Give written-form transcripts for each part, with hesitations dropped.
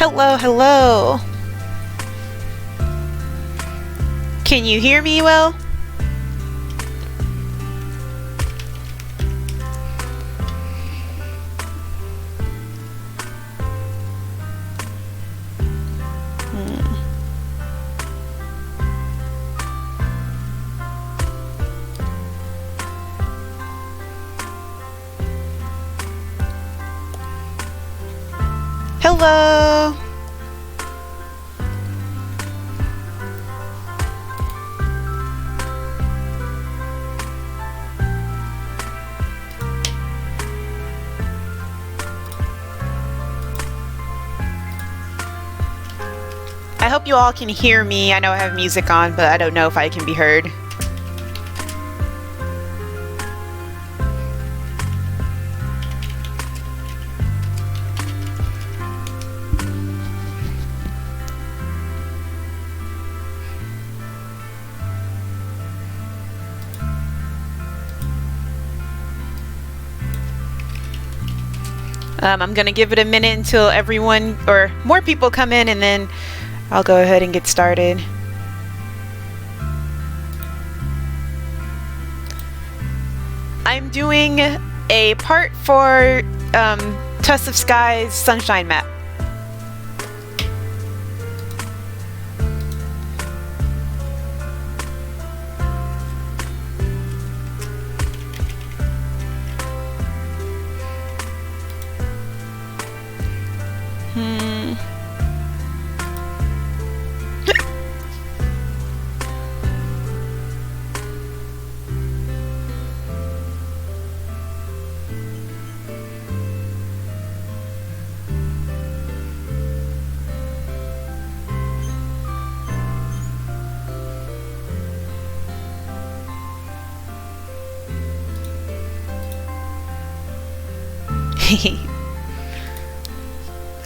Hello, hello. Can you hear me well? Hello. I hope you all can hear me. I know I have music on, but I don't know if I can be heard. I'm gonna give it a minute until everyone or more people come in, and then I'll go ahead and get started. I'm doing a part for Tusk of Sky's Sunshine map.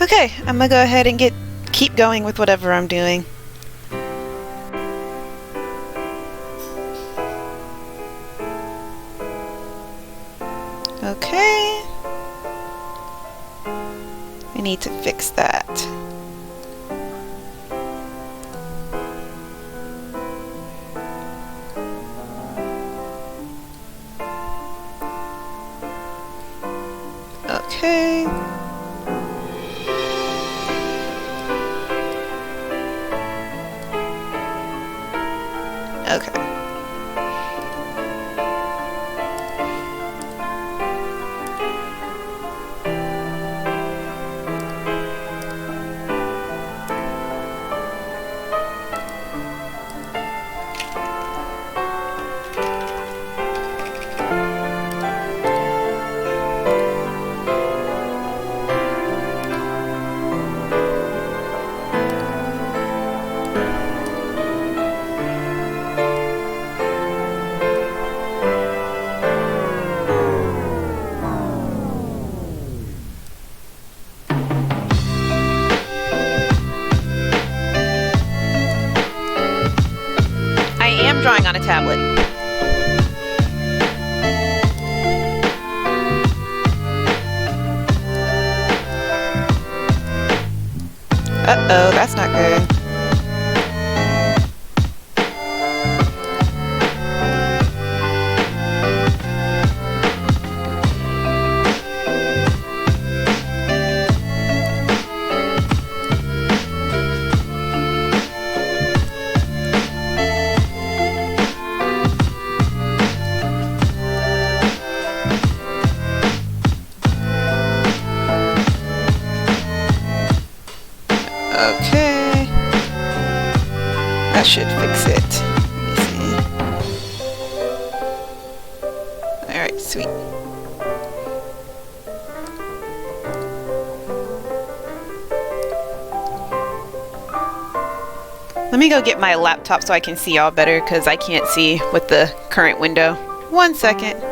Okay, I'm gonna go ahead and keep going with whatever I'm doing. Okay. I need to fix that. Okay. Okay. Drawing on a tablet. Uh-oh, that's not good. Okay, that should fix it. Let me see. Alright, sweet. Let me go get my laptop so I can see y'all better, because I can't see with the current window. 1 second.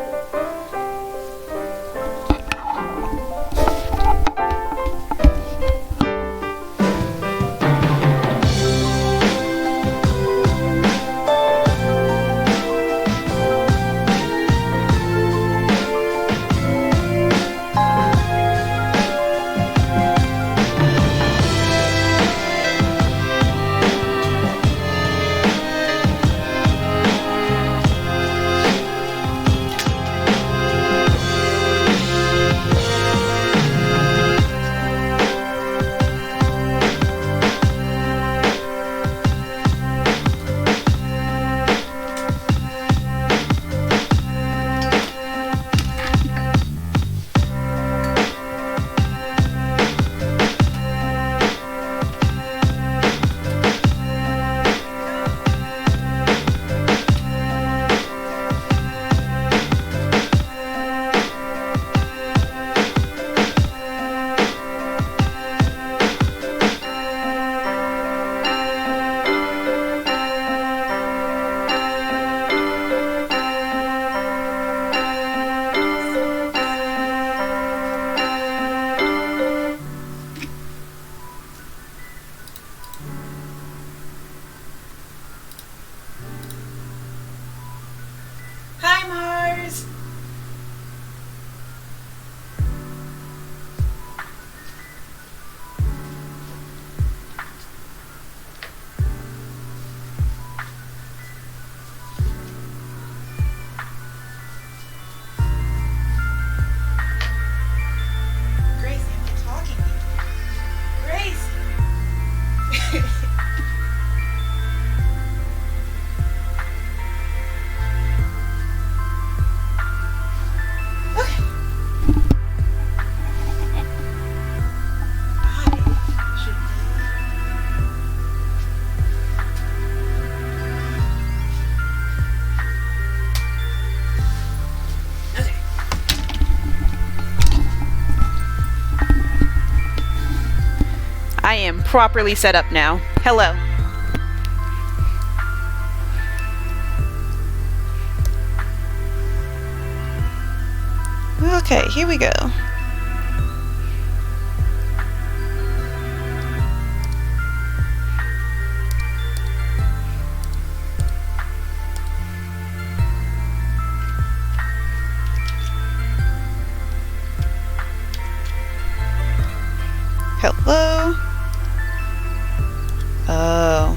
properly set up now. Hello. Okay, here we go. Hello? Oh.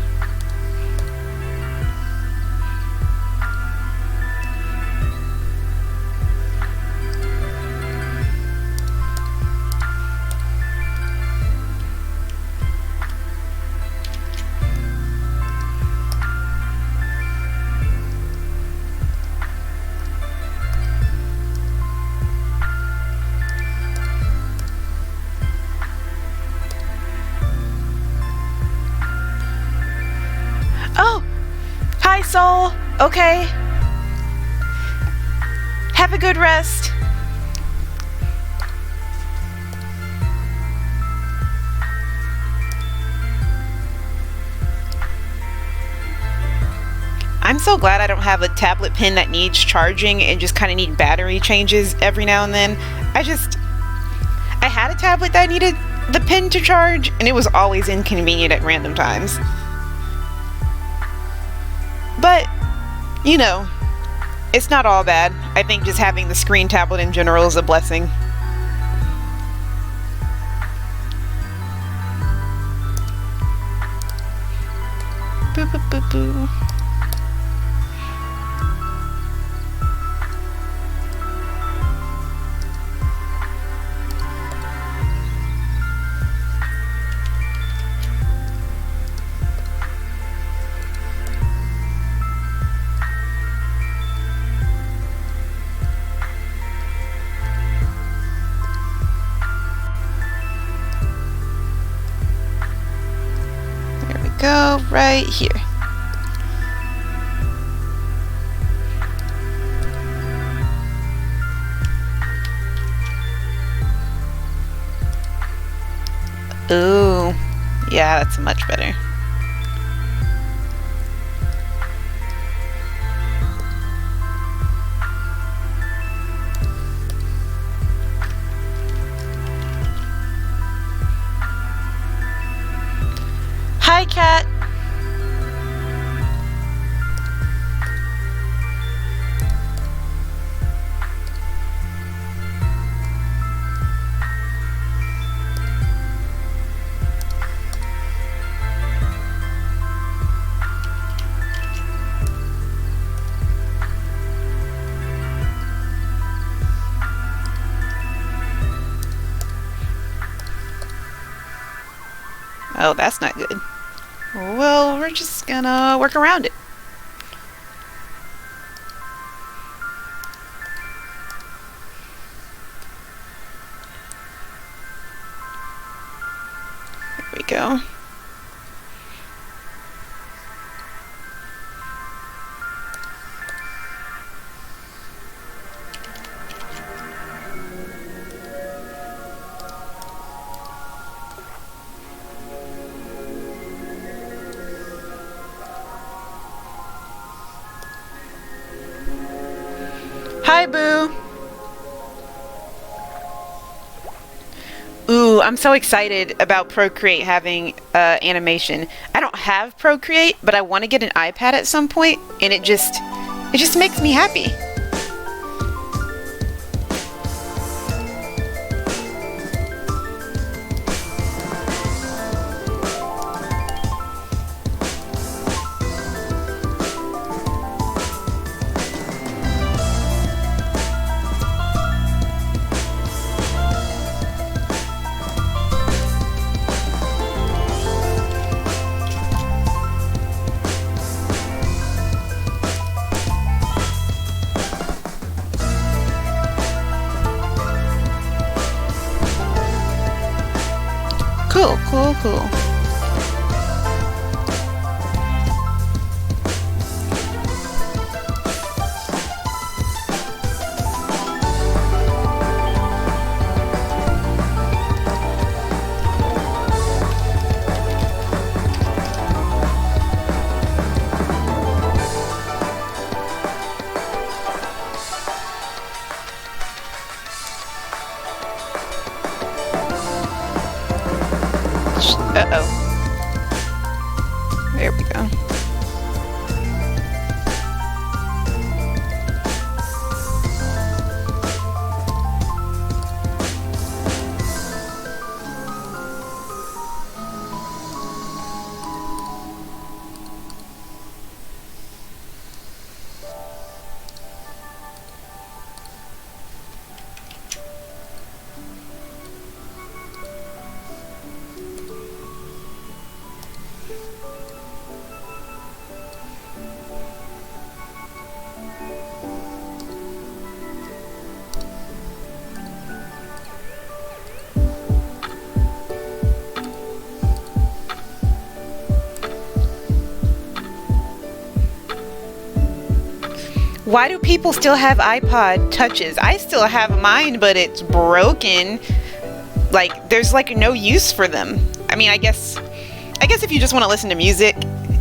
Oh! Hi, Soul! Okay. Have a good rest. I'm so glad I don't have a tablet pen that needs charging and just kind of need battery changes every now and then. I had a tablet that needed the pen to charge, and it was always inconvenient at random times. But, you know, it's not all bad. I think just having the screen tablet in general is a blessing. Boo boo boo boo. Go right here. Ooh, yeah, that's much better. Hi, cat. Oh, that's not good. Well, we're just gonna work around it. There we go. Hi, Boo. Ooh, I'm so excited about Procreate having animation. I don't have Procreate, but I want to get an iPad at some point, and it just makes me happy. Cool, cool, cool. Why do people still have iPod touches? I still have mine, but it's broken. Like, there's like no use for them. I mean, I guess if you just want to listen to music,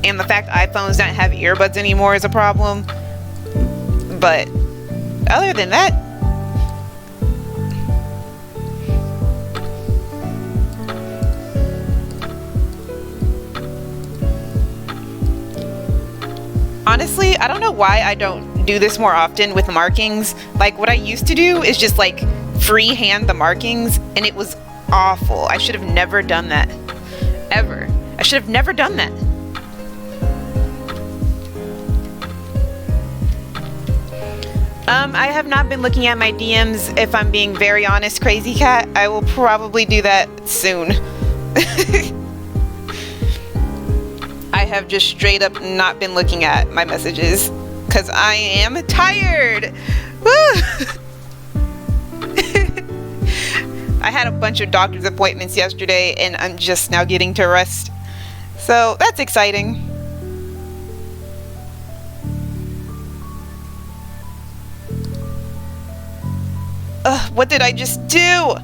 and the fact iPhones don't have earbuds anymore is a problem. But other than that, honestly, I don't know why I don't do this more often with markings. Like, what I used to do is just like freehand the markings, and it was awful. I should have never done that. Ever. I should have never done that. I have not been looking at my DMs, if I'm being very honest, Crazy Cat. I will probably do that soon. I have just straight up not been looking at my messages because I am tired. I had a bunch of doctor's appointments yesterday and I'm just now getting to rest. So that's exciting. What did I just do?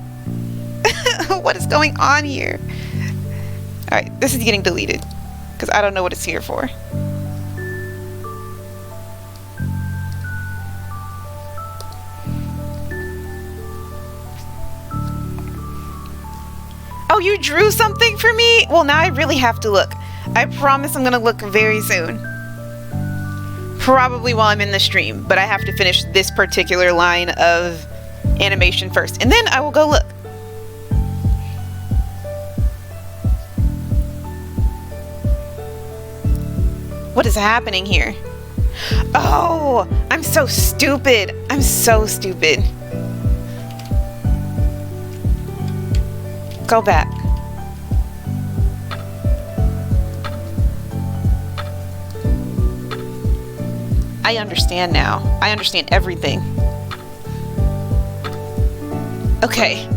What is going on here? Alright, this is getting deleted because I don't know what it's here for. Oh, you drew something for me? Well, now I really have to look. I promise I'm gonna look very soon. Probably while I'm in the stream, but I have to finish this particular line of animation first, and then I will go look. What is happening here? Oh, I'm so stupid. I'm so stupid. Go back. I understand now. I understand everything. Okay.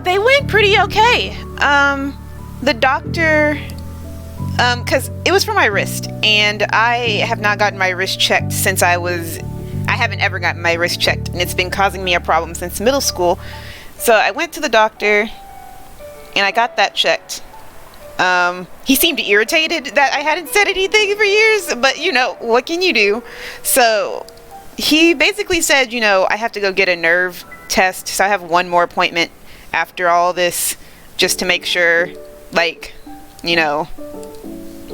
They went pretty okay. The doctor, cause it was for my wrist, and I have not gotten my wrist checked since I haven't ever gotten my wrist checked, and it's been causing me a problem since middle school. So I went to the doctor, and I got that checked. He seemed irritated that I hadn't said anything for years, but you know, what can you do? So he basically said, you know, I have to go get a nerve test, so I have one more appointment after all this, just to make sure, like, you know,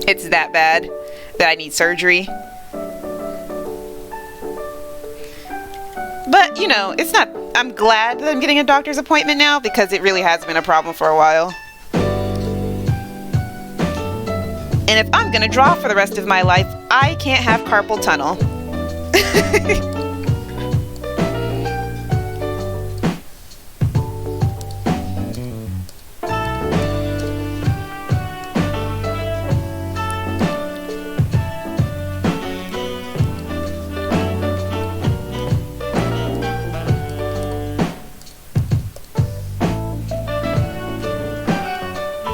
it's that bad that I need surgery. But, you know, it's not, I'm glad that I'm getting a doctor's appointment now because it really has been a problem for a while. And if I'm gonna draw for the rest of my life, I can't have carpal tunnel.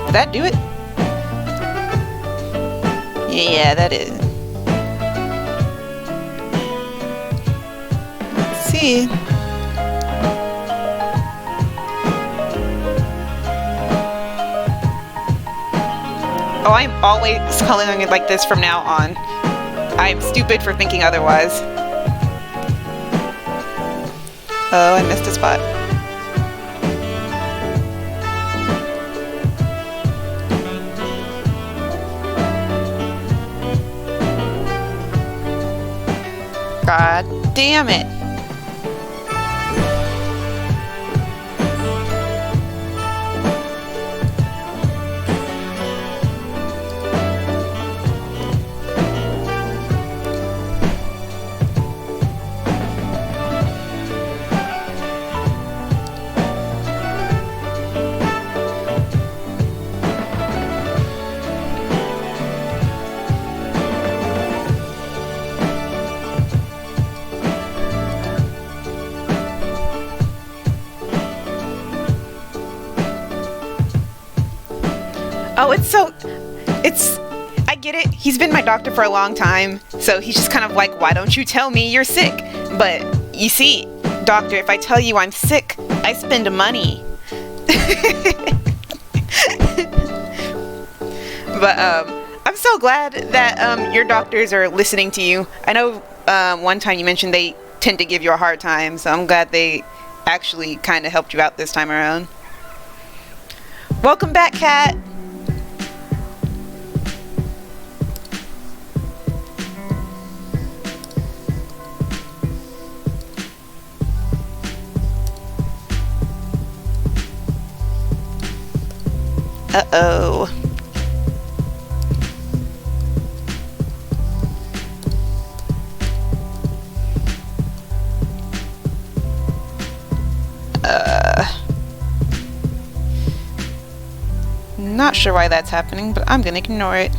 Did that do it? Yeah, that is. Let's see. Oh, I'm always coloring it like this from now on. I'm stupid for thinking otherwise. Oh, I missed a spot. God damn it. Oh, I get it. He's been my doctor for a long time, so he's just kind of like, why don't you tell me you're sick? But you see, doctor, if I tell you I'm sick, I spend money. But I'm so glad that your doctors are listening to you. I know one time you mentioned they tend to give you a hard time, so I'm glad they actually kind of helped you out this time around. Welcome back, Kat. Uh-oh. Not sure why that's happening, but I'm gonna ignore it.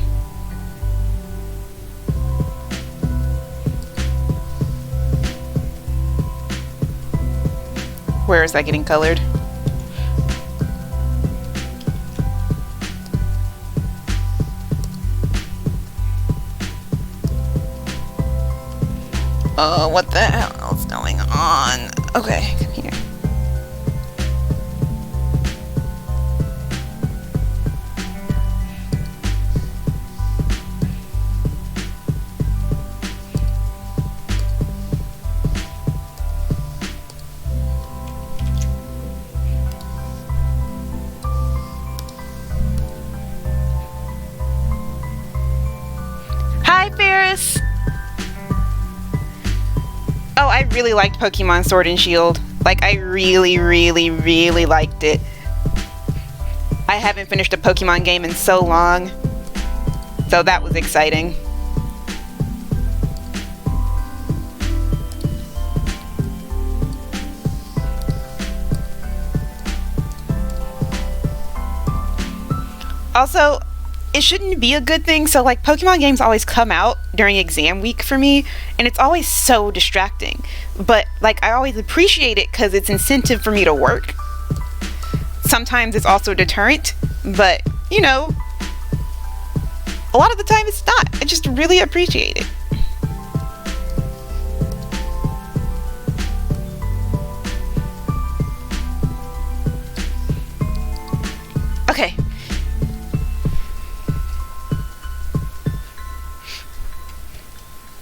Where is that getting colored? What the hell is going on? Okay, come here. Hi, Ferris! Oh, I really liked Pokemon Sword and Shield. Like, I really, really, really liked it. I haven't finished a Pokemon game in so long, so that was exciting. Also, it shouldn't be a good thing, so like Pokemon games always come out during exam week for me, and it's always so distracting. But like I always appreciate it because it's incentive for me to work. Sometimes it's also a deterrent, but you know, a lot of the time it's not. I just really appreciate it. Okay.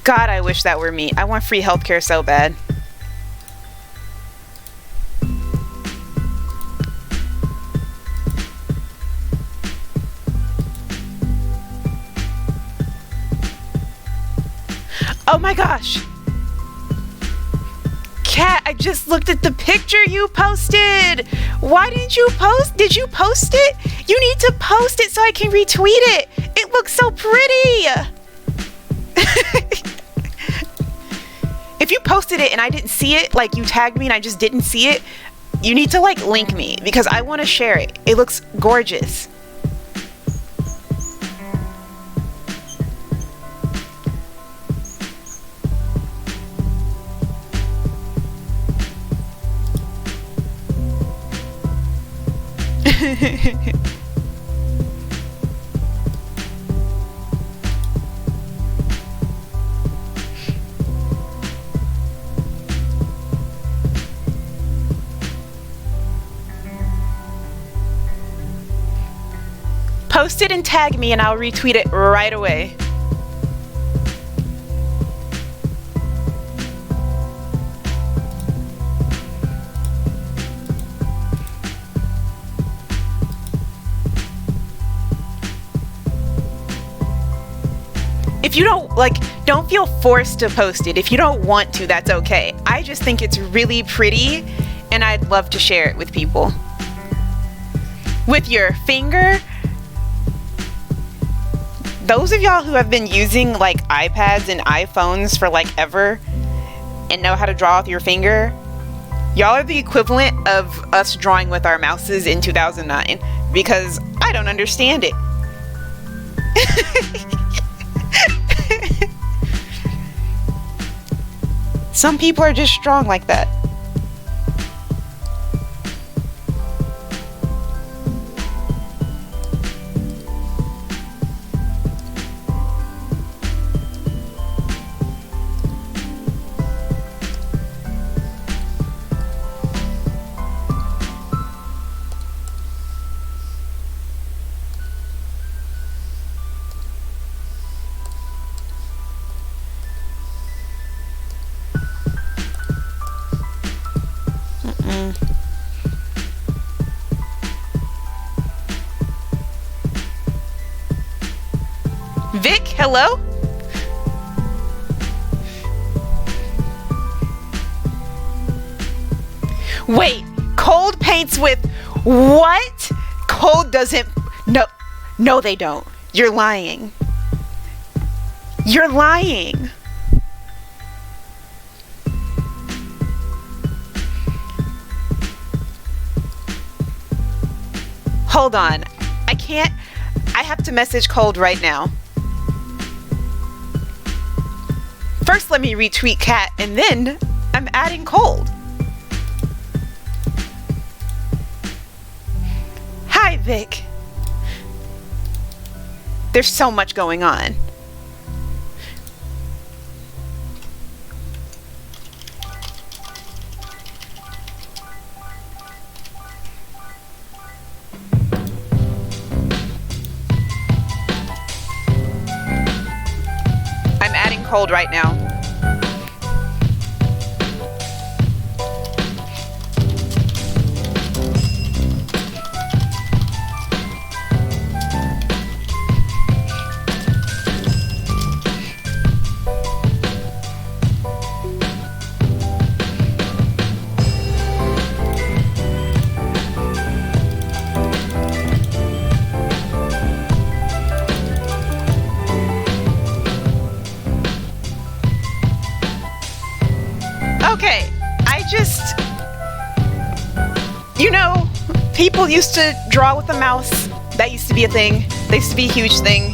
God, I wish that were me. I want free healthcare so bad. Oh my gosh! Kat, I just looked at the picture you posted! Why didn't you post? Did you post it? You need to post it so I can retweet it! It looks so pretty! If you posted it and I didn't see it, like you tagged me and I just didn't see it, you need to like link me because I want to share it. It looks gorgeous. Post it and tag me and I'll retweet it right away. If you don't, like, don't feel forced to post it. If you don't want to, that's okay. I just think it's really pretty and I'd love to share it with people. With your finger, those of y'all who have been using like iPads and iPhones for like ever and know how to draw with your finger, y'all are the equivalent of us drawing with our mouses in 2009 because I don't understand it. Some people are just strong like that. Vic, hello? Wait, cold paints with what? Cold doesn't. No, they don't. You're lying. You're lying. Hold on. I can't. I have to message Cold right now. First, let me retweet Cat, and then I'm adding Cold. Hi, Vic. There's so much going on. I'm adding Cold right now. Okay, people used to draw with a mouse. That used to be a thing. That used to be a huge thing.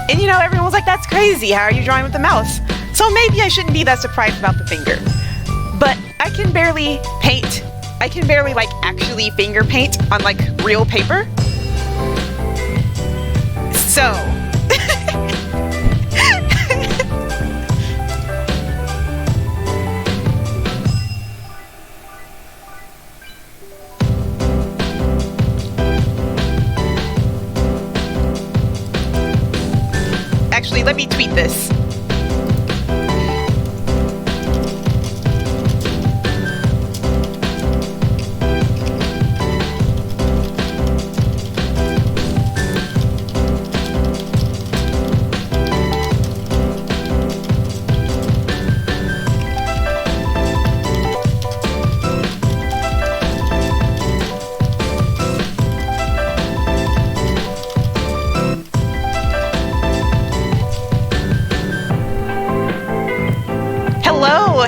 And everyone was like, that's crazy. How are you drawing with a mouse? So maybe I shouldn't be that surprised about the finger. But I can barely paint. I can barely actually finger paint on real paper. So. Actually, let me tweet this.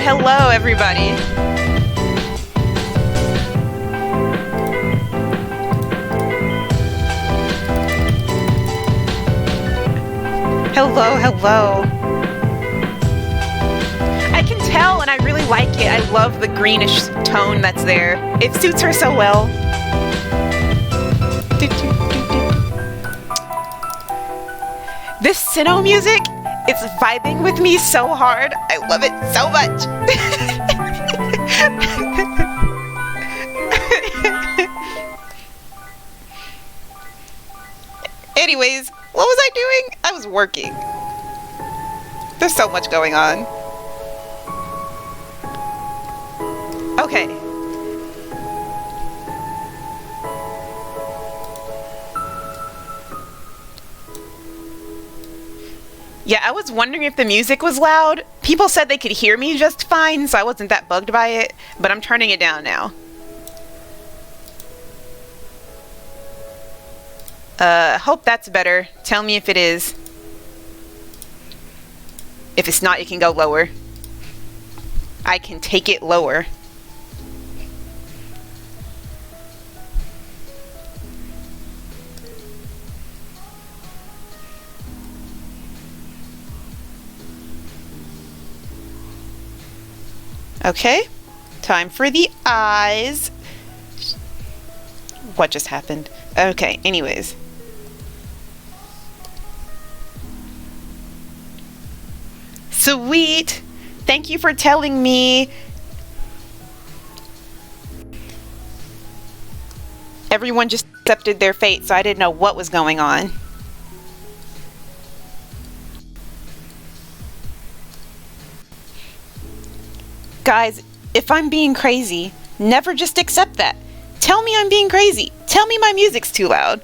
Hello, everybody. Hello. I can tell, and I really like it. I love the greenish tone that's there. It suits her so well. This Sinnoh music, it's vibing with me so hard. I love it so much. Anyways, what was I doing? I was working. There's so much going on. Okay. Yeah, I was wondering if the music was loud. People said they could hear me just fine, so I wasn't that bugged by it, but I'm turning it down now. Hope that's better. Tell me if it is. If it's not, you can go lower. I can take it lower. Okay, time for the eyes. What just happened? Okay, anyways. Sweet! Thank you for telling me. Everyone just accepted their fate, so I didn't know what was going on. Guys, if I'm being crazy, Never just accept that. Tell me I'm being crazy. Tell me my music's too loud.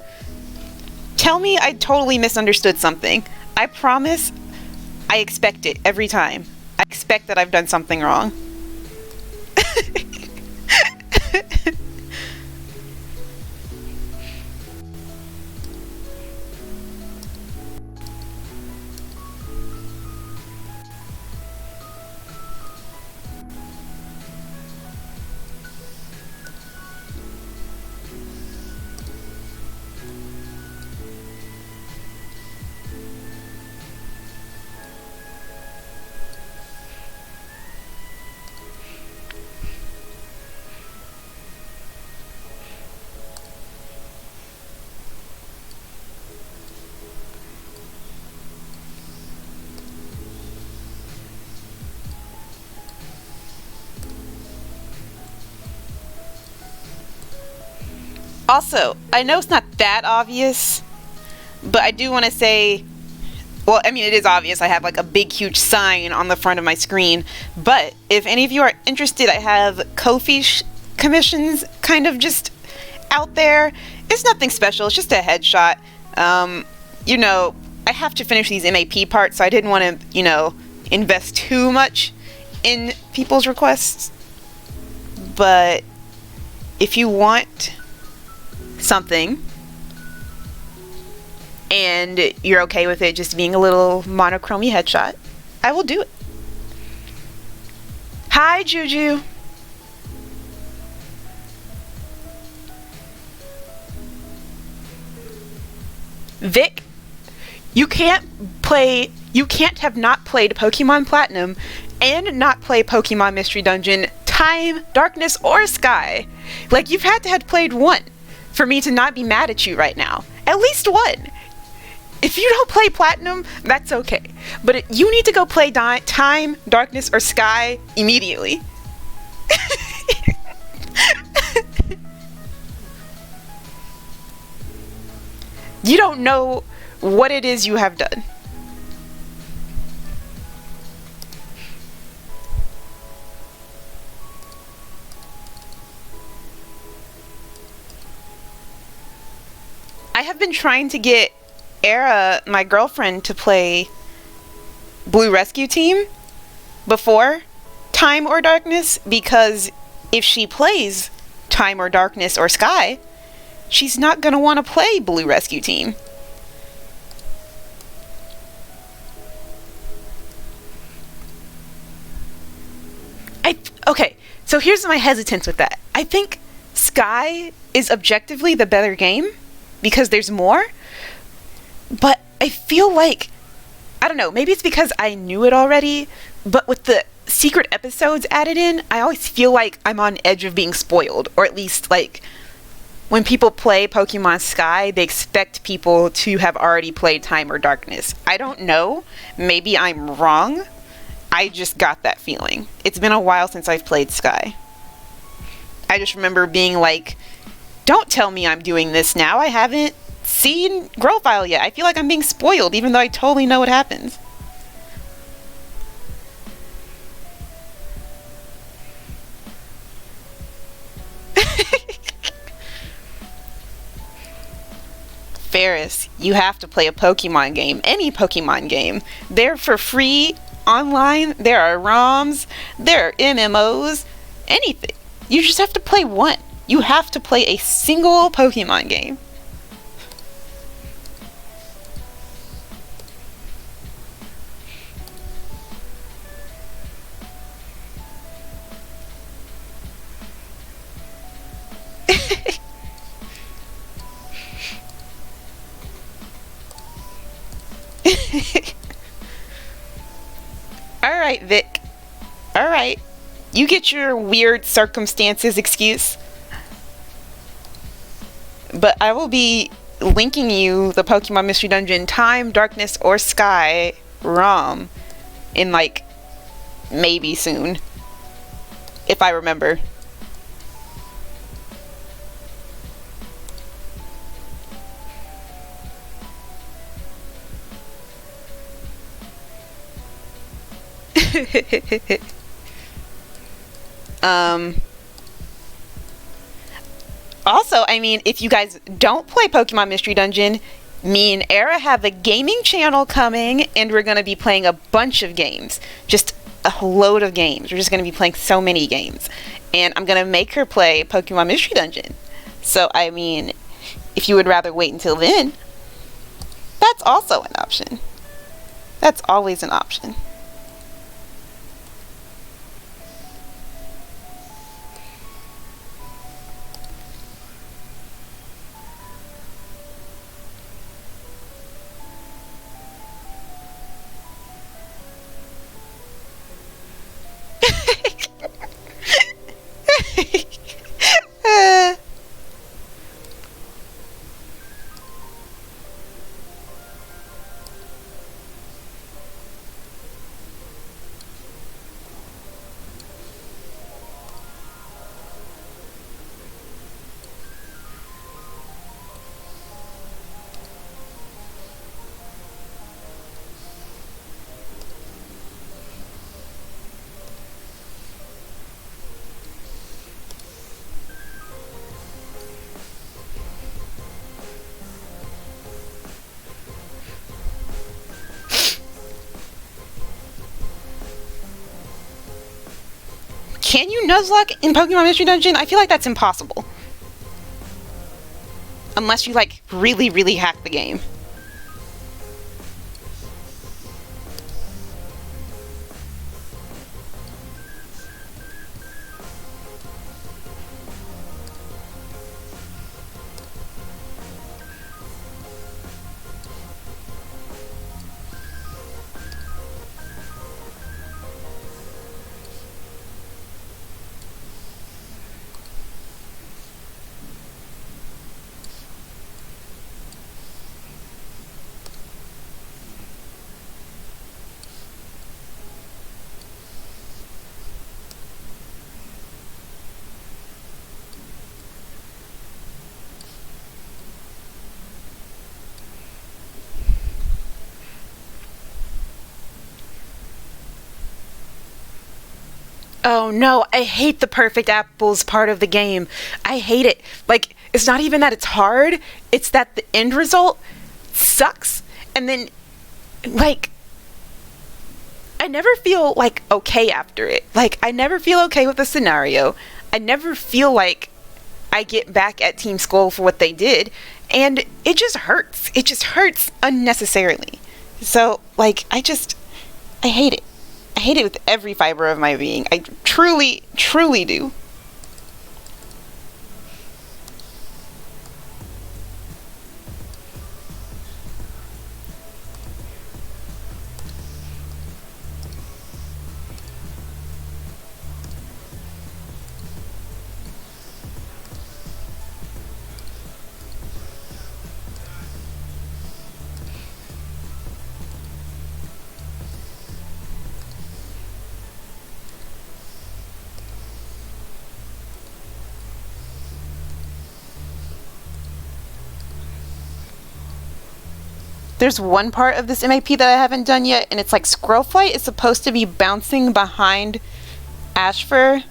Tell me I totally misunderstood something. I promise I expect it every time. I expect that I've done something wrong. Also, I know it's not that obvious, but I do want to say, well, I mean, it is obvious. I have like a big, huge sign on the front of my screen. But if any of you are interested, I have KOFI commissions kind of just out there. It's nothing special. It's just a headshot. You know, I have to finish these MAP parts, so I didn't want to, you know, invest too much in people's requests. But if you want something and you're okay with it just being a little monochromy headshot, I will do it. Hi, Juju. Vic, you can't have not played Pokemon Platinum and not play Pokemon Mystery Dungeon, Time, Darkness, or Sky. Like, you've had to have played one for me to not be mad at you right now. At least one. If you don't play Platinum, that's okay. But you need to go play Time, Darkness, or Sky immediately. You don't know what it is you have done. I have been trying to get Era, my girlfriend, to play Blue Rescue Team before Time or Darkness, because if she plays Time or Darkness or Sky, she's not going to want to play Blue Rescue Team. Okay, so here's my hesitance with that. I think Sky is objectively the better game because there's more, but I feel like, I don't know, maybe it's because I knew it already, but with the secret episodes added in, I always feel like I'm on edge of being spoiled, or at least, like, when people play Pokemon Sky, they expect people to have already played Time or Darkness. I don't know. Maybe I'm wrong. I just got that feeling. It's been a while since I've played Sky. I just remember being like, don't tell me I'm doing this now. I haven't seen Grow File yet. I feel like I'm being spoiled, even though I totally know what happens. Ferris, you have to play a Pokemon game. Any Pokemon game. They're for free online. There are ROMs. There are MMOs. Anything. You just have to play one. You have to play a single Pokemon game. Alright, Vic. Alright. You get your weird circumstances excuse. But I will be linking you the Pokemon Mystery Dungeon Time, Darkness, or Sky ROM in, like, maybe soon. If I remember. Also, I mean, if you guys don't play Pokemon Mystery Dungeon, me and Era have a gaming channel coming, and we're going to be playing a bunch of games. Just a load of games. We're just going to be playing so many games. And I'm going to make her play Pokemon Mystery Dungeon. So, I mean, if you would rather wait until then, that's also an option. That's always an option. Can you Nuzlocke in Pokemon Mystery Dungeon? I feel like that's impossible. Unless you, like, really, really hack the game. Oh no, I hate the perfect apples part of the game. I hate it. Like, it's not even that it's hard, it's that the end result sucks. And then, like, I never feel, like, okay after it. Like, I never feel okay with the scenario. I never feel like I get back at Team Skull for what they did. And it just hurts. It just hurts unnecessarily. So, like, I hate it. I hate it with every fiber of my being. I truly, truly do. There's one part of this MAP that I haven't done yet, and it's like Squirrel Flight is supposed to be bouncing behind Ashfur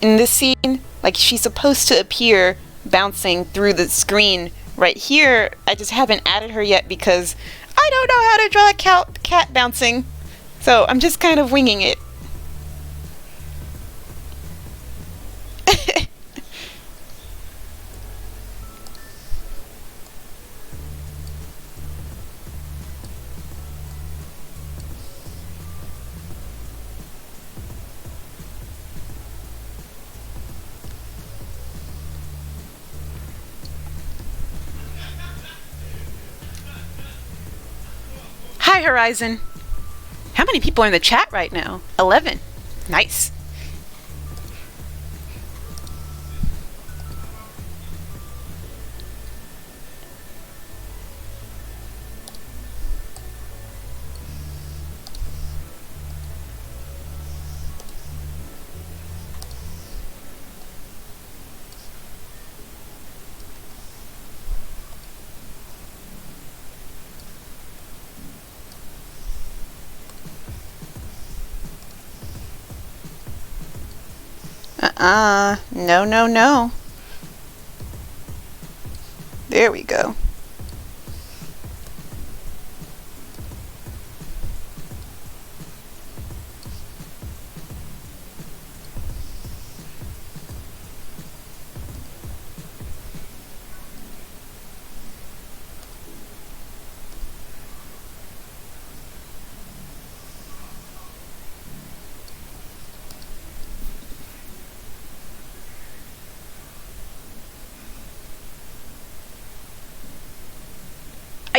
in this scene. Like, she's supposed to appear bouncing through the screen right here. I just haven't added her yet because I don't know how to draw a cat bouncing. So I'm just kind of winging it. Hi, Horizon. How many people are in the chat right now? 11. Nice. No, no, no. There we go.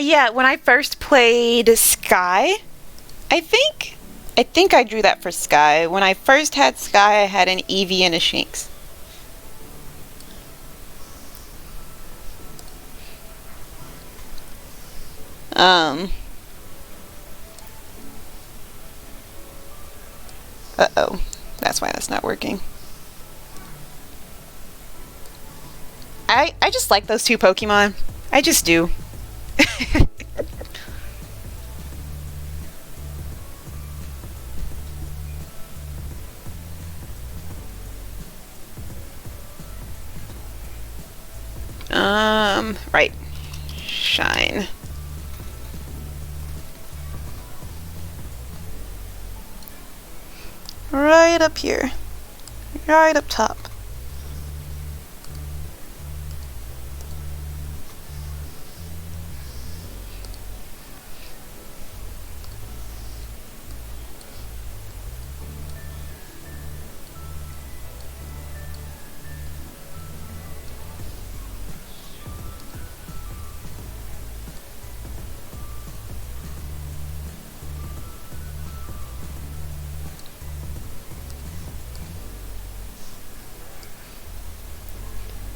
Yeah, when I first played Sky, I think I drew that for Sky. When I first had Sky, I had an Eevee and a Shinx. Uh-oh. That's why that's not working. I just like those two Pokemon. I just do. Right. Shine. Right up here. Right up top.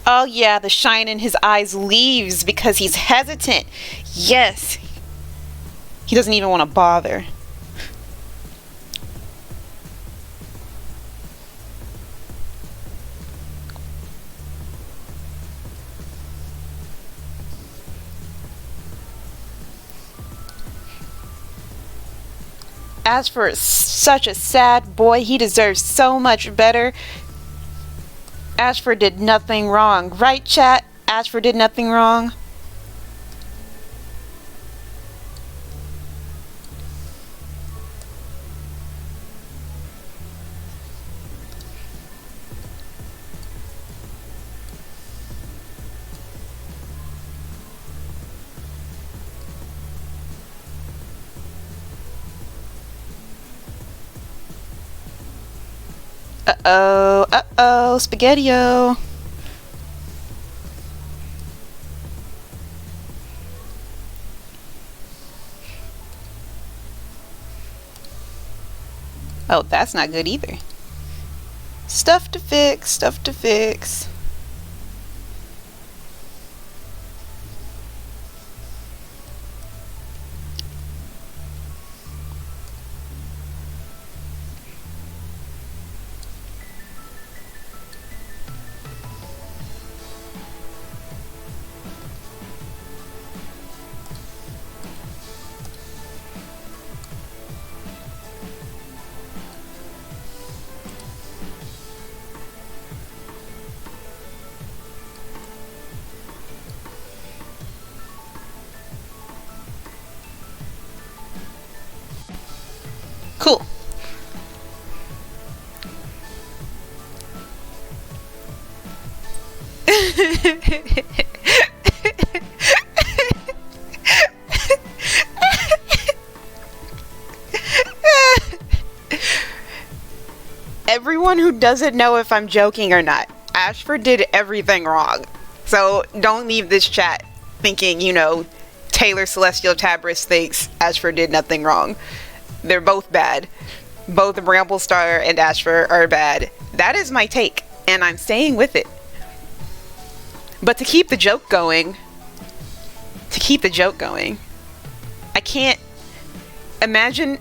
Oh yeah, the shine in his eyes leaves because he's hesitant. Yes. He doesn't even want to bother. As for such a sad boy, he deserves so much better. Ashford did nothing wrong. Right, chat? Ashford did nothing wrong. Uh-oh, uh-oh, Spaghetti-O. Oh, that's not good either. Stuff to fix, stuff to fix. Cool. Everyone who doesn't know if I'm joking or not, Ashford did everything wrong. So don't leave this chat thinking, you know, Taylor Celestial Tabris thinks Ashford did nothing wrong. They're both bad. Both Bramblestar and Ashford are bad. That is my take, and I'm staying with it. But to keep the joke going, I can't imagine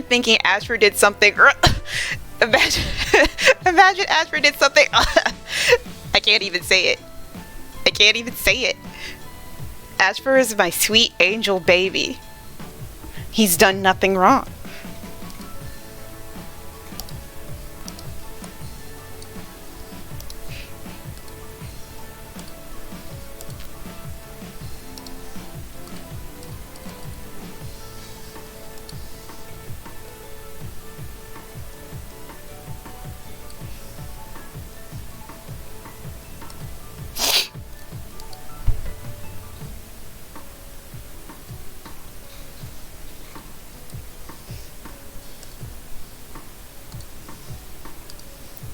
thinking Ashford did something. Imagine Ashford did something. I can't even say it. Ashford is my sweet angel baby. He's done nothing wrong.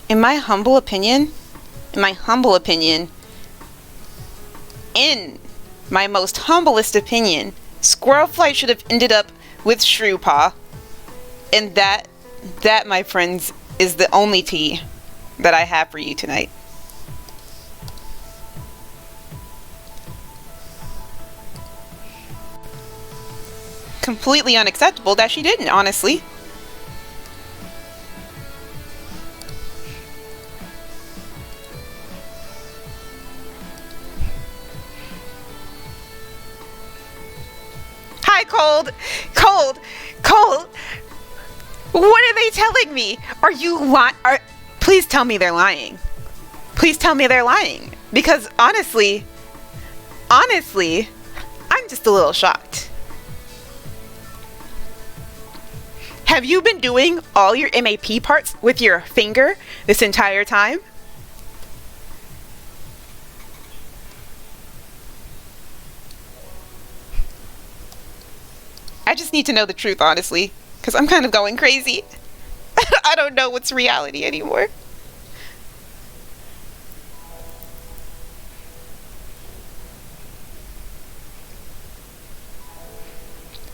In my humble opinion, in my most humblest opinion, Squirrel Flight should have ended up with Shrew Paw. And that, my friends, is the only tea that I have for you tonight. Completely unacceptable that she didn't, honestly. Hi, Cold! What are they telling me? Are you lying? Please tell me they're lying. Please tell me they're lying. Because honestly, I'm just a little shocked. Have you been doing all your MAP parts with your finger this entire time? I just need to know the truth, honestly, because I'm kind of going crazy. I don't know what's reality anymore.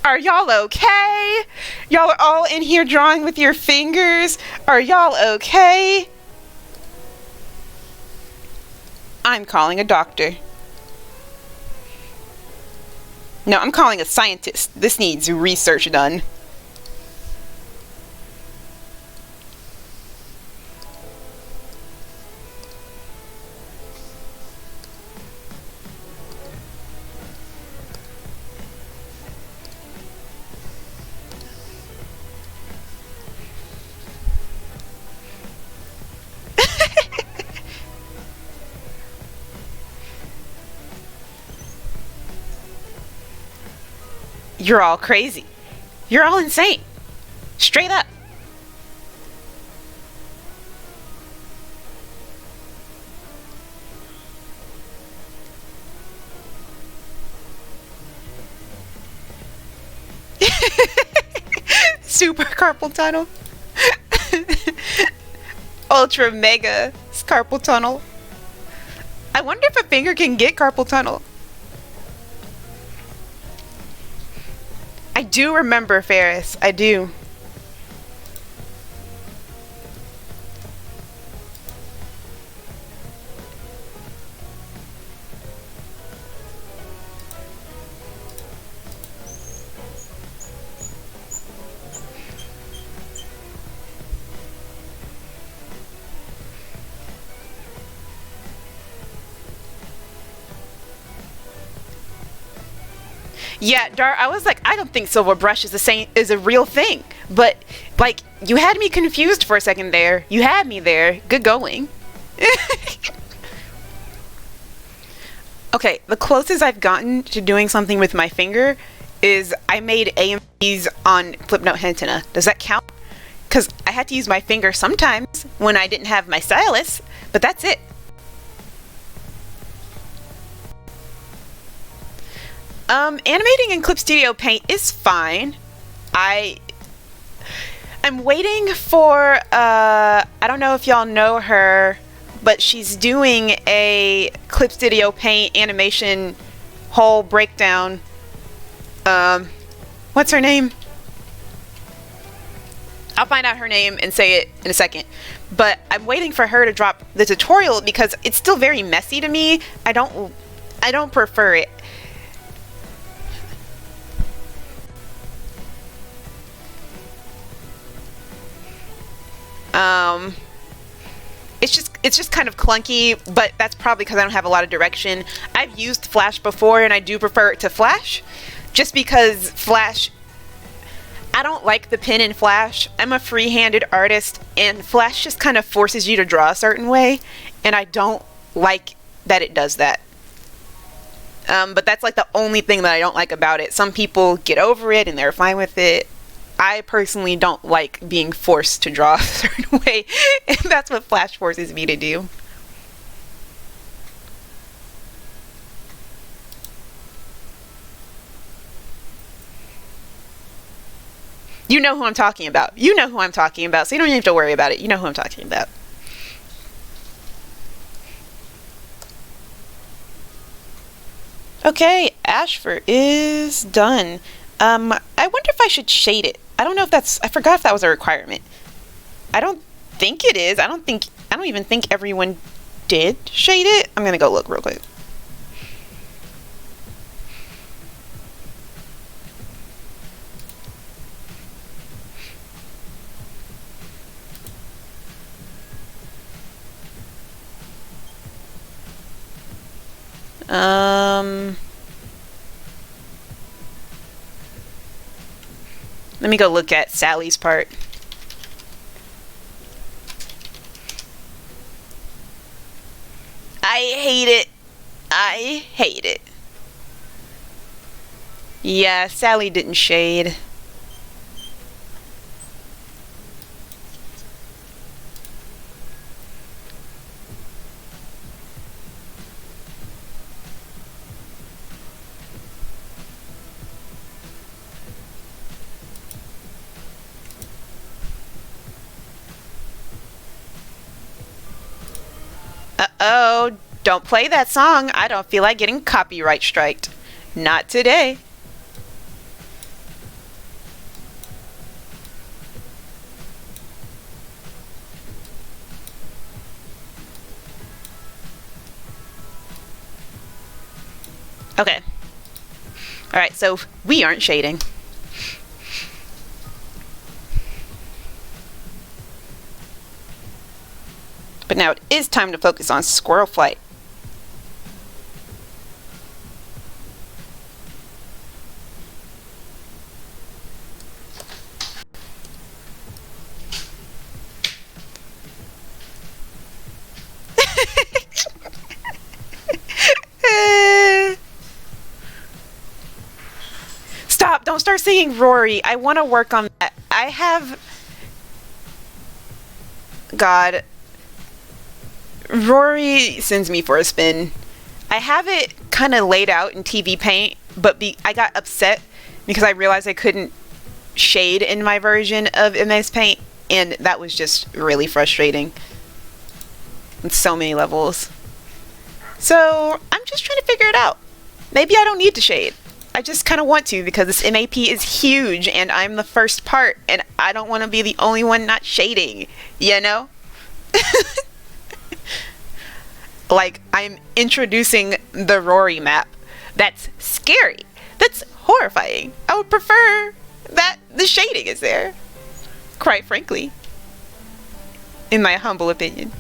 Are y'all okay? Y'all are all in here drawing with your fingers. Are y'all okay? I'm calling a doctor. No, I'm calling a scientist. This needs research done. You're all crazy. You're all insane. Straight up. Super carpal tunnel. Ultra mega carpal tunnel. I wonder if a finger can get carpal tunnel. I do remember Ferris. I do. Yeah, Dar, I was like, I don't think Silver Brush is a real thing. But, like, you had me confused for a second there. You had me there. Good going. Okay, the closest I've gotten to doing something with my finger is I made AMVs on Flipnote Hentina. Does that count? Because I had to use my finger sometimes when I didn't have my stylus, but that's it. Animating in Clip Studio Paint is fine. I'm waiting for, I don't know if y'all know her, but she's doing a Clip Studio Paint animation whole breakdown. What's her name? I'll find out her name and say it in a second. But I'm waiting for her to drop the tutorial because it's still very messy to me. I don't prefer it. It's just kind of clunky, but that's probably because I don't have a lot of direction. I've used Flash before and I do prefer it to Flash, just because Flash, I don't like the pen in Flash. I'm a free-handed artist and Flash just kind of forces you to draw a certain way, and I don't like that it does that. But that's like the only thing that I don't like about it. Some people get over it and they're fine with it. I personally don't like being forced to draw a certain way, and that's what Flash forces me to do. You know who I'm talking about. You know who I'm talking about, so you don't even have to worry about it. You know who I'm talking about. Okay, Ashford is done. I wonder if I should shade it. I don't know if that's, I forgot if that was a requirement. I don't think it is. I don't even think everyone did shade it. I'm gonna go look real quick. Let me go look at Sally's part. I hate it. I hate it. Yeah, Sally didn't shade. Uh-oh, don't play that song. I don't feel like getting copyright striked. Not today. Okay. Alright, so we aren't shading. But now it is time to focus on Squirrel Flight. Stop! Don't start singing Rory. I want to work on that. I have... God. Rory sends me for a spin. I have it kind of laid out in TV Paint, but I got upset because I realized I couldn't shade in my version of MS Paint, and that was just really frustrating on so many levels. So I'm just trying to figure it out. Maybe I don't need to shade. I just kind of want to because this MAP is huge and I'm the first part and I don't want to be the only one not shading, you know? Like, I'm introducing the Rory map. That's scary. That's horrifying. I would prefer that the shading is there, quite frankly, in my humble opinion.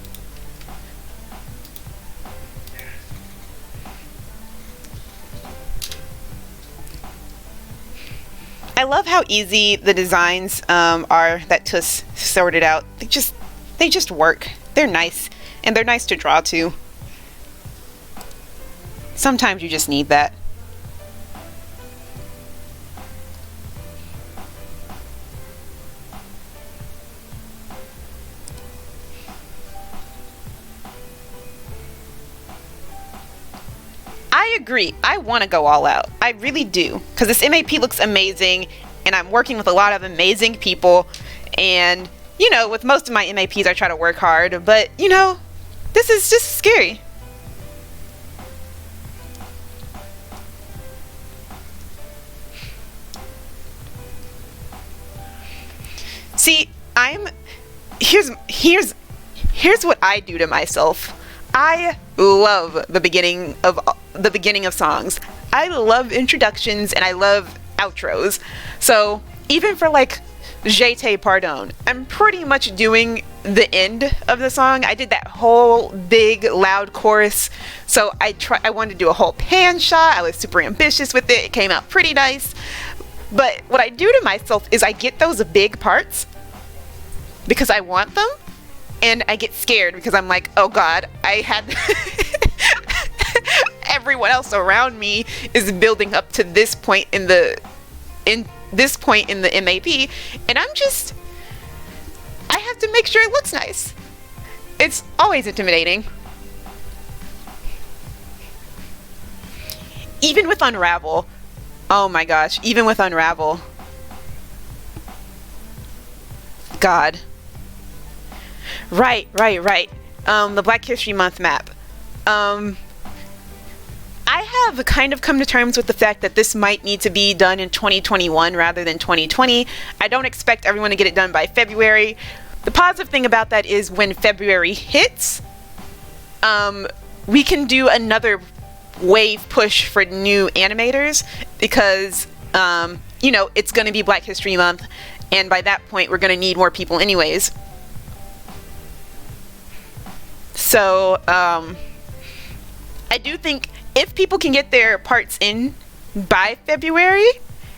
I love how easy the designs are that Tuss sorted out. They just work. They're nice, and they're nice to draw too. Sometimes you just need that. I agree. I want to go all out. I really do. Because this MAP looks amazing, and I'm working with a lot of amazing people. And, you know, with most of my MAPs, I try to work hard. But, you know, this is just scary. See, here's what I do to myself. I love the beginning of songs. I love introductions and I love outros. So even for like Je te pardonne, I'm pretty much doing the end of the song. I did that whole big loud chorus. So I wanted to do a whole pan shot. I was super ambitious with it. It came out pretty nice. But what I do to myself is I get those big parts because I want them, and I get scared because I'm like, oh god, I had everyone else around me is building up to this point in the MAP, and I have to make sure it looks nice. It's always intimidating. Even with Unravel. Oh my gosh, even with Unravel. God. Right. The Black History Month map. I I have kind of come to terms with the fact that this might need to be done in 2021 rather than 2020. I don't expect everyone to get it done by February. The positive thing about that is when February hits, we can do another wave push for new animators because, it's going to be Black History Month, and by that point, we're going to need more people anyways. So, I do think if people can get their parts in by February,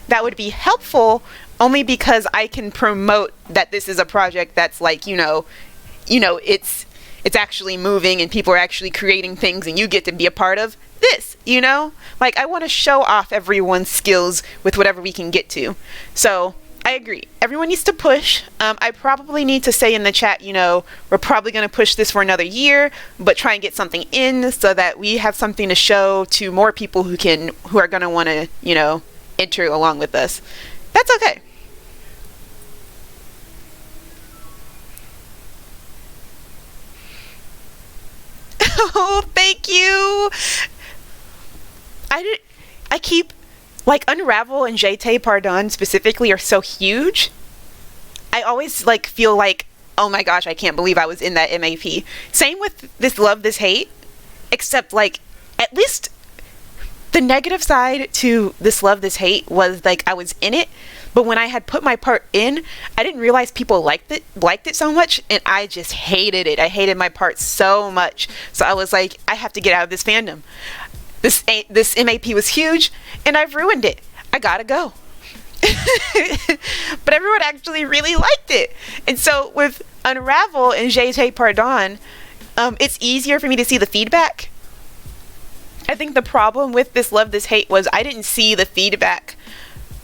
that would be helpful, only because I can promote that this is a project that's like, it's actually moving and people are actually creating things and you get to be a part of this, Like, I want to show off everyone's skills with whatever we can get to. So, I agree. Everyone needs to push. I probably need to say in the chat, we're probably going to push this for another year, but try and get something in so that we have something to show to more people who are going to want to, enter along with us. That's okay. Oh, thank you. I keep, like, Unravel and Jeté Pardon specifically are so huge. I always, feel like, oh my gosh, I can't believe I was in that MAP. Same with This Love, This Hate, except, at least the negative side to This Love, This Hate was, I was in it, but when I had put my part in, I didn't realize people liked it so much, and I just hated it. I hated my part so much. So I was like, I have to get out of this fandom. This MAP was huge, and I've ruined it. I gotta go. But everyone actually really liked it. And so with Unravel and Jeté Pardon, it's easier for me to see the feedback. I think the problem with This Love, This Hate was I didn't see the feedback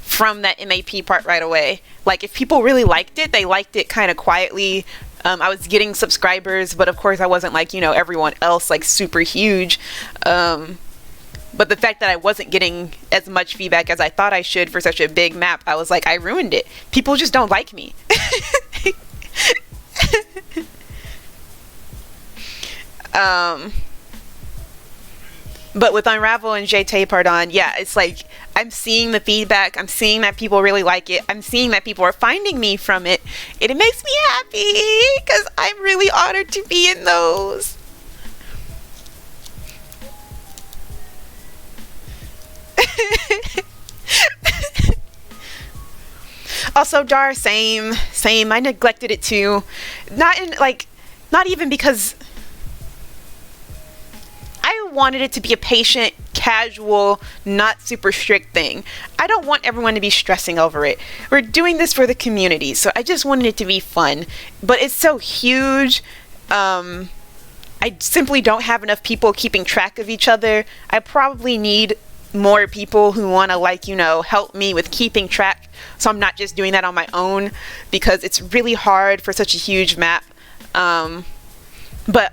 from that MAP part right away. Like, if people really liked it, they liked it kind of quietly. I was getting subscribers, but of course I wasn't everyone else, super huge. But the fact that I wasn't getting as much feedback as I thought I should for such a big map, I was like, I ruined it. People just don't like me. But with Unravel and Jeté Pardon, yeah, it's like I'm seeing the feedback. I'm seeing that people really like it. I'm seeing that people are finding me from it. And it makes me happy because I'm really honored to be in those. Also, Jar, same. I neglected it too. Not even because I wanted it to be a patient, casual, not super strict thing. I don't want everyone to be stressing over it. We're doing this for the community, so I just wanted it to be fun. But it's so huge. I simply don't have enough people keeping track of each other. I probably need more people who want to help me with keeping track, so I'm not just doing that on my own, because it's really hard for such a huge map. But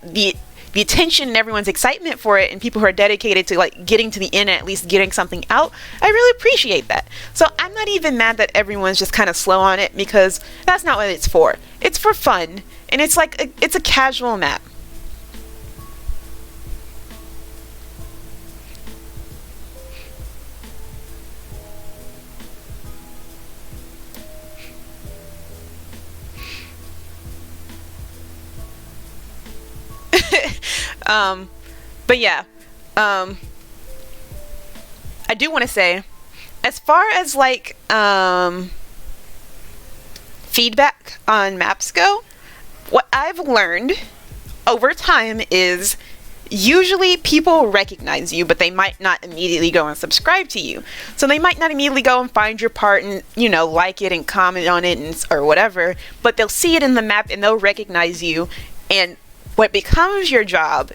the attention and everyone's excitement for it, and people who are dedicated to getting to the end and at least getting something out, I really appreciate that. So I'm not even mad that everyone's just kind of slow on it, because that's not what it's for. It's for fun, and it's it's a casual map. But yeah, I do want to say, as far as feedback on maps go, what I've learned over time is usually people recognize you, but they might not immediately go and subscribe to you. So they might not immediately go and find your part and, like it and comment on it or whatever, but they'll see it in the map and they'll recognize you. And what becomes your job,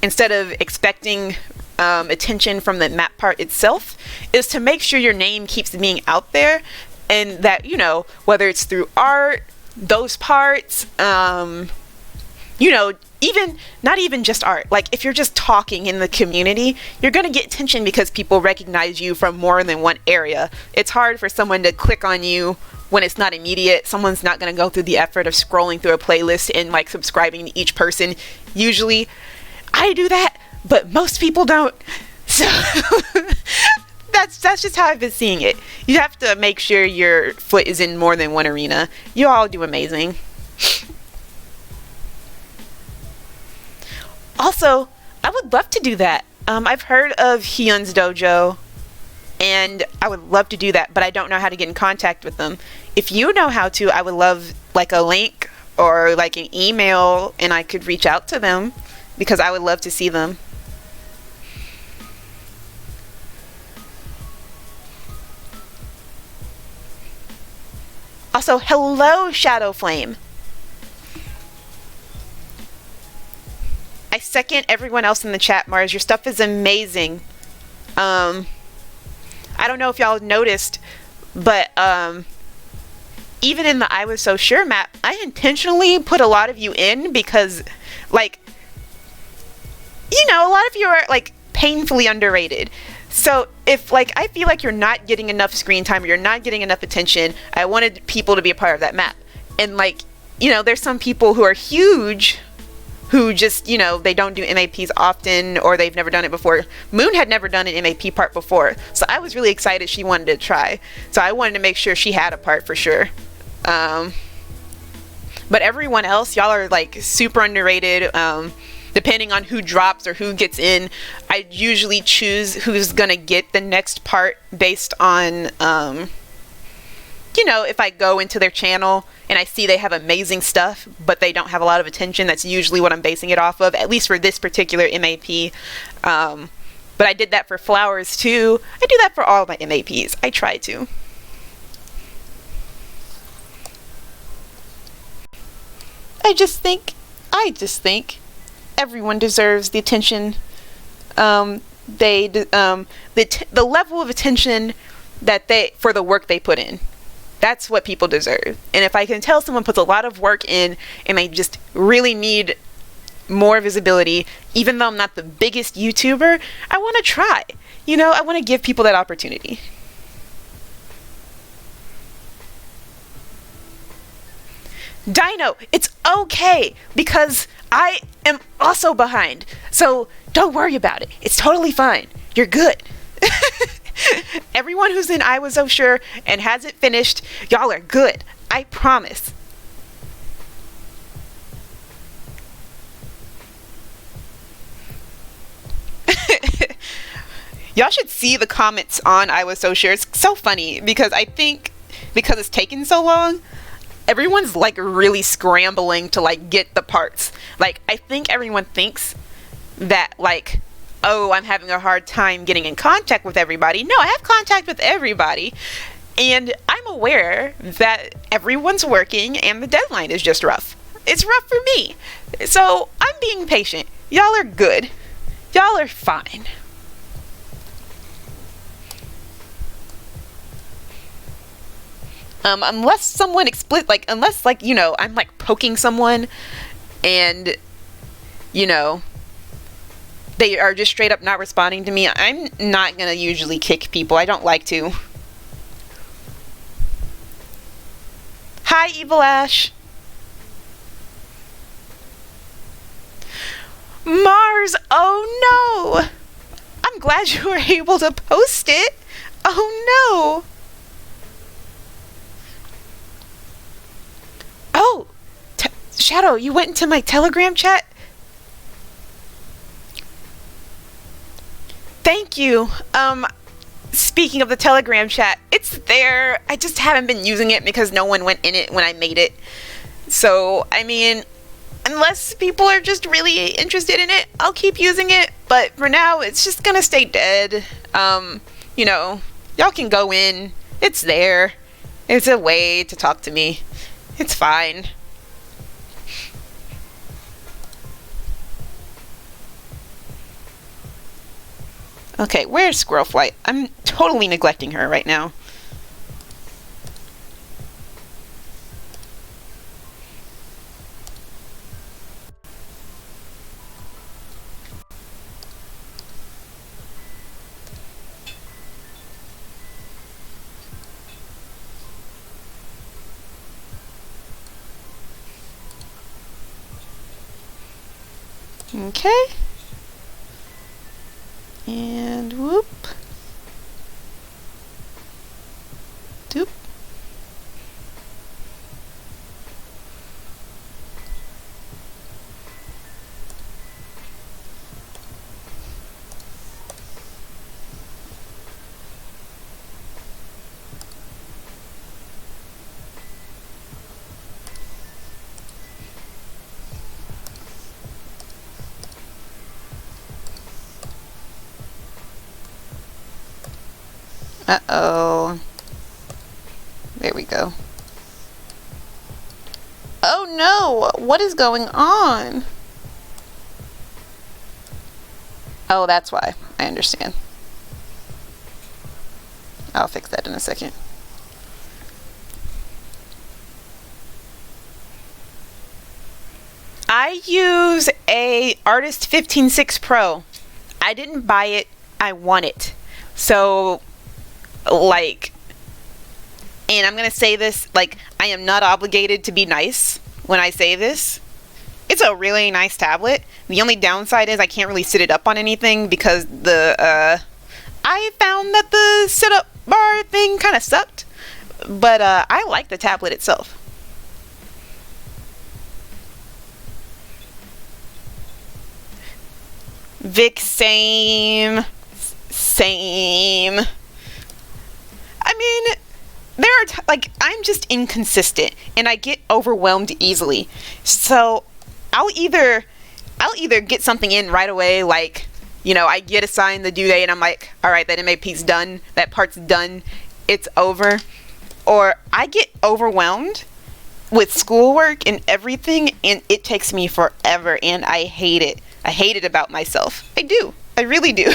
instead of expecting attention from the map part itself, is to make sure your name keeps being out there, and that, whether it's through art, those parts, even not even just art, if you're just talking in the community, you're going to get attention because people recognize you from more than one area. It's hard for someone to click on you when it's not immediate. Someone's not going to go through the effort of scrolling through a playlist and subscribing to each person. Usually I do that, but most people don't. So that's just how I've been seeing it. You have to make sure your foot is in more than one arena. You all do amazing. Also, I would love to do that. I've heard of Hyun's dojo, and I would love to do that, but I don't know how to get in contact with them. If you know how to, I would love like a link or like an email, and I could reach out to them because I would love to see them. Also, hello, Shadow Flame. I second everyone else in the chat, Mars. Your stuff is amazing. I don't know if y'all noticed, but even in the I Was So Sure map, I intentionally put a lot of you in because, like, you know, a lot of you are, like, painfully underrated. So if, like, I feel like you're not getting enough screen time or you're not getting enough attention, I wanted people to be a part of that map. And, like, you know, there's some people who are huge who just, you know, they don't do MAPs often or they've never done it before. Moon had never done an MAP part before, so I was really excited she wanted to try. So I wanted to make sure she had a part for sure. But everyone else, y'all are like super underrated. Depending on who drops or who gets in, I usually choose who's gonna get the next part based on, you know, if I go into their channel and I see they have amazing stuff, but they don't have a lot of attention, that's usually what I'm basing it off of, at least for this particular MAP. But I did that for Flowers too. I do that for all of my MAPs. I try to. I just think everyone deserves the attention. The level of attention that for the work they put in. That's what people deserve. And if I can tell someone puts a lot of work in and they just really need more visibility, even though I'm not the biggest YouTuber, I want to try. You know, I want to give people that opportunity. Dino, it's okay because I am also behind. So don't worry about it. It's totally fine. You're good. Everyone who's in I Was So Sure and hasn't finished, y'all are good. I promise. Y'all should see the comments on I Was So Sure. It's so funny because I think because it's taken so long, everyone's like really scrambling to like get the parts. Like I think everyone thinks that like, oh, I'm having a hard time getting in contact with everybody. No, I have contact with everybody. And I'm aware that everyone's working and the deadline is just rough. It's rough for me. So I'm being patient. Y'all are good. Y'all are fine. Unless someone unless like, you know, I'm like poking someone and, you know, they are just straight up not responding to me, I'm not gonna usually kick people. I don't like to. Hi, Evil Ash. Mars, oh no! I'm glad you were able to post it. Oh no! Oh! Shadow, you went into my Telegram chat? Thank you. Speaking of the Telegram chat, it's there. I just haven't been using it because no one went in it when I made it. So, I mean, unless people are just really interested in it, I'll keep using it. But for now, it's just gonna stay dead. You know, y'all can go in. It's there. It's a way to talk to me. It's fine. Okay, where's Squirrel Flight? I'm totally neglecting her right now. Okay. And whoop. Doop. Uh-oh. There we go. Oh no! What is going on? Oh, that's why. I understand. I'll fix that in a second. I use a Artist 15.6 Pro. I didn't buy it, I want it. So, like, and I'm gonna say this, like, I am not obligated to be nice when I say this. It's a really nice tablet. The only downside is I can't really sit it up on anything because I found that the sit-up bar thing kind of sucked. But I like the tablet itself. Vic, same. I mean, there are like, I'm just inconsistent and I get overwhelmed easily. So I'll either get something in right away, like, you know, I get assigned the due date and I'm like, all right, that MAP's done, that part's done, it's over. Or I get overwhelmed with schoolwork and everything and it takes me forever and I hate it. I hate it about myself. I do. I really do.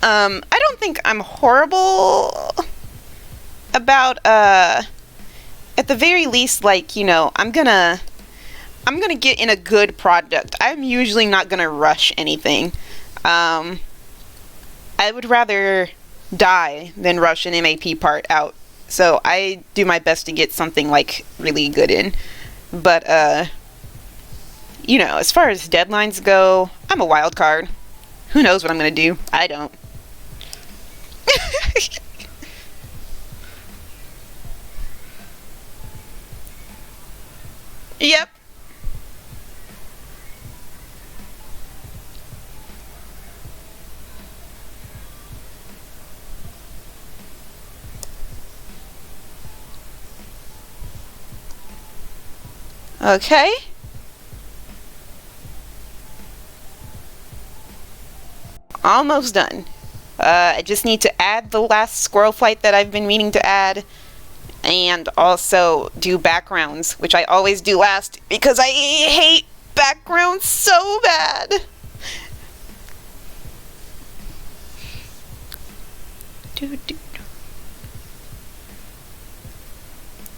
I don't think I'm horrible about, at the very least, like, you know, I'm gonna get in a good product. I'm usually not gonna rush anything. I would rather die than rush an MAP part out. So I do my best to get something, like, really good in. But, you know, as far as deadlines go, I'm a wild card. Who knows what I'm gonna do? I don't. Yep. Okay. Almost done. I just need to add the last squirrel flight that I've been meaning to add. And also do backgrounds, which I always do last because I hate backgrounds so bad.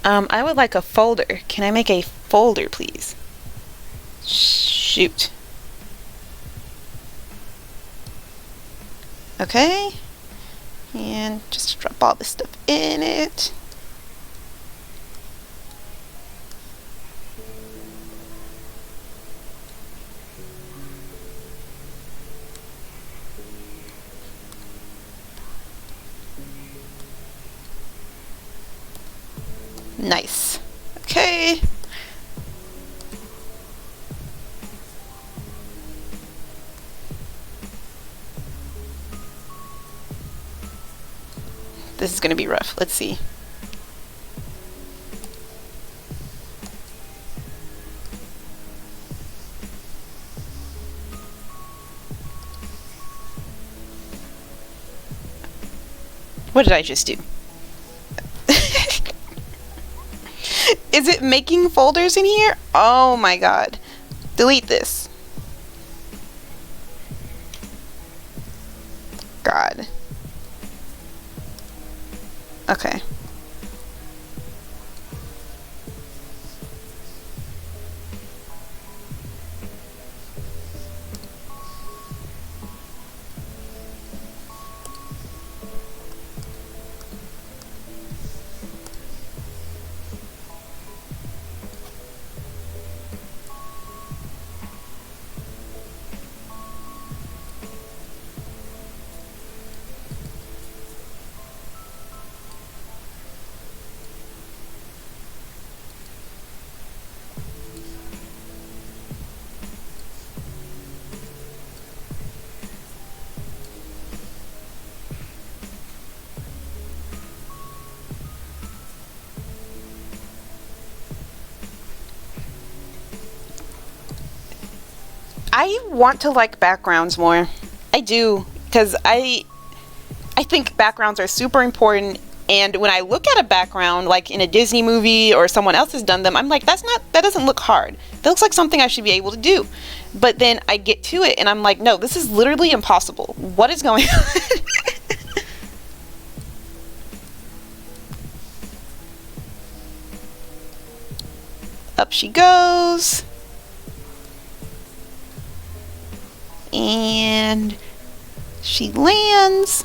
I would like a folder. Can I make a folder, please? Shoot. Okay. And just drop all this stuff in it. Nice. Okay. This is going to be rough. Let's see. What did I just do? Is it making folders in here? Oh my god. Delete this. God. Okay. I want to like backgrounds more. I do, because I think backgrounds are super important. And when I look at a background, like in a Disney movie or someone else has done them, I'm like, that doesn't look hard. That looks like something I should be able to do. But then I get to it and I'm like, no, this is literally impossible. What is going on? Up she goes. And she lands.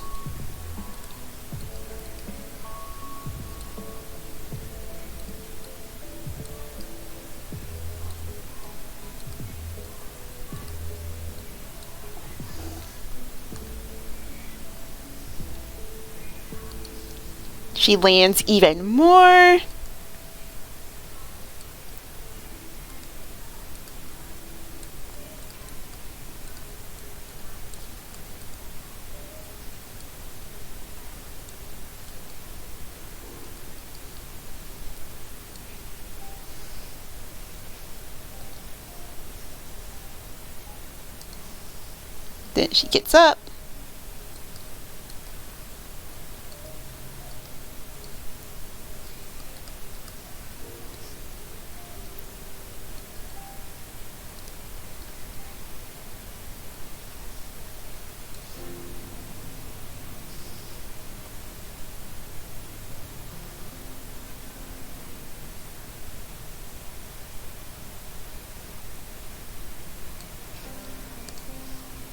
She lands even more. Then she gets up.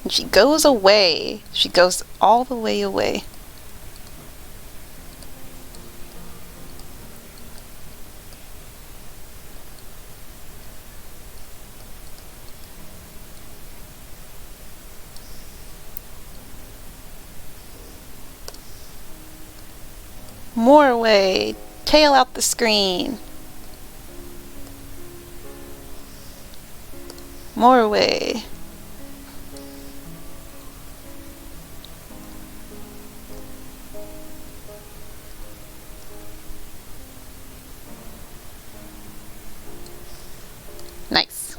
And she goes away. She goes all the way away. More away. Tail out the screen. More away. Nice.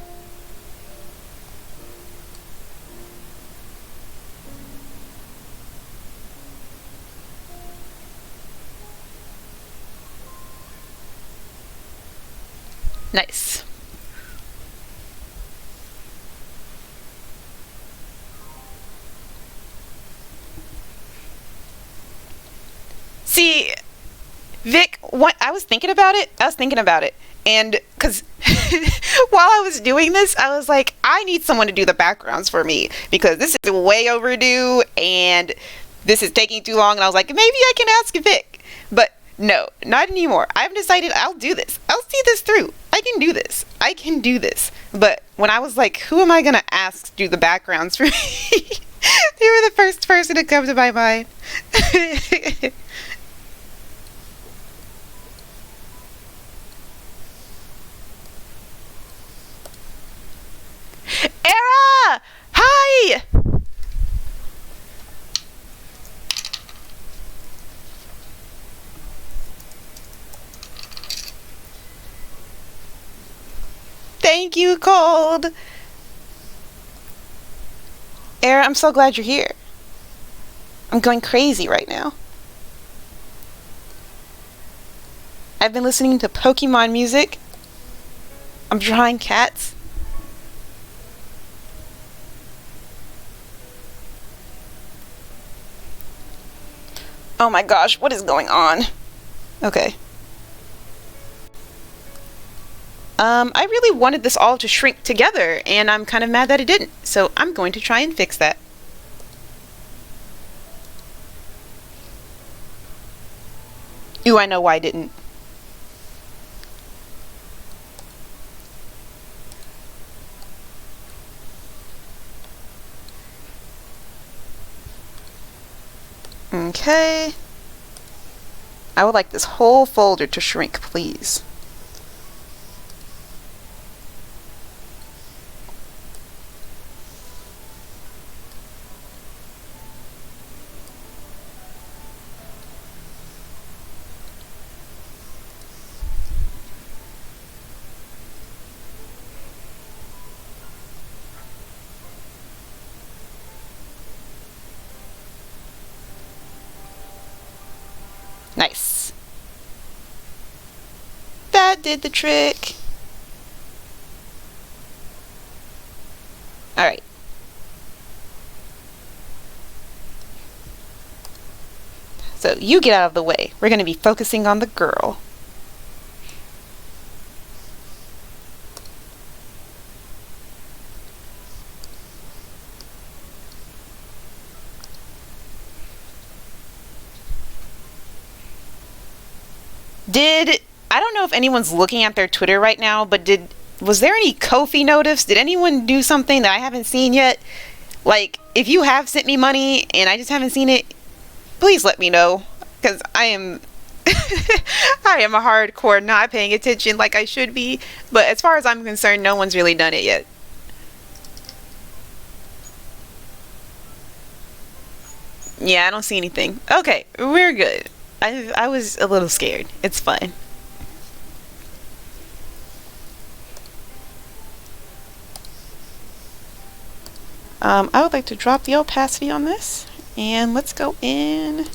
Nice. See, Vic, what I was thinking about it. And because while I was doing this, I was like, I need someone to do the backgrounds for me because this is way overdue and this is taking too long. And I was like, maybe I can ask Vic. But no, not anymore. I've decided I'll do this. I'll see this through. I can do this. I can do this. But when I was like, who am I going to ask to do the backgrounds for me? You were the first person to come to my mind. Era! Hi! Thank you, Cold. Era, I'm so glad you're here. I'm going crazy right now. I've been listening to Pokemon music. I'm drawing cats. Oh my gosh, what is going on? Okay. I really wanted this all to shrink together, and I'm kind of mad that it didn't. So I'm going to try and fix that. Ooh, I know why I didn't. Okay. I would like this whole folder to shrink, please. Nice. That did the trick. Alright. So you get out of the way. We're going to be focusing on the girl. I don't know if anyone's looking at their Twitter right now, but was there any KOFI notice? Did anyone do something that I haven't seen yet? Like, if you have sent me money and I just haven't seen it, please let me know, because I am I am a hardcore not paying attention like I should be, but as far as I'm concerned, no one's really done it yet. Yeah, I don't see anything. Okay, we're good. I was a little scared. It's fine. I would like to drop the opacity on this, and let's go in.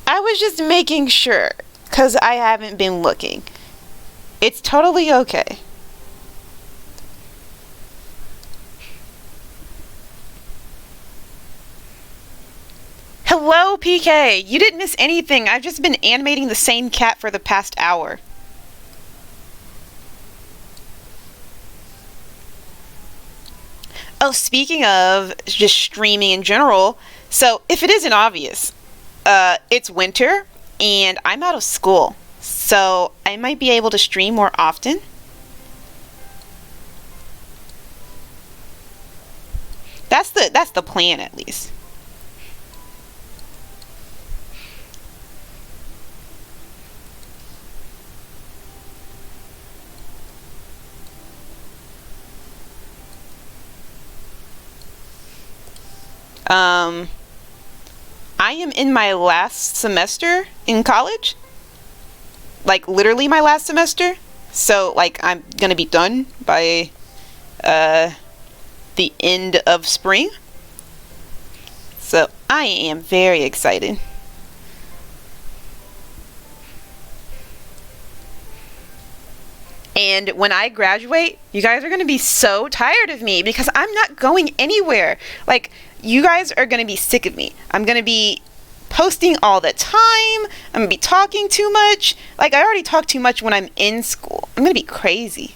I was just making sure, because I haven't been looking. It's totally okay. Hello, PK! You didn't miss anything. I've just been animating the same cat for the past hour. Oh, speaking of just streaming in general, so if it isn't obvious, it's winter, and I'm out of school. So I might be able to stream more often. That's the plan, at least. I am in my last semester in college. Like, literally my last semester. So, like, I'm gonna be done by, the end of spring. So, I am very excited. And when I graduate, you guys are going to be so tired of me because I'm not going anywhere. Like, you guys are going to be sick of me. I'm going to be posting all the time. I'm going to be talking too much. Like, I already talk too much when I'm in school. I'm going to be crazy.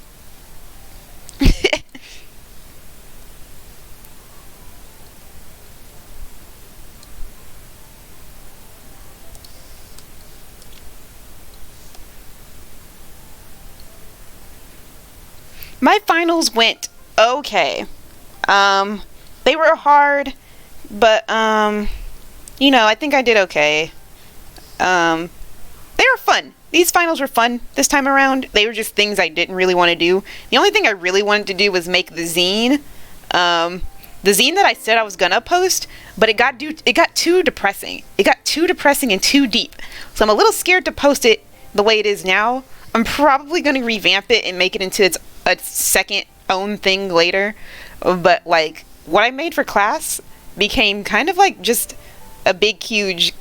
My finals went okay. They were hard, but, I think I did okay. They were fun. These finals were fun this time around. They were just things I didn't really want to do. The only thing I really wanted to do was make the zine. The zine that I said I was gonna post, but it got too depressing. It got too depressing and too deep. So I'm a little scared to post it the way it is now. I'm probably gonna revamp it and make it into a second own thing later. But like what I made for class became kind of like just a big huge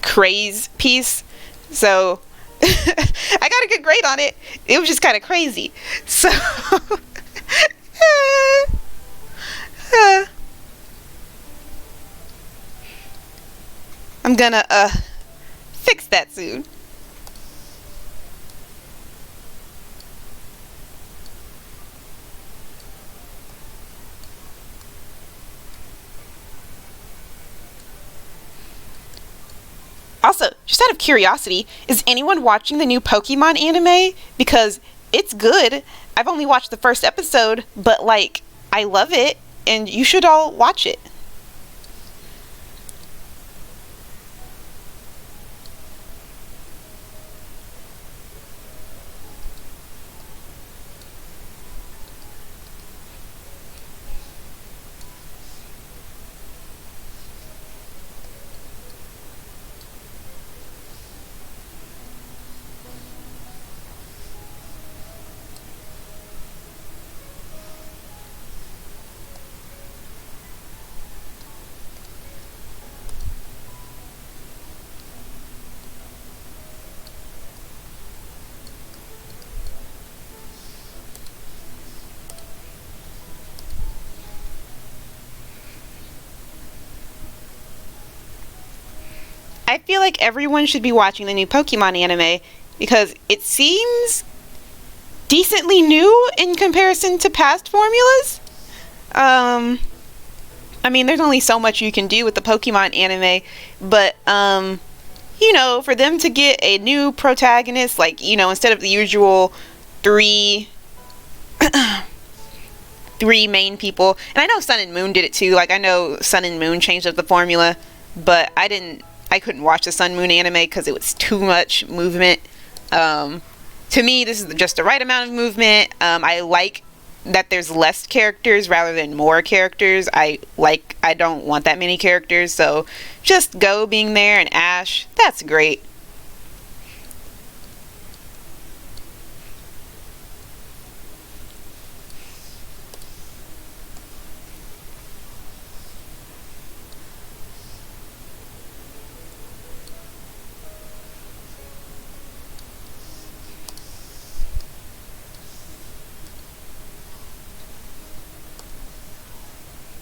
craze piece. So I got a good grade on it. It was just kind of crazy. So I'm gonna fix that soon. Also, just out of curiosity, is anyone watching the new Pokemon anime? Because it's good. I've only watched the first episode, but like, I love it, and you should all watch it. I feel like everyone should be watching the new Pokemon anime because it seems decently new in comparison to past formulas. I mean, there's only so much you can do with the Pokemon anime, but for them to get a new protagonist, like, instead of the usual three three main people, and I know Sun and Moon did it too. Like, I know Sun and Moon changed up the formula, but I couldn't watch the Sun Moon anime because it was too much movement. To me, this is just the right amount of movement. I like that there's less characters rather than more characters. I don't want that many characters, so just Go being there and Ash, that's great.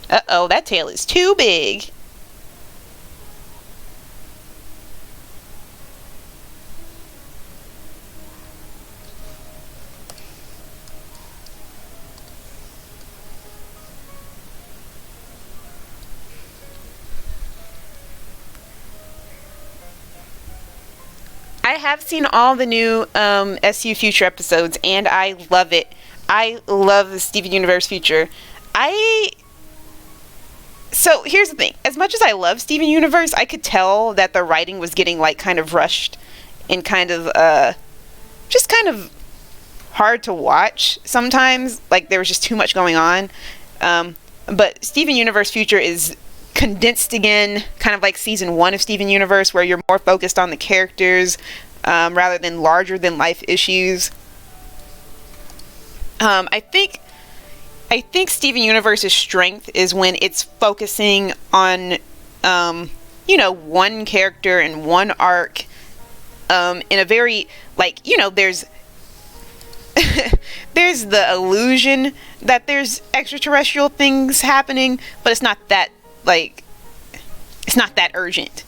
Uh-oh, that tail is too big. I have seen all the new SU Future episodes, and I love it. I love the Steven Universe Future. So here's the thing. As much as I love Steven Universe, I could tell that the writing was getting like kind of rushed and kind of just kind of hard to watch sometimes. Like there was just too much going on. But Steven Universe Future is condensed again, kind of like season 1 of Steven Universe, where you're more focused on the characters rather than larger than life issues. I think Steven Universe's strength is when it's focusing on, one character and one arc, in a very, there's, there's the illusion that there's extraterrestrial things happening, but it's not that, it's not that urgent.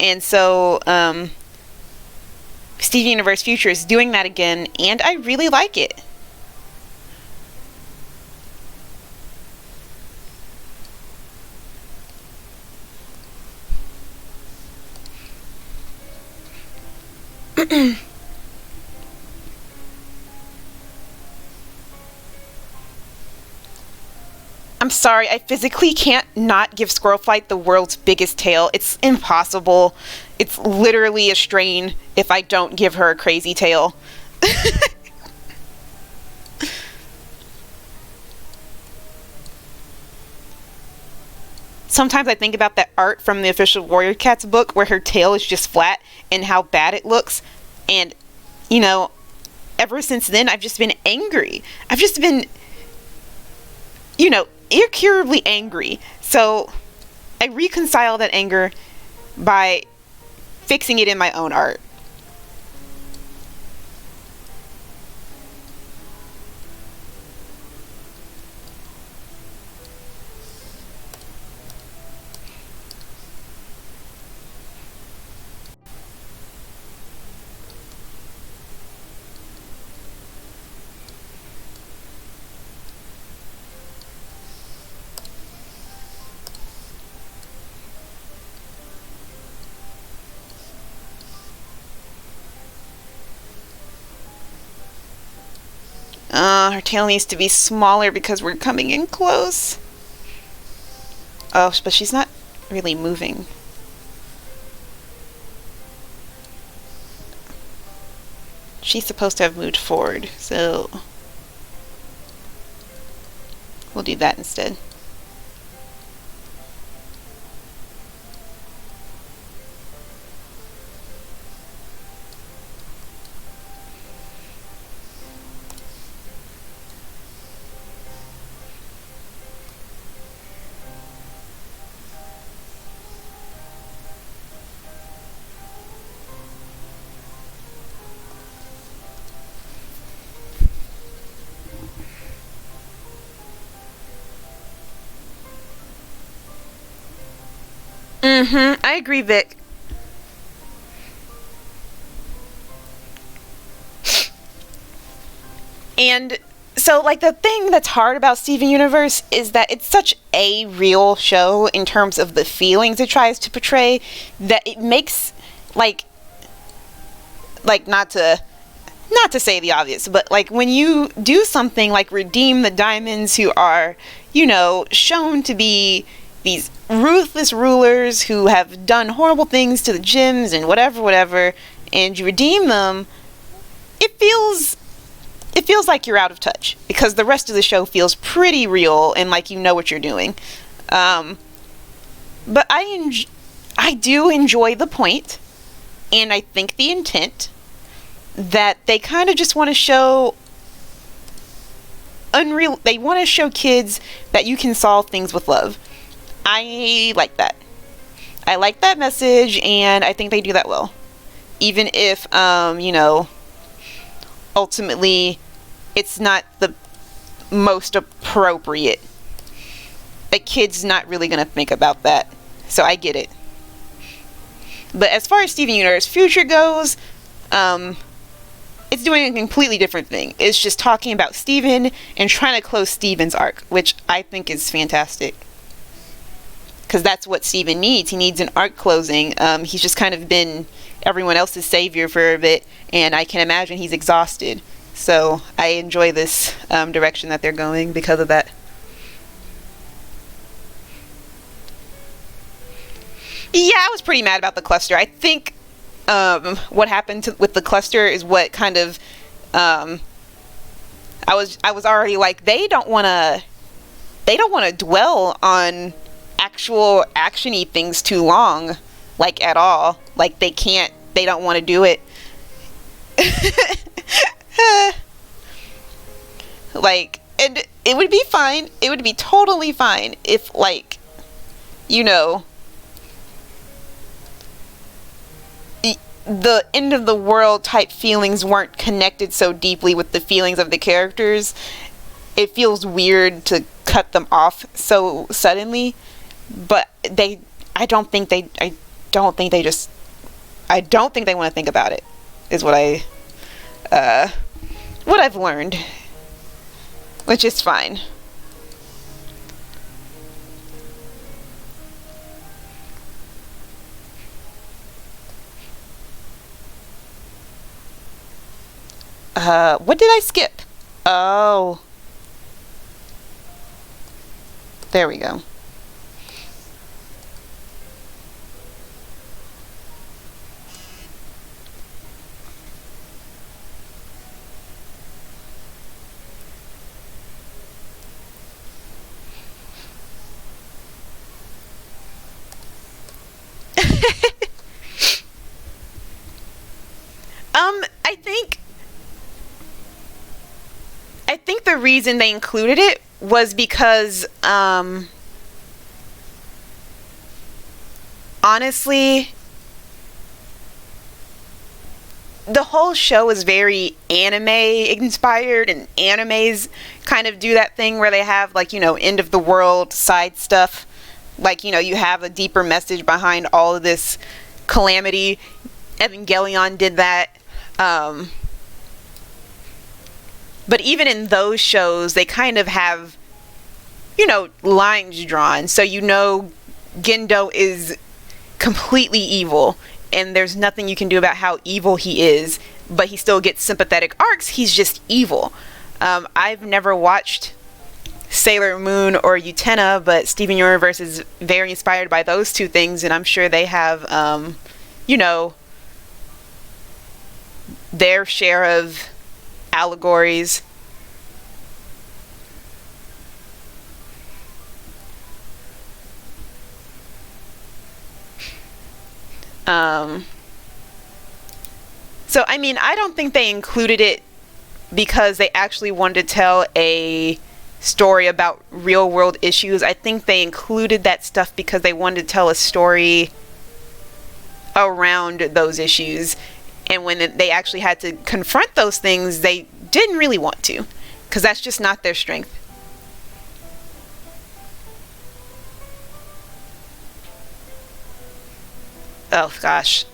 And so, Steven Universe Future is doing that again, and I really like it. I'm sorry, I physically can't not give Squirrelflight the world's biggest tail. It's impossible. It's literally a strain if I don't give her a crazy tail. Sometimes I think about that art from the official Warrior Cats book where her tail is just flat and how bad it looks. And, ever since then, I've just been angry. I've just been, incurably angry. So I reconcile that anger by fixing it in my own art. Her tail needs to be smaller because we're coming in close. Oh, but she's not really moving. She's supposed to have moved forward, so we'll do that instead. I agree, Vic. And so, like, the thing that's hard about Steven Universe is that it's such a real show in terms of the feelings it tries to portray that it makes, like not to say the obvious, but like when you do something like redeem the Diamonds, who are, shown to be these ruthless rulers who have done horrible things to the gyms and whatever, and you redeem them, it feels like you're out of touch because the rest of the show feels pretty real and like you know what you're doing. But I do enjoy the point, and I think the intent that they kind of just want to show unreal. They want to show kids that you can solve things with love. I like that. I like that message, and I think they do that well. Even if, ultimately, it's not the most appropriate. A kid's not really going to think about that. So I get it. But as far as Steven Universe Future goes, it's doing a completely different thing. It's just talking about Steven and trying to close Steven's arc, which I think is fantastic. Because that's what Steven needs. He needs an arc closing. He's just kind of been everyone else's savior for a bit, and I can imagine he's exhausted. So I enjoy this direction that they're going because of that. Yeah, I was pretty mad about the cluster. I think what happened with the cluster is what kind of I was already like, they don't want to dwell on actual actiony things too long, like at all. Like they don't want to do it. Like, and it would be fine. It would be totally fine if, like, the end of the world type feelings weren't connected so deeply with the feelings of the characters. It feels weird to cut them off so suddenly, but I don't think they want to think about it, is what I've learned, which is fine. What did I skip? Oh. There we go. I think the reason they included it was because, honestly, the whole show is very anime inspired, and animes kind of do that thing where they have, like, end of the world side stuff. Like, you have a deeper message behind all of this calamity. Evangelion did that. But even in those shows, they kind of have, lines drawn. So Gendo is completely evil, and there's nothing you can do about how evil he is, but he still gets sympathetic arcs. He's just evil. I've never watched Sailor Moon or Utena, but Steven Universe is very inspired by those two things, and I'm sure they have, their share of allegories. So I don't think they included it because they actually wanted to tell a story about real world issues. I think they included that stuff because they wanted to tell a story around those issues. And when they actually had to confront those things, they didn't really want to, because that's just not their strength. Oh gosh.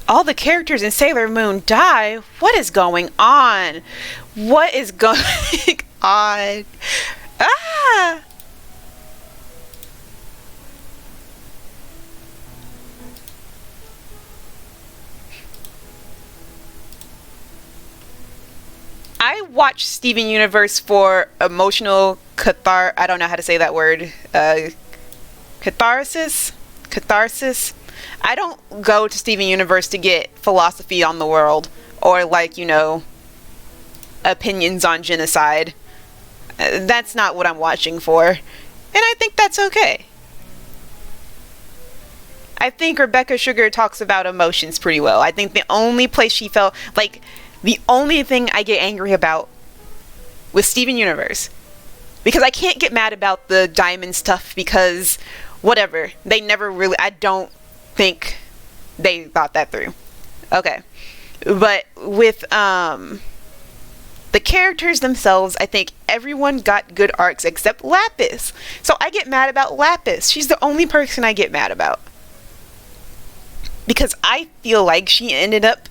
All the characters in Sailor Moon die? What is going on? What is going on? Ah! I watched Steven Universe for emotional I don't know how to say that word. Catharsis? Catharsis? I don't go to Steven Universe to get philosophy on the world or, like, opinions on genocide. That's not what I'm watching for. And I think that's okay. I think Rebecca Sugar talks about emotions pretty well. I think the only place she felt like the only thing I get angry about with Steven Universe, because I can't get mad about the diamond stuff because whatever, they never really, I don't think they thought that through. Okay. But with the characters themselves, I think everyone got good arcs except Lapis. So I get mad about Lapis. She's the only person I get mad about. Because I feel like she ended up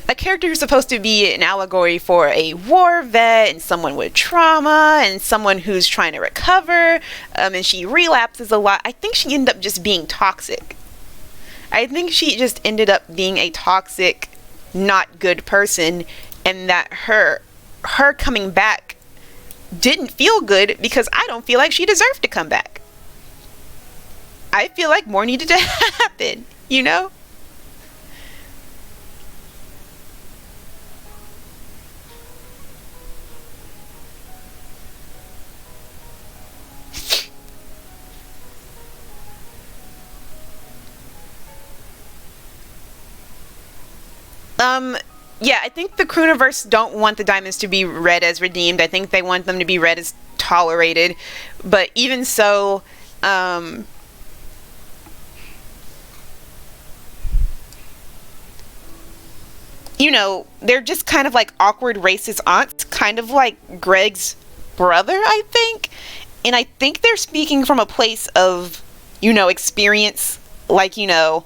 a character who's supposed to be an allegory for a war vet and someone with trauma and someone who's trying to recover, and she relapses a lot. I think she ended up just being toxic. I think she just ended up being a toxic, not good person, and that her coming back didn't feel good because I don't feel like she deserved to come back. I feel like more needed to happen, you know? Yeah, I think the Crooniverse don't want the diamonds to be read as redeemed. I think they want them to be read as tolerated. But even so, they're just kind of like awkward racist aunts, kind of like Greg's brother, I think. And I think they're speaking from a place of, experience. Like, I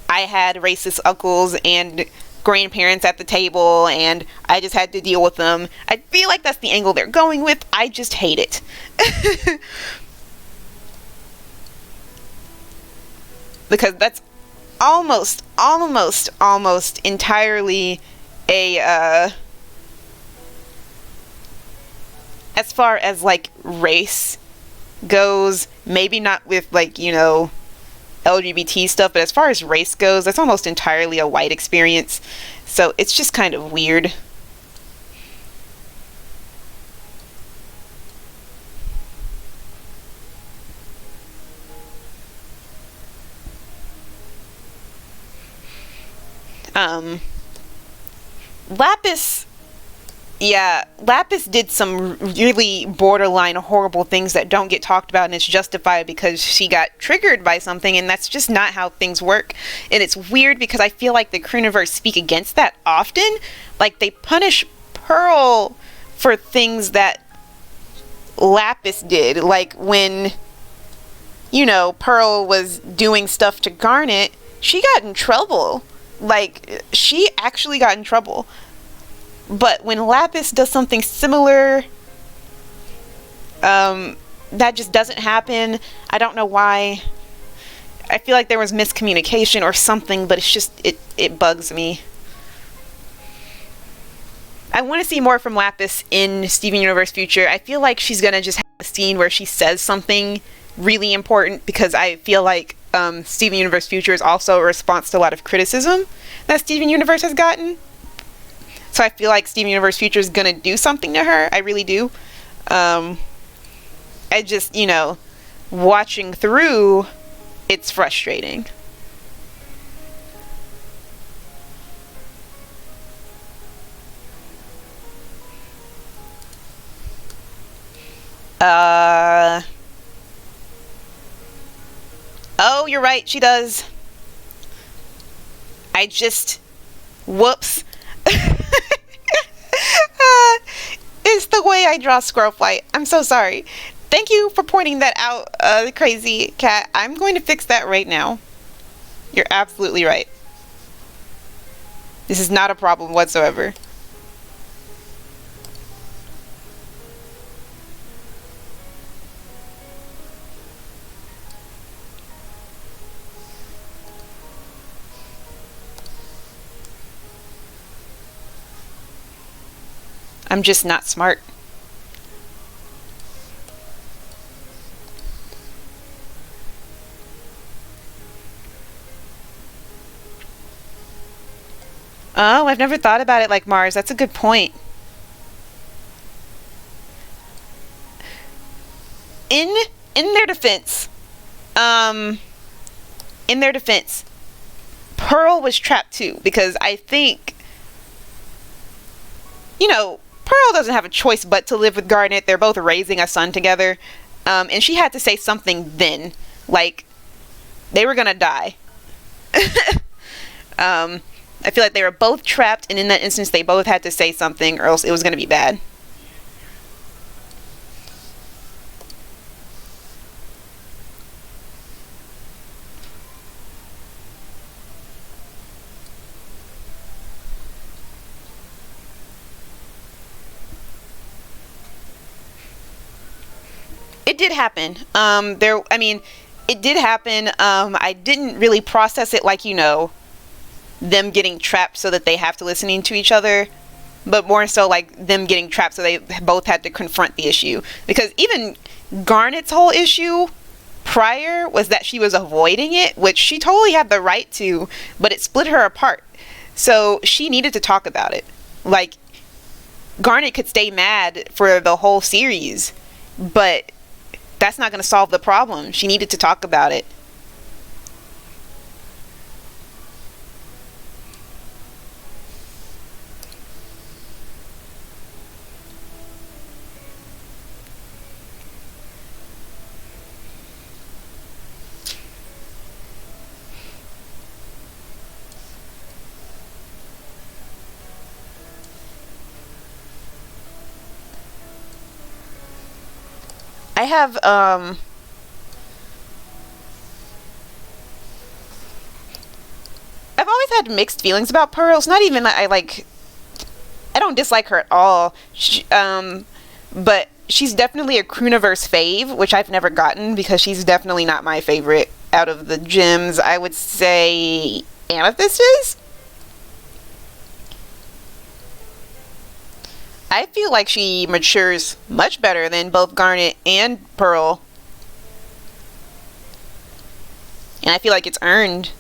had racist uncles and grandparents at the table and I just had to deal with them. I feel like that's the angle they're going with. I just hate it. Because that's almost entirely a as far as like race goes, maybe not with like, LGBT stuff, but as far as race goes, that's almost entirely a white experience. So it's just kind of weird. Lapis, yeah, Lapis did some really borderline horrible things that don't get talked about, and it's justified because she got triggered by something, and that's just not how things work. And it's weird because I feel like the Crooniverse speak against that often. Like, they punish Pearl for things that Lapis did. Like, when, Pearl was doing stuff to Garnet, she got in trouble. Like, she actually got in trouble. But when Lapis does something similar, that just doesn't happen. I don't know why. I feel like there was miscommunication or something, but it's just, it bugs me. I want to see more from Lapis in Steven Universe Future. I feel like she's gonna just have a scene where she says something really important, because I feel like Steven Universe Future is also a response to a lot of criticism that Steven Universe has gotten. So I feel like Steven Universe Future is gonna do something to her. I really do. I just, watching through, it's frustrating. you're right, she does. I just... Whoops. It's the way I draw squirrel flight. I'm so sorry. Thank you for pointing that out, Crazy Cat. I'm going to fix that right now. You're absolutely right. This is not a problem whatsoever. I'm just not smart. Oh, I've never thought about it like Mars. That's a good point. In their defense, um, in their defense, Pearl was trapped too, because I think, you know, Pearl doesn't have a choice but to live with Garnet. They're both raising a son together. And she had to say something then. Like, they were gonna die. I feel like they were both trapped, and in that instance, they both had to say something, or else it was gonna be bad. It did happen. It did happen. I didn't really process it like, you know, them getting trapped so that they have to listening to each other, but more so like them getting trapped so they both had to confront the issue. Because even Garnet's whole issue prior was that she was avoiding it, which she totally had the right to, but it split her apart. So she needed to talk about it. Like, Garnet could stay mad for the whole series, but that's not going to solve the problem. She needed to talk about it. I have, I've always had mixed feelings about Pearl. It's not even that I don't dislike her at all. But she's definitely a Crooniverse fave, which I've never gotten because she's definitely not my favorite out of the gems. I would say Amethyst is. I feel like she matures much better than both Garnet and Pearl. And I feel like it's earned.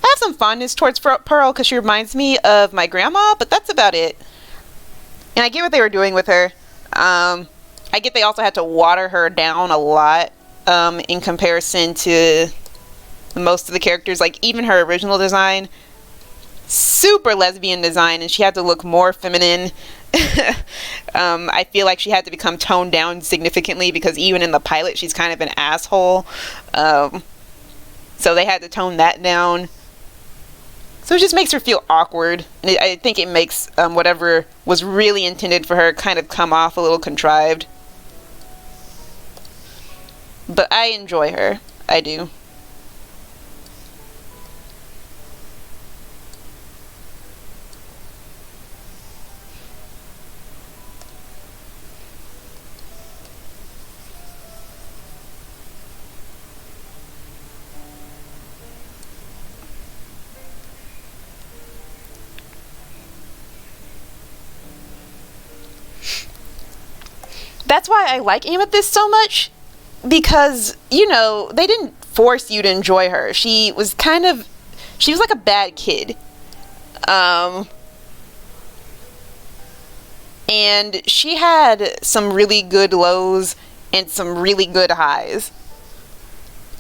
I have some fondness towards Pearl because she reminds me of my grandma, but that's about it. And I get what they were doing with her. I get they also had to water her down a lot in comparison to most of the characters. Like, even her original design, super lesbian design, and she had to look more feminine. I feel like she had to become toned down significantly because even in the pilot, she's kind of an asshole. So they had to tone that down. So it just makes her feel awkward. And I think it makes whatever was really intended for her kind of come off a little contrived. But I enjoy her. I do. That's why I like Amethyst so much. Because, you know, they didn't force you to enjoy her. She was like a bad kid. And she had some really good lows and some really good highs.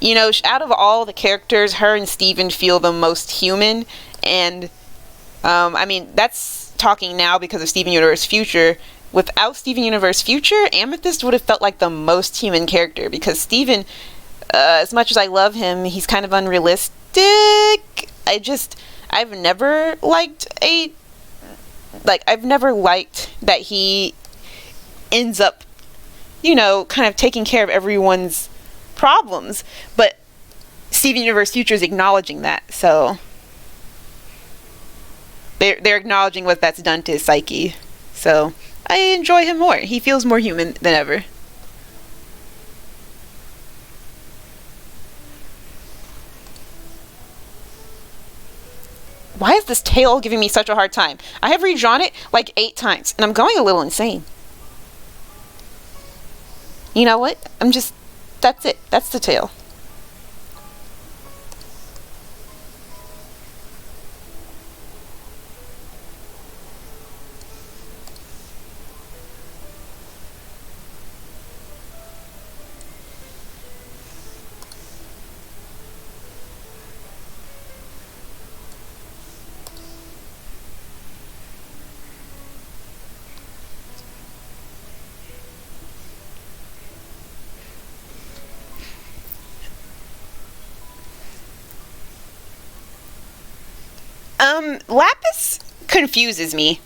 You know, out of all the characters, her and Steven feel the most human. And I mean, that's talking now because of Steven Universe Future. Without Steven Universe Future, Amethyst would have felt like the most human character, because Steven, as much as I love him, he's kind of unrealistic. I've never liked that he ends up, kind of taking care of everyone's problems. But Steven Universe Future is acknowledging that, so they're acknowledging what that's done to his psyche. So I enjoy him more. He feels more human than ever. Why is this tail giving me such a hard time? I have redrawn it like 8 times, and I'm going a little insane. You know what? That's it. That's the tail. Lapis confuses me.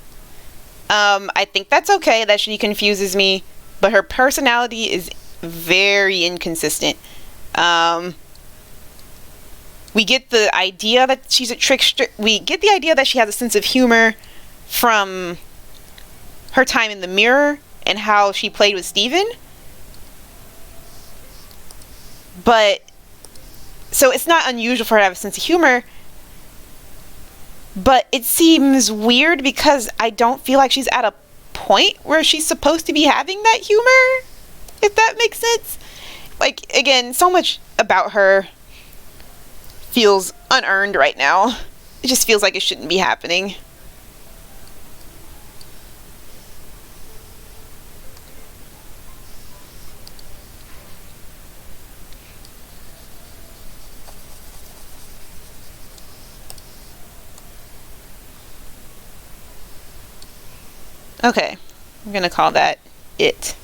I think that's okay that she confuses me, but her personality is very inconsistent. We get the idea that she's a trickster. We get the idea that she has a sense of humor from her time in the mirror and how she played with Steven. But, so it's not unusual for her to have a sense of humor. But it seems weird because I don't feel like she's at a point where she's supposed to be having that humor, if that makes sense. Like, again, so much about her feels unearned right now. It just feels like it shouldn't be happening. Okay, I'm gonna call that it.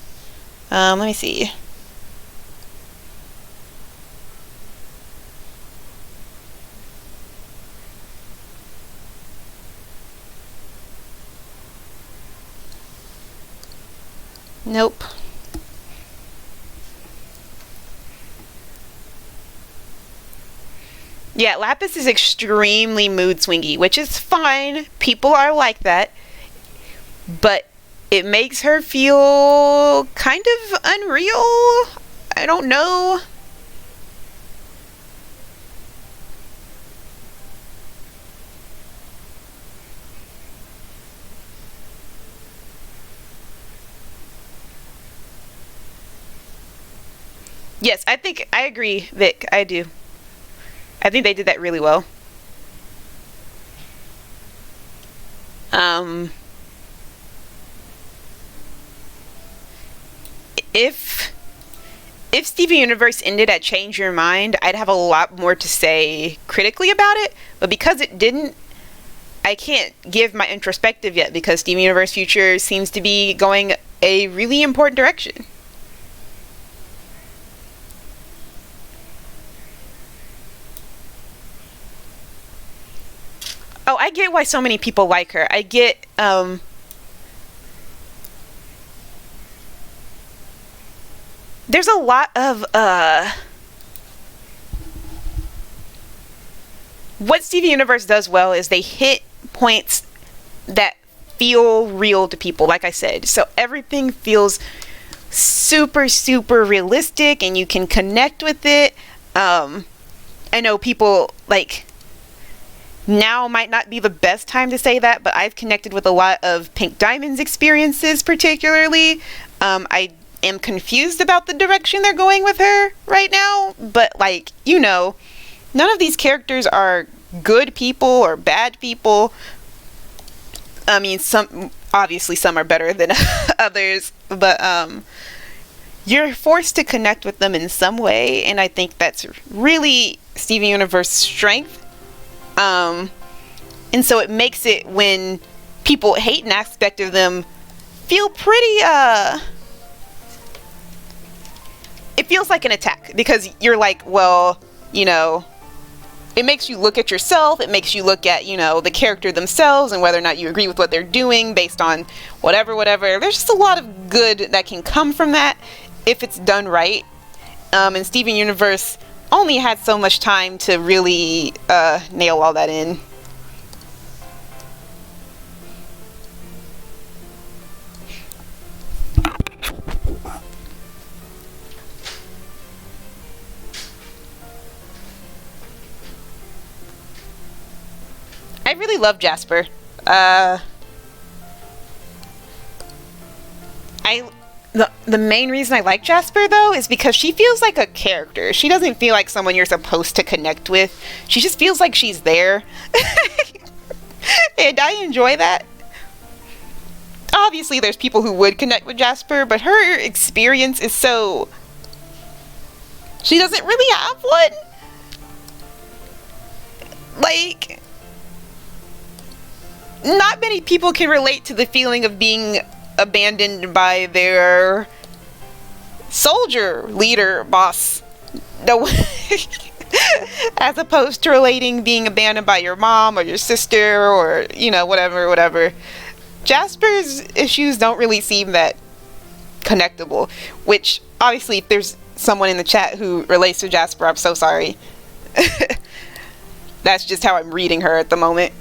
Let me see. Nope. Yeah, Lapis is extremely mood swingy, which is fine. People are like that. But it makes her feel kind of unreal. I don't know. Yes, I agree, Vic. I do. I think they did that really well. Um, if Steven Universe ended at Change Your Mind, I'd have a lot more to say critically about it. But because it didn't, I can't give my introspective yet because Steven Universe Future seems to be going a really important direction. Oh, I get why so many people like her. I get, there's a lot of, what Steven Universe does well is they hit points that feel real to people, like I said. So everything feels super, super realistic and you can connect with it. I know people, like, now might not be the best time to say that, but I've connected with a lot of Pink Diamond's experiences particularly. I am confused about the direction they're going with her right now, but like, none of these characters are good people or bad people. I mean, some are better than others, but you're forced to connect with them in some way, and I think that's really Steven Universe's strength. And so it makes it, when people hate an aspect of them, feel pretty, it feels like an attack, because you're like, well, you know, it makes you look at yourself, it makes you look at, you know, the character themselves and whether or not you agree with what they're doing based on whatever. There's just a lot of good that can come from that if it's done right. And Steven Universe only had so much time to really nail all that in. I really love Jasper. The main reason I like Jasper, though, is because she feels like a character. She doesn't feel like someone you're supposed to connect with. She just feels like she's there. And I enjoy that. Obviously, there's people who would connect with Jasper, but her experience is so... She doesn't really have one. Like... Not many people can relate to the feeling of being abandoned by their soldier leader boss. No, as opposed to relating being abandoned by your mom or your sister or, you know, whatever. Jasper's issues don't really seem that connectable, which obviously if there's someone in the chat who relates to Jasper, I'm so sorry. That's just how I'm reading her at the moment.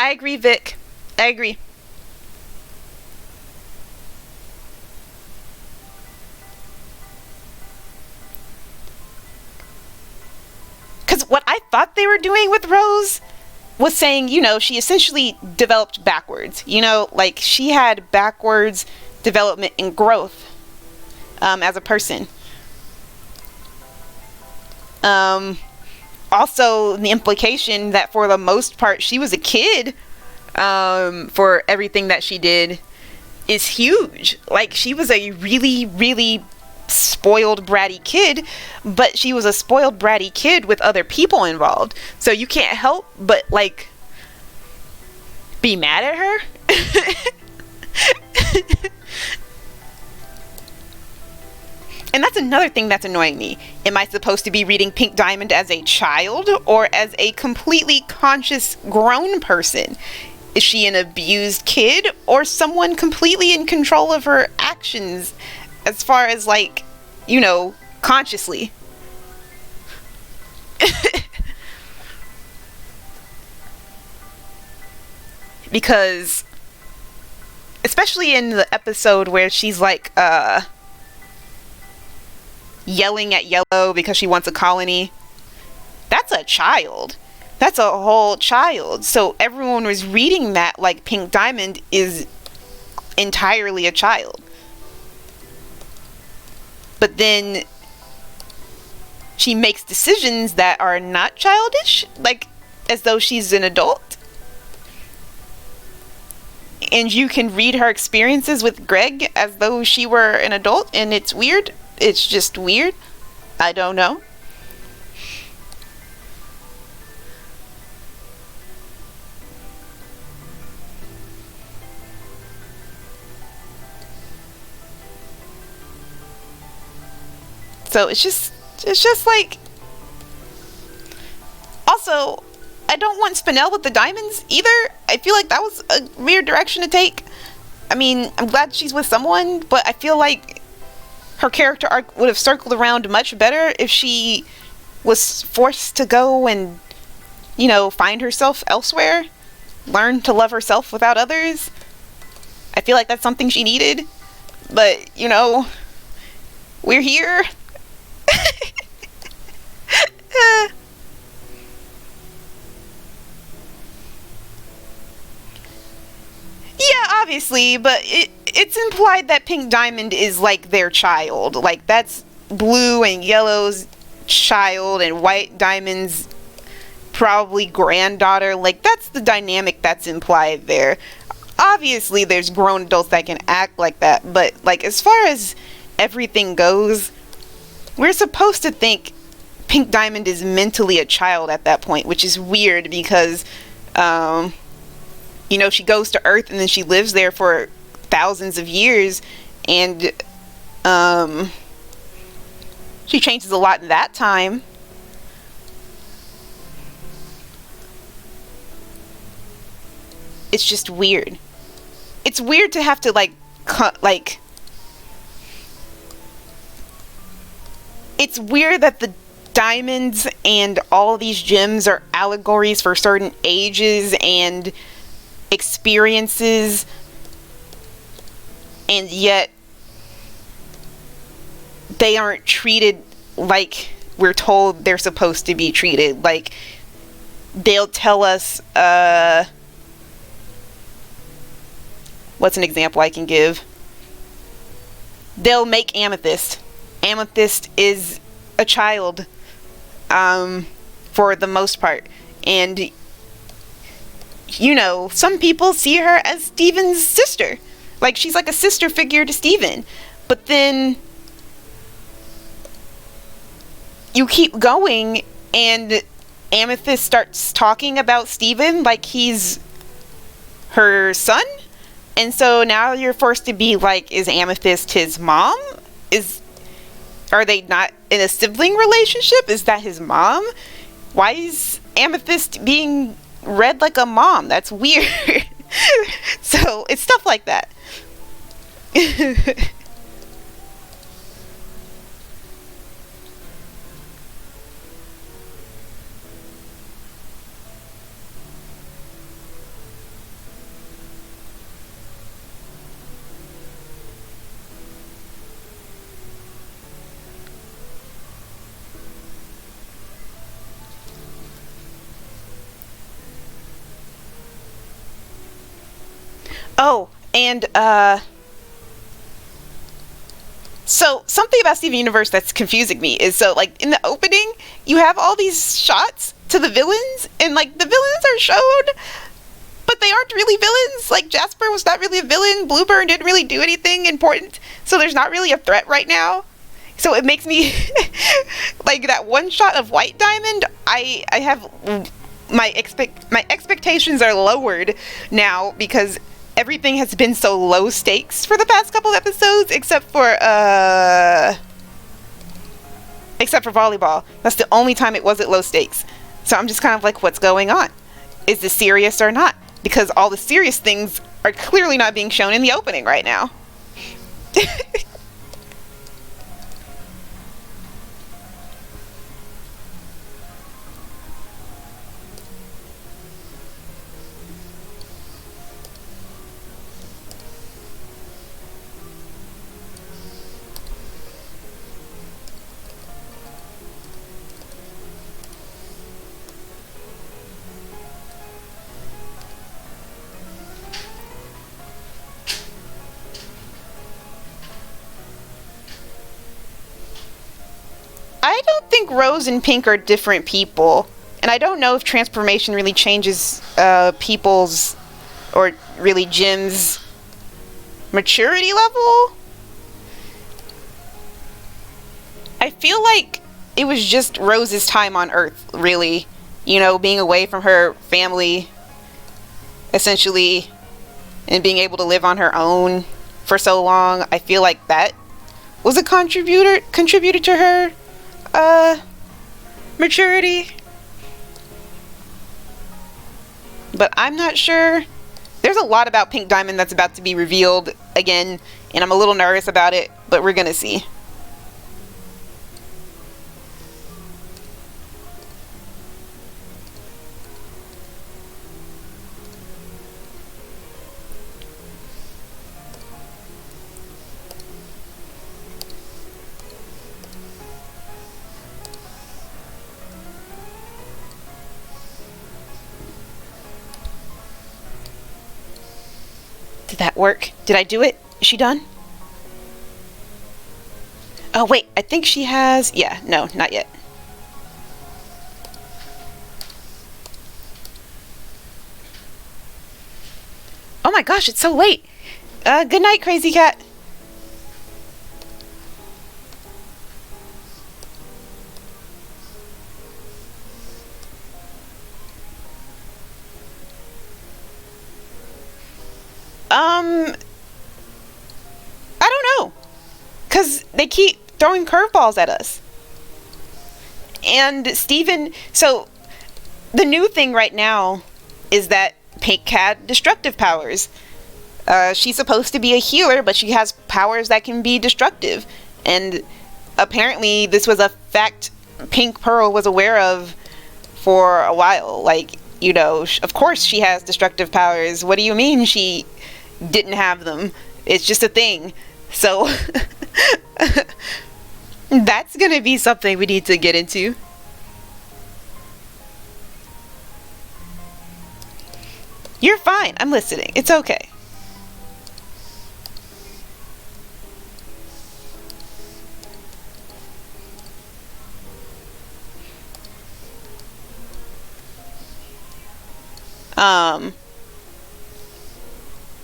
I agree, Vic. I agree. Because what I thought they were doing with Rose was saying, you know, she essentially developed backwards. You know, like she had backwards development and growth as a person. Also, the implication that for the most part she was a kid for everything that she did is huge. Like, she was a really, really spoiled, bratty kid, but she was a spoiled, bratty kid with other people involved. So you can't help but, like, be mad at her. And that's another thing that's annoying me. Am I supposed to be reading Pink Diamond as a child or as a completely conscious grown person? Is she an abused kid or someone completely in control of her actions as far as, like, you know, consciously? Because, especially in the episode where she's like, yelling at Yellow because she wants a colony. That's a child. That's a whole child. So everyone was reading that like Pink Diamond is entirely a child. But then she makes decisions that are not childish, like as though she's an adult. And you can read her experiences with Greg as though she were an adult, and it's weird. It's just weird. I don't know. So it's just like... Also, I don't want Spinel with the diamonds either. I feel like that was a weird direction to take. I mean, I'm glad she's with someone, but I feel like her character arc would have circled around much better if she was forced to go and, you know, find herself elsewhere. Learn to love herself without others. I feel like that's something she needed. But, you know, we're here. Yeah, obviously, but it's implied that Pink Diamond is like their child. Like, that's Blue and Yellow's child and White Diamond's probably granddaughter. Like, that's the dynamic that's implied there. Obviously, there's grown adults that can act like that, but, like, as far as everything goes, we're supposed to think Pink Diamond is mentally a child at that point, which is weird because, you know, she goes to Earth and then she lives there for thousands of years, and, she changes a lot in that time. It's just weird. It's weird to have to, like, it's weird that the diamonds and all of these gems are allegories for certain ages and experiences, and yet they aren't treated like we're told they're supposed to be treated. Like, they'll tell us, what's an example I can give? They'll make amethyst. Amethyst is a child, for the most part. And, you know, some people see her as Steven's sister. Like, she's like a sister figure to Steven. But then you keep going and Amethyst starts talking about Steven like he's her son. And so now you're forced to be like, is Amethyst his mom? Are they not in a sibling relationship? Is that his mom? Why is Amethyst being read like a mom? That's weird. So it's stuff like that. Oh, and, so something about Steven Universe that's confusing me is, so, like, in the opening, you have all these shots to the villains, and, like, the villains are shown, but they aren't really villains. Like, Jasper was not really a villain, Bluebird didn't really do anything important, so there's not really a threat right now. So it makes me, like, that one shot of White Diamond, I have, my expectations are lowered now, because everything has been so low stakes for the past couple episodes, except for volleyball. That's the only time it wasn't low stakes. So I'm just kind of like, what's going on? Is this serious or not? Because all the serious things are clearly not being shown in the opening right now. I don't think Rose and Pink are different people, and I don't know if transformation really changes people's, or really Jim's, maturity level. I feel like it was just Rose's time on Earth, really. You know, being away from her family, essentially, and being able to live on her own for so long. I feel like that was a contributor to her maturity. But I'm not sure. There's a lot about Pink Diamond that's about to be revealed again, and I'm a little nervous about it, but we're gonna see. Did that work? Did I do it? Is she done? Oh, wait. I think she has... Yeah, no, not yet. Oh my gosh, it's so late. Good night, Crazy Cat. I don't know. Because they keep throwing curveballs at us. And Steven, so the new thing right now is that Pink had destructive powers. She's supposed to be a healer, but she has powers that can be destructive. And apparently this was a fact Pink Pearl was aware of for a while. Like, you know, of course she has destructive powers. What do you mean she didn't have them? It's just a thing. So that's gonna be something we need to get into. You're fine. I'm listening. It's okay.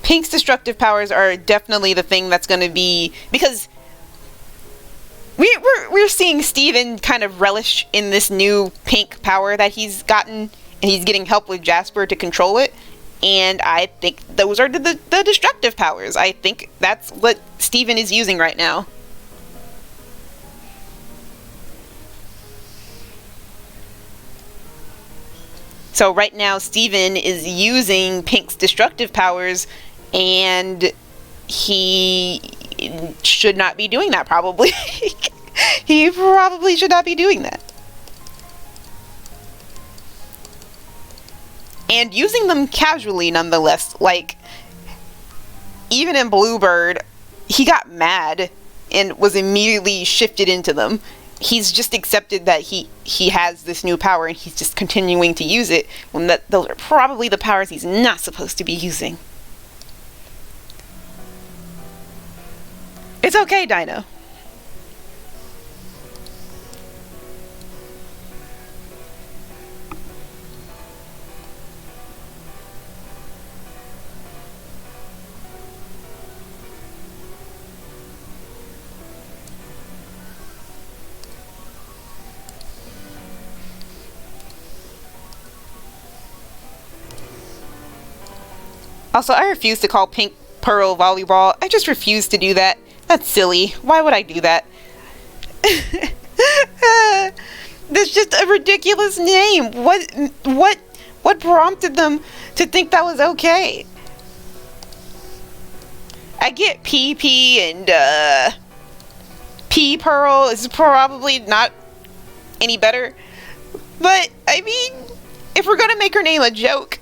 Pink's destructive powers are definitely the thing that's going to be, because we're seeing Steven kind of relish in this new pink power that he's gotten, and he's getting help with Jasper to control it. And I think those are the destructive powers. I think that's what Steven is using right now. So right now, Steven is using Pink's destructive powers, and he should not be doing that, probably. He probably should not be doing that. And using them casually, nonetheless. Like, even in Bluebird, he got mad and was immediately shifted into them. He's just accepted that he has this new power, and he's just continuing to use it when those are probably the powers he's not supposed to be using. It's okay, Dino. Also, I refuse to call Pink Pearl volleyball. I just refuse to do that. That's silly. Why would I do that? That's just a ridiculous name. What prompted them to think that was okay? I get PP and P Pearl is probably not any better. But I mean, if we're gonna make her name a joke,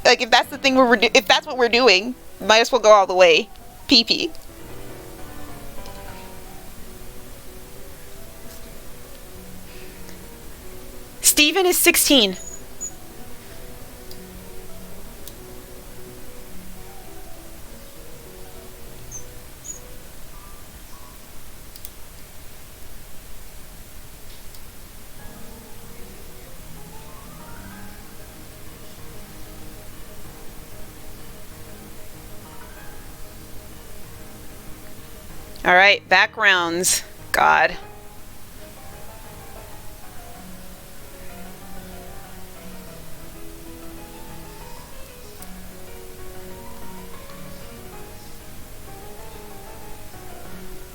like, if that's the thing if that's what we're doing, might as well go all the way. PP. Steven is 16. Alright, backgrounds. God.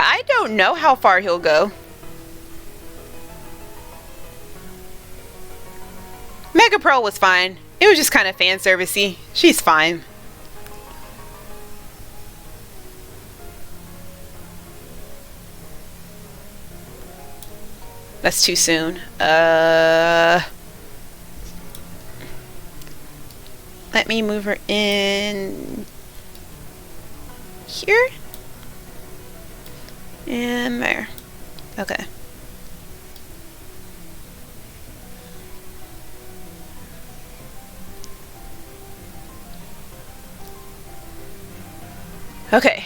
I don't know how far he'll go. Mega Pearl was fine. It was just kind of fan servicey. She's fine. That's too soon. Let me move her in here. And there. Okay. Okay.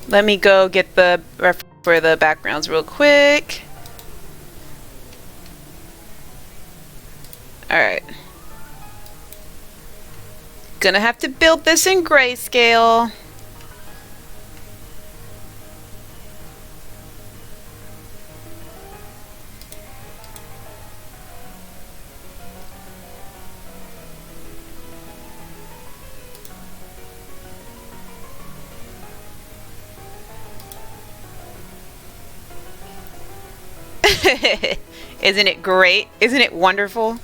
Let me go get the ref for the backgrounds real quick. Alright. Gonna have to build this in grayscale. Isn't it great? Isn't it wonderful?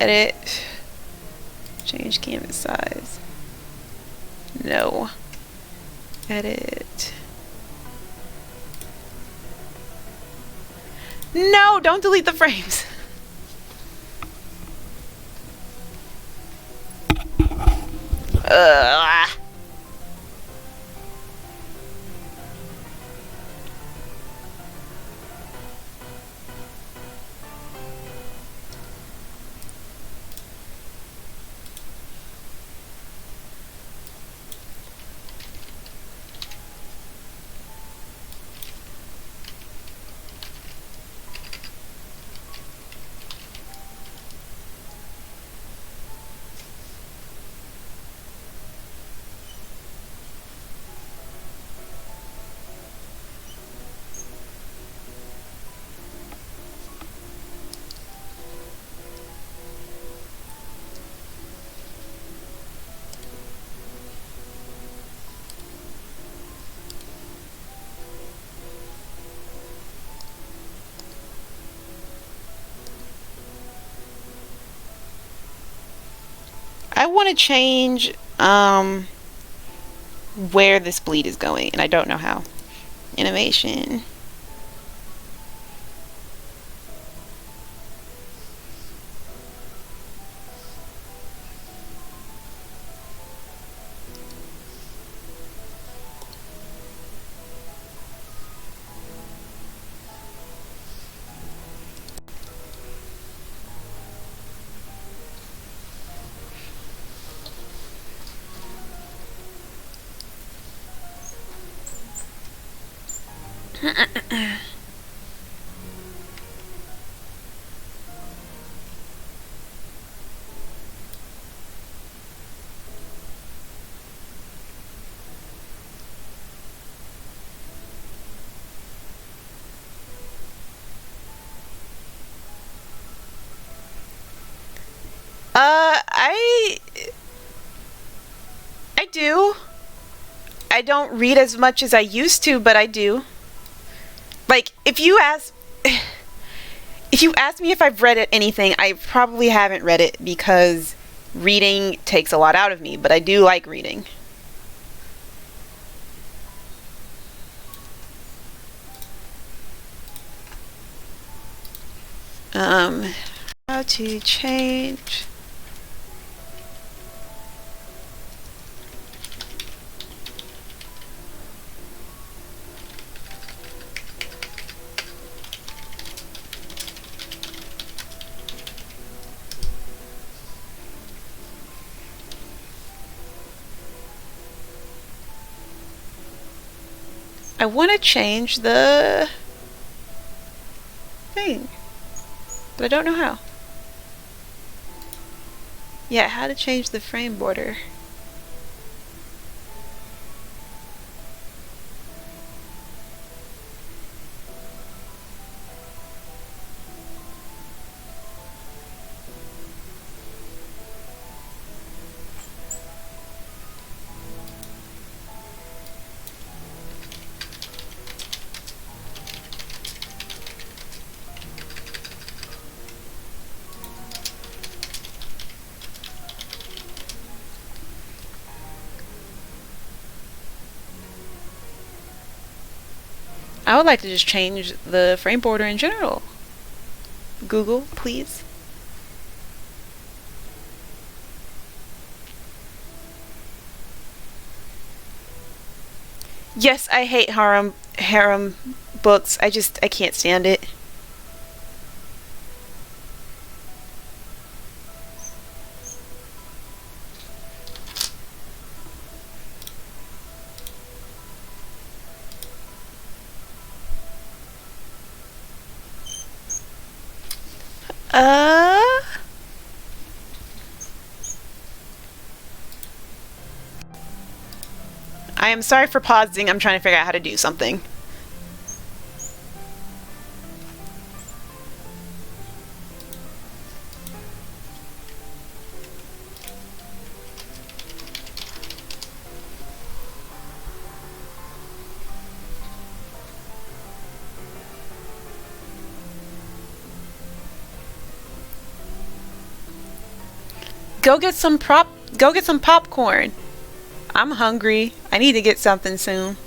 Edit. Change canvas size. No. Edit. No, don't delete the frames. Ugh. I want to change where this bleed is going, and I don't know how. Animation. I do. I don't read as much as I used to, but I do. Like, if you ask me if I've read anything, I probably haven't read it because reading takes a lot out of me, but I do like reading. How to change. I want to change the thing, but I don't know how. Yeah, how to change the frame border. I would like to just change the frame border in general. Google, please. Yes, I hate harem books. I can't stand it. I am sorry for pausing. I'm trying to figure out how to do something. Go get some popcorn. I'm hungry. I need to get something soon.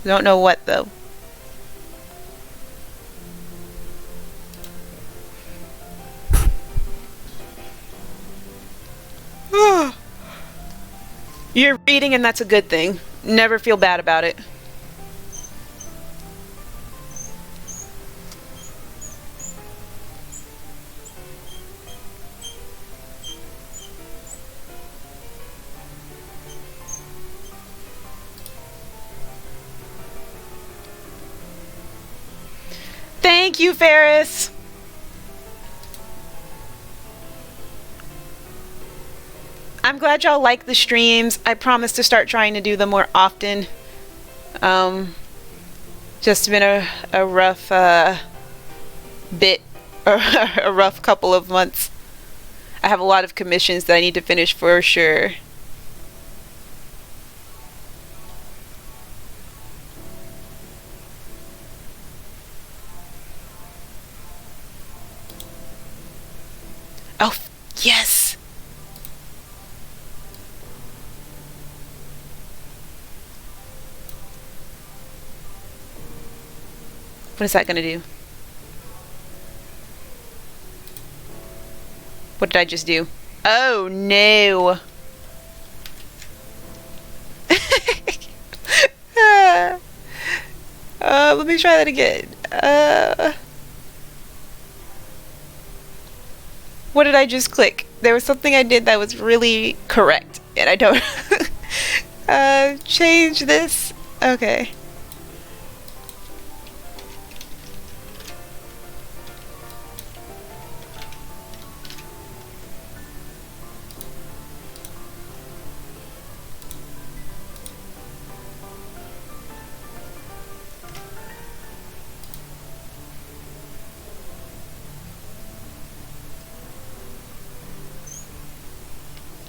Don't know what though. You're reading and that's a good thing. Never feel bad about it. Thank you, Ferris. I'm glad y'all like the streams. I promise to start trying to do them more often. Just been a rough bit, a rough couple of months. I have a lot of commissions that I need to finish for sure. Oh, yes. What is that gonna do? What did I just do? Oh no. Let me try that again. What did I just click? There was something I did that was really correct, and I don't. Change this. Okay.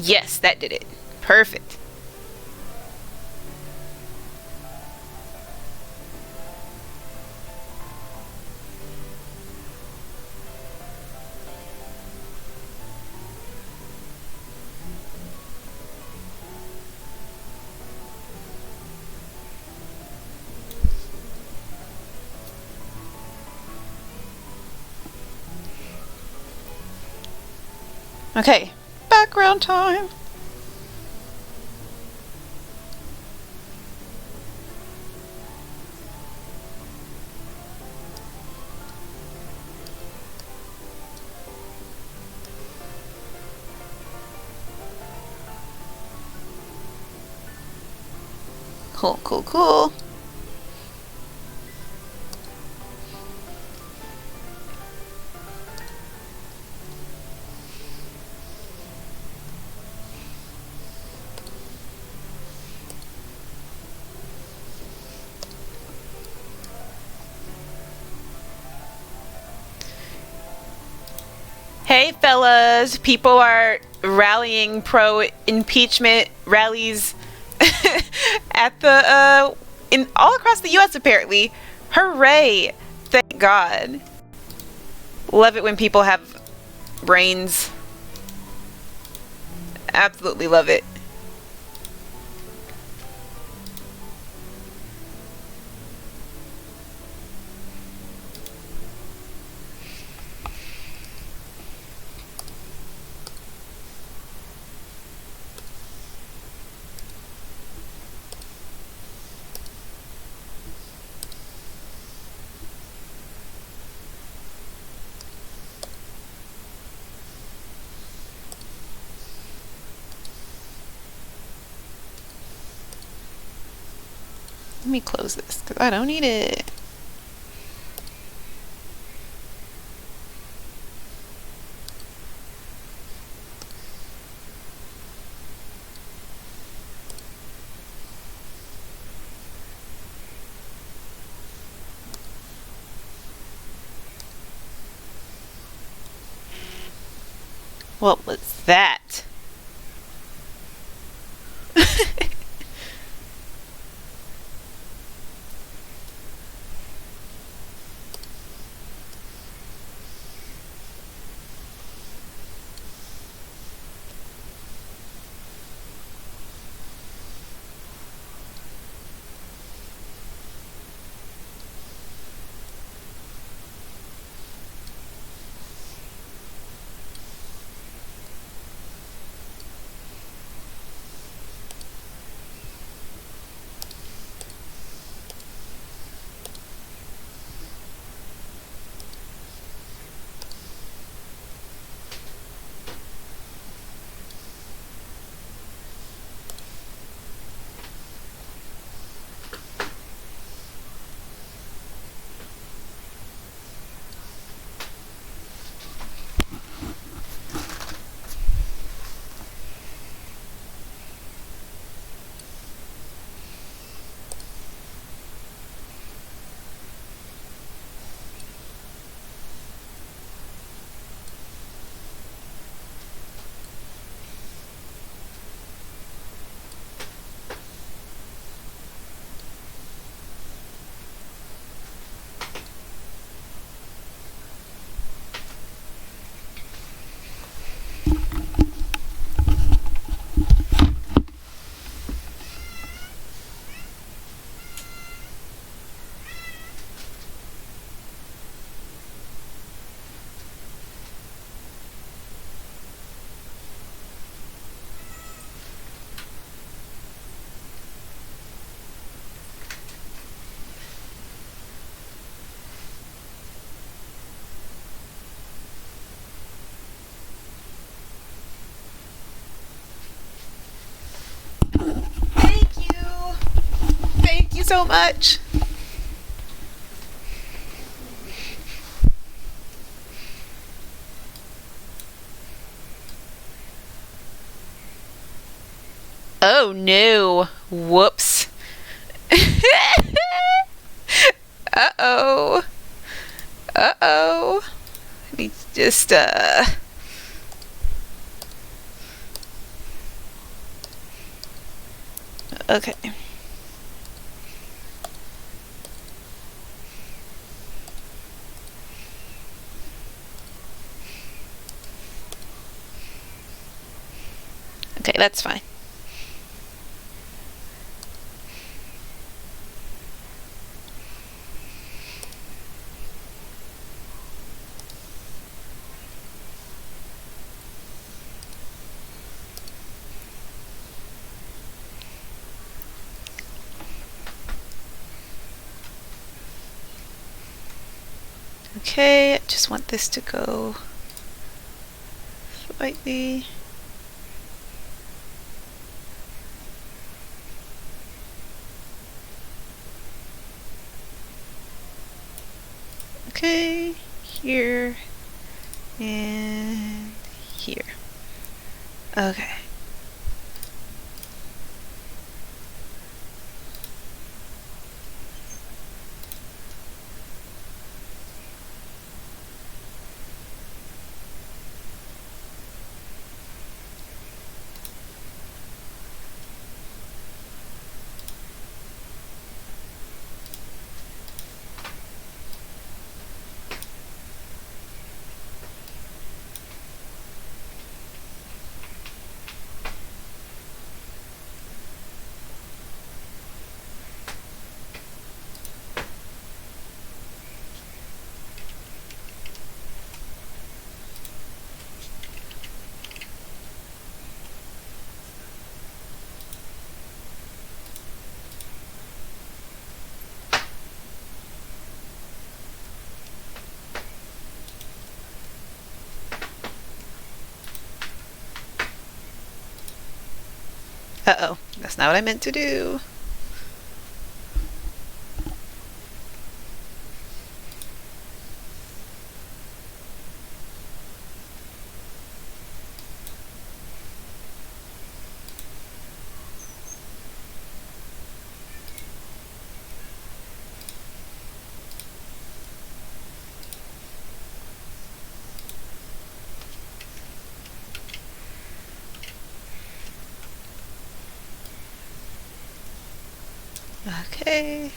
Yes, that did it. Perfect. Okay, background time. Cool, cool, cool. Hey fellas, people are rallying pro impeachment rallies at the in all across the US apparently. Hooray! Thank God. Love it when people have brains. Absolutely love it. Let me close this because I don't need it. What was that? Thank you. Thank you so much. Oh no. Whoops. Uh-oh. Uh-oh. Let me just, okay. Okay, that's fine. Okay, I just want this to go slightly. Okay, here and here. Okay. Uh-oh, that's not what I meant to do. Okay.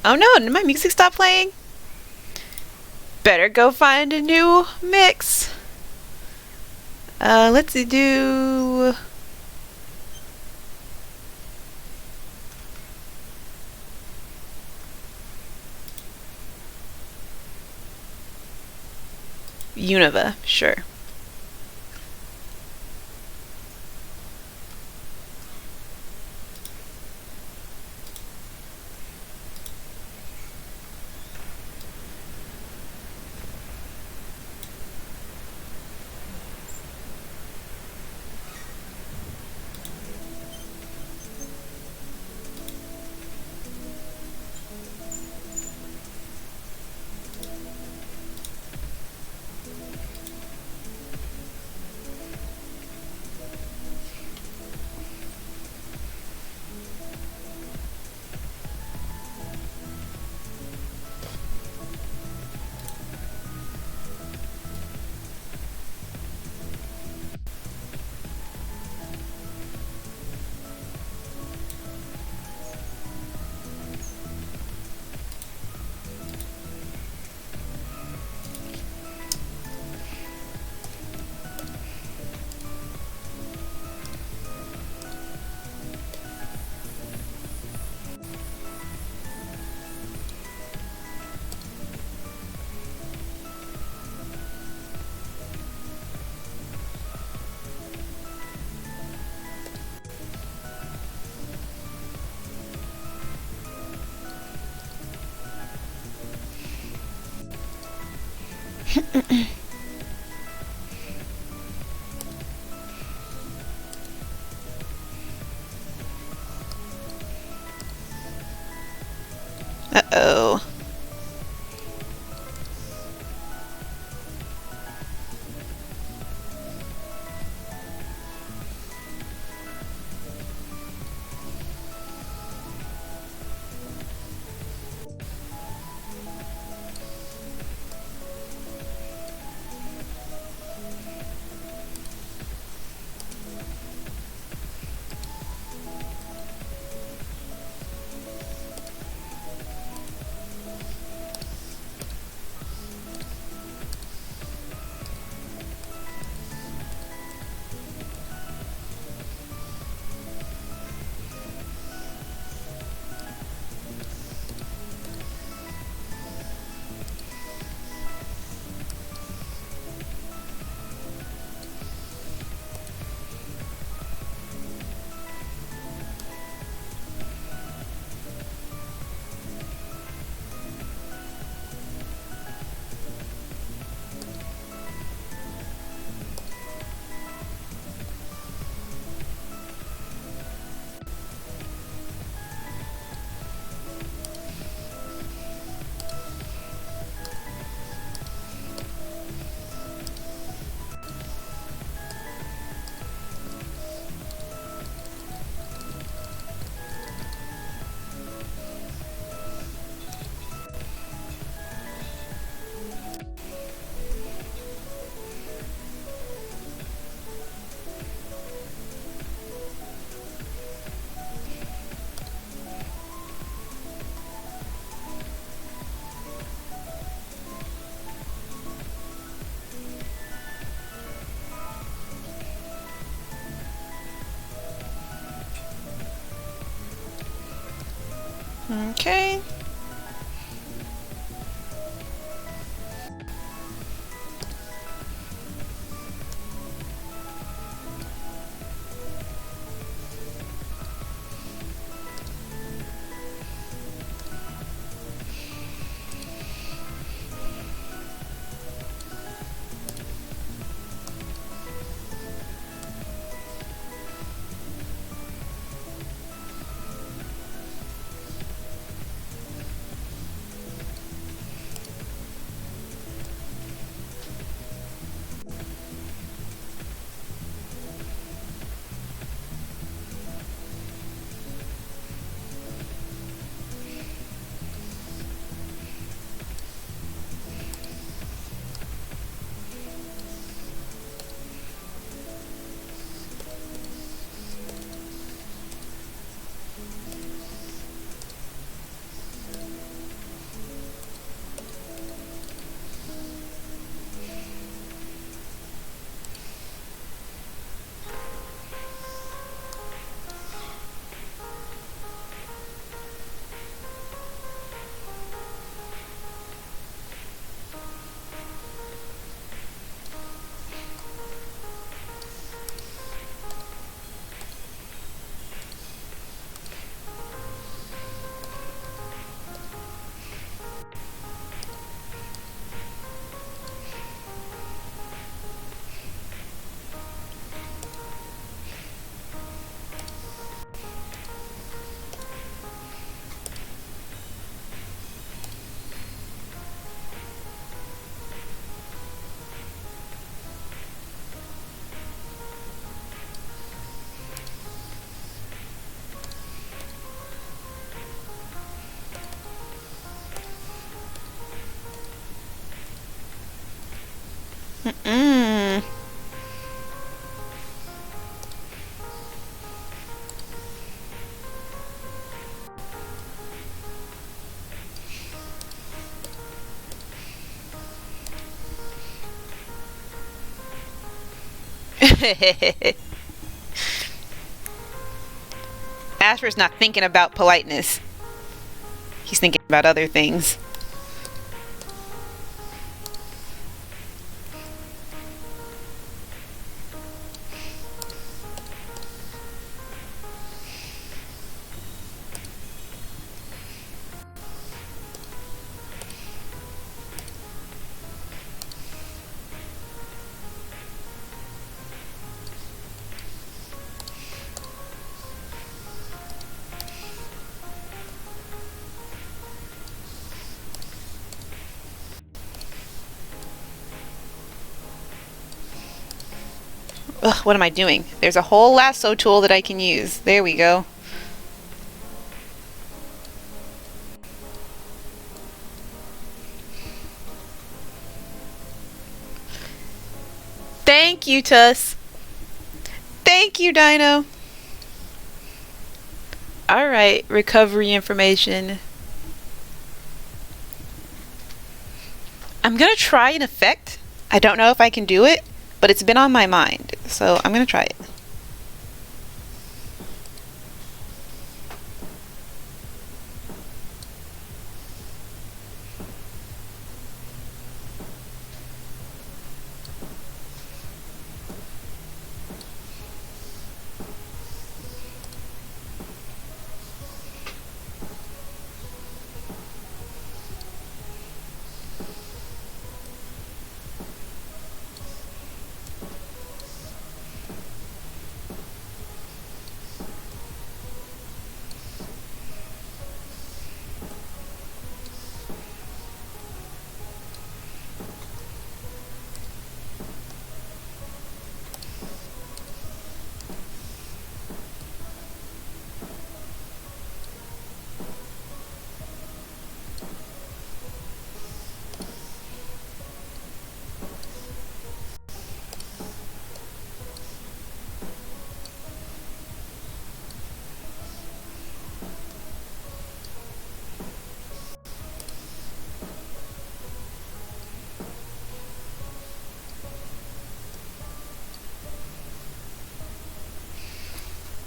Oh no, did my music stop playing? Better go find a new mix. Let's do... Univa, sure. Uh-oh. Okay. Mm. Asper's not thinking about politeness. He's thinking about other things. Ugh, what am I doing? There's a whole lasso tool that I can use. There we go. Thank you, Tuss. Thank you, Dino. Alright, recovery information. I'm gonna try an effect. I don't know if I can do it, but it's been on my mind, so I'm gonna try it.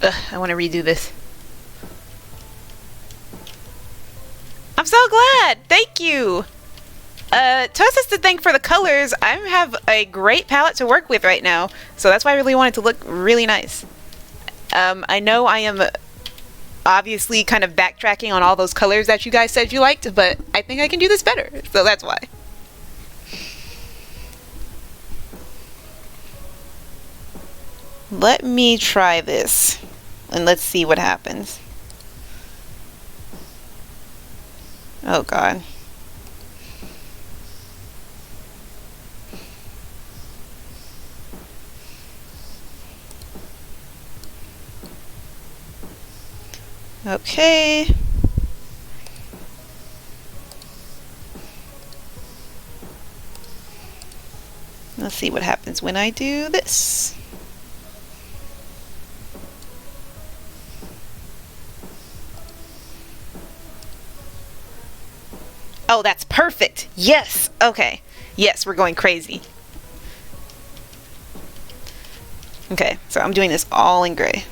Ugh, I want to redo this. I'm so glad! Thank you! Tuss has to thank for the colors. I have a great palette to work with right now, so that's why I really want it to look really nice. I know I am obviously kind of backtracking on all those colors that you guys said you liked, but I think I can do this better, so that's why. Let me try this, and let's see what happens. Oh god. Okay. Let's see what happens when I do this. Oh, that's perfect. Yes. Okay. Yes, we're going crazy. Okay, so I'm doing this all in gray.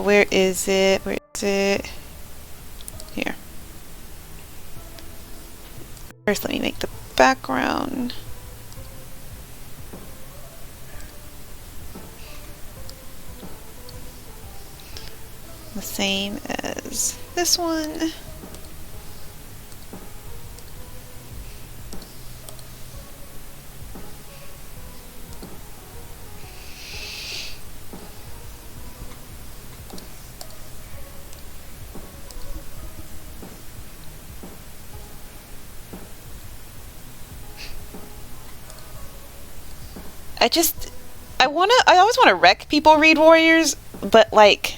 Where is it? Where is it? Here. First, let me make the background. The same as this one. I always wanna wreck people read Warriors, but like,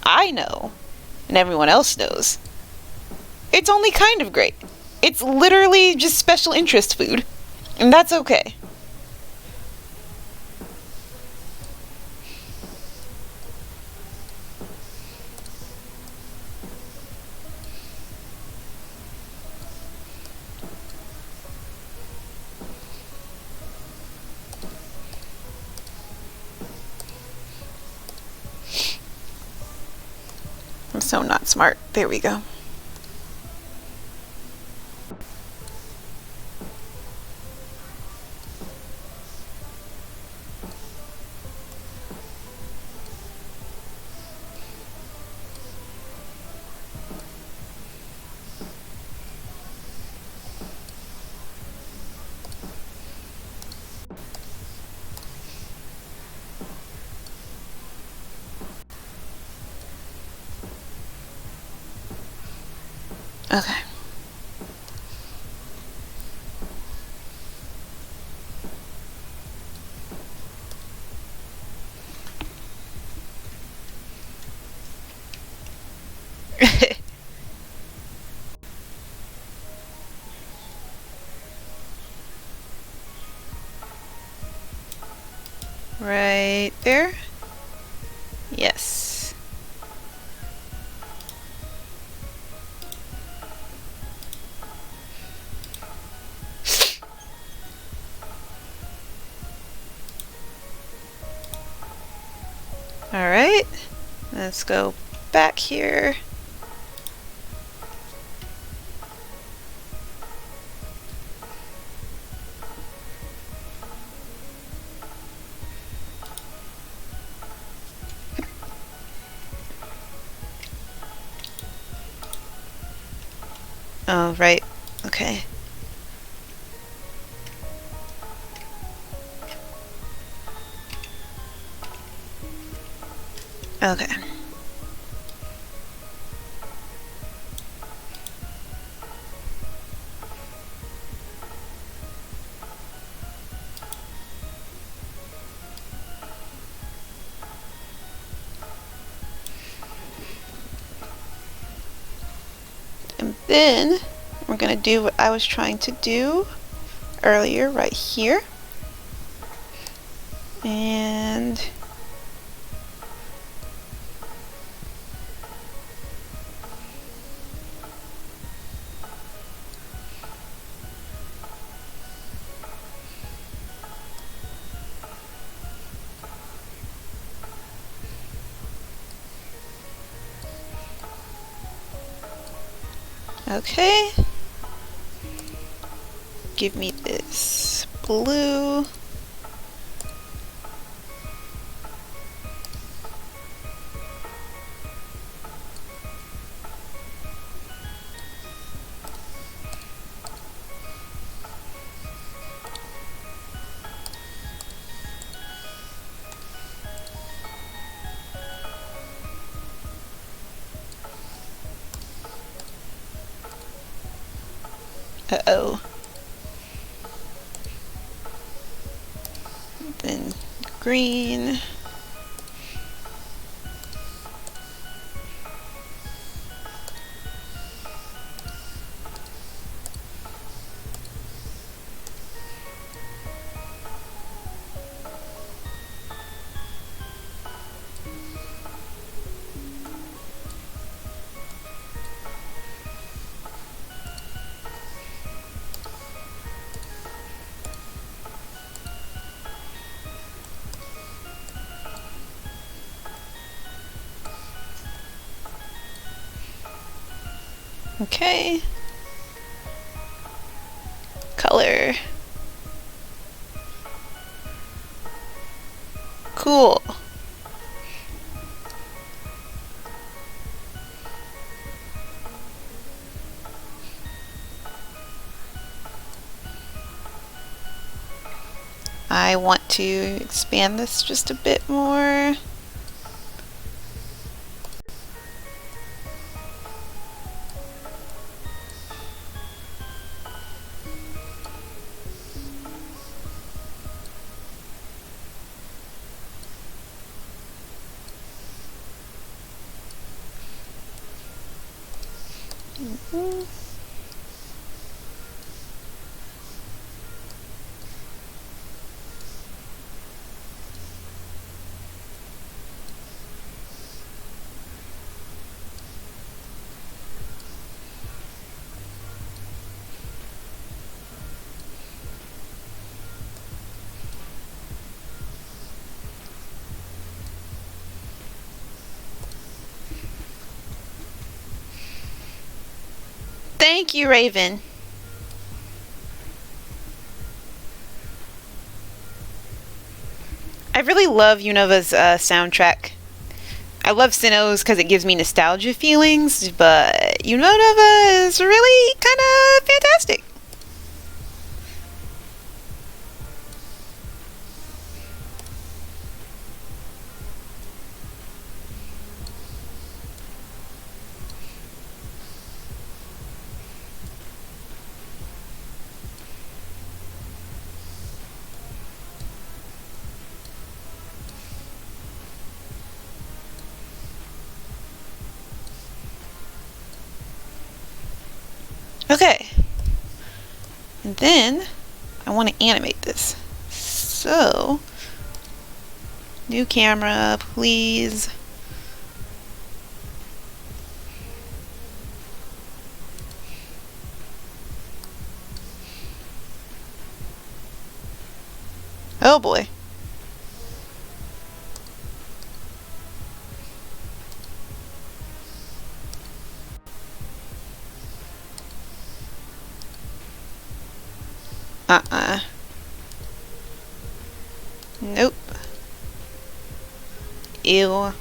I know, and everyone else knows, it's only kind of great. It's literally just special interest food, and that's okay. I'm so not smart. There we go. Okay. Right there? Yes. Alright. Let's go back here. Oh, right. Okay. Okay. And then we're gonna do what I was trying to do earlier right here. And okay. Give me this blue. Uh-oh. Then green. Okay. Color. Cool. I want to expand this just a bit more. Thank you, Raven. I really love Unova's soundtrack. I love Sinnoh's because it gives me nostalgia feelings, but Unova is really kind of fantastic. Okay. And then I want to animate this. So, new camera, please. Oh boy. Nope. Ew.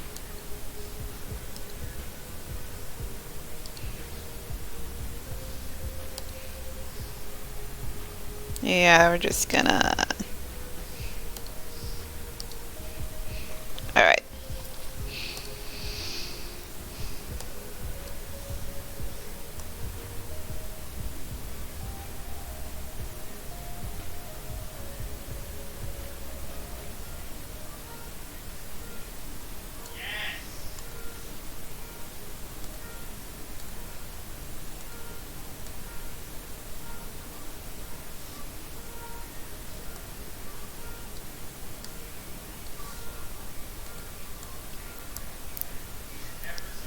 Yeah, we're just gonna... Alright.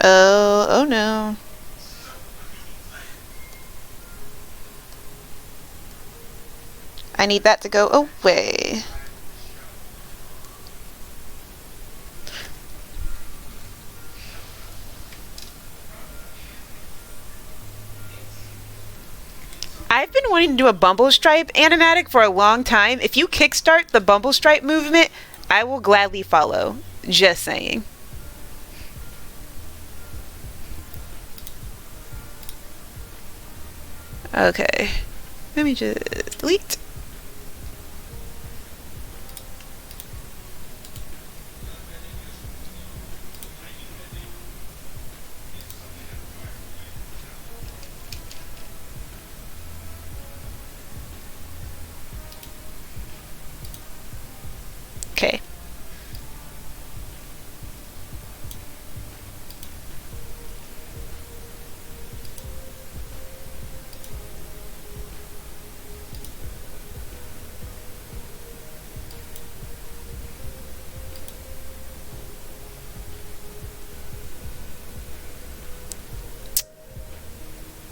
Oh no. I need that to go away. I've been wanting to do a Bumble Stripe animatic for a long time. If you kickstart the Bumble Stripe movement, I will gladly follow. Just saying. Okay. Let me just delete. Okay.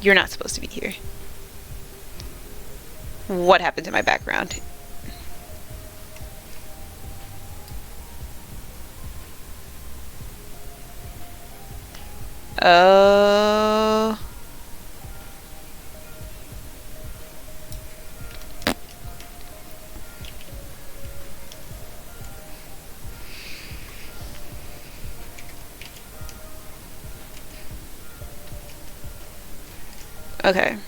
You're not supposed to be here. What happened to my background? Oh. Okay.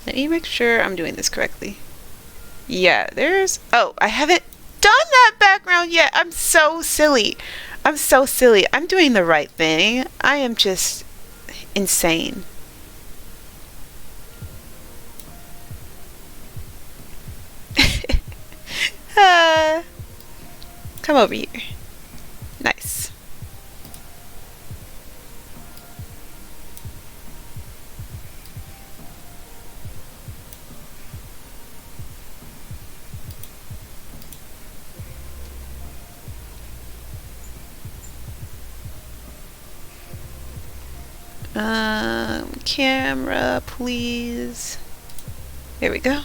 Let me make sure I'm doing this correctly. Yeah, there's... Oh, I haven't done that background yet. I'm so silly. I'm so silly. I'm doing the right thing. I am just insane. Come over here. Nice. Camera, please. There we go.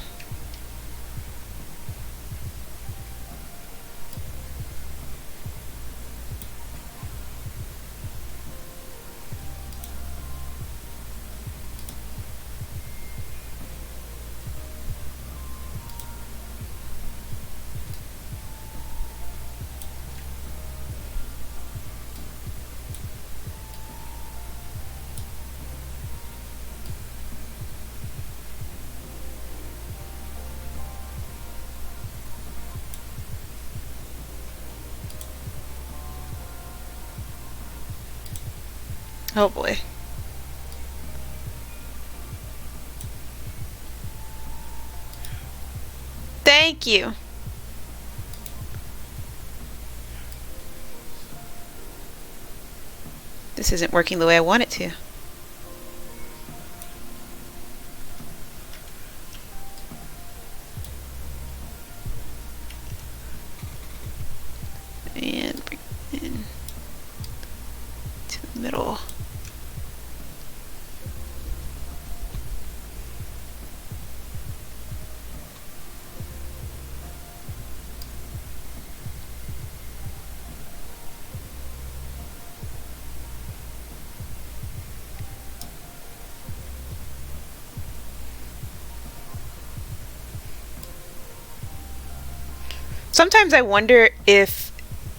Oh boy. Thank you. This isn't working the way I want it to. And bring it in to the middle. Sometimes I wonder if,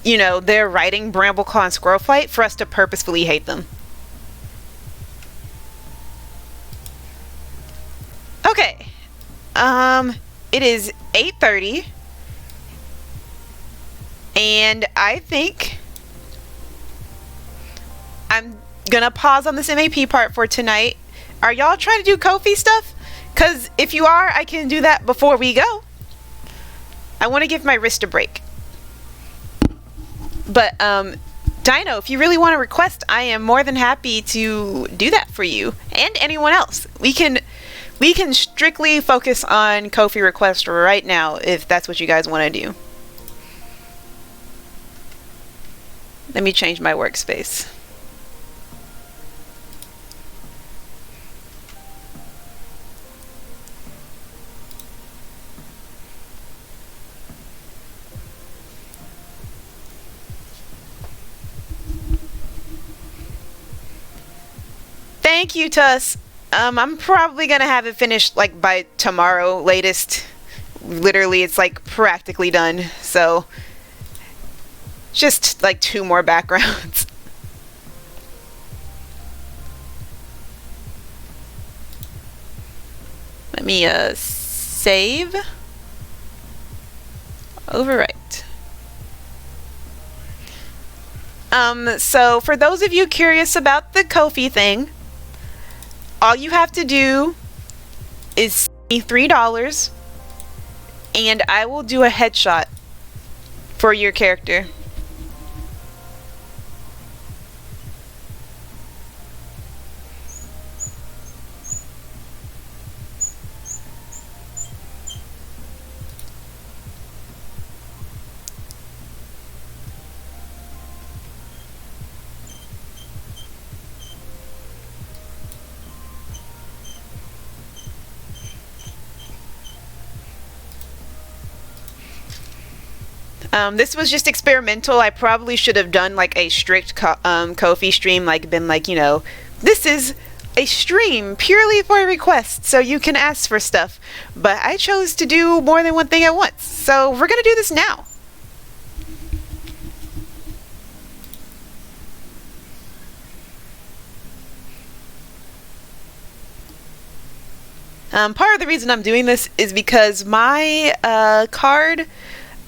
they're writing Brambleclaw and Squirrelflight for us to purposefully hate them. Okay. It is 8:30. And I think I'm gonna pause on this MAP part for tonight. Are y'all trying to do KOFI stuff? Because if you are, I can do that before we go. I want to give my wrist a break. But, Dino, if you really want to request, I am more than happy to do that for you and anyone else. We can strictly focus on KOFI requests right now if that's what you guys want to do. Let me change my workspace. Thank you, Tuss. I'm probably gonna have it finished like by tomorrow latest. Literally, it's like practically done. So, just like 2 more backgrounds. Let me save. Overwrite. So for those of you curious about the KOFI thing, all you have to do is send me $3 and I will do a headshot for your character. This was just experimental. I probably should have done like a strict KOFI stream, like been like, this is a stream purely for requests, so you can ask for stuff. But I chose to do more than one thing at once, so we're gonna do this now. Part of the reason I'm doing this is because my card,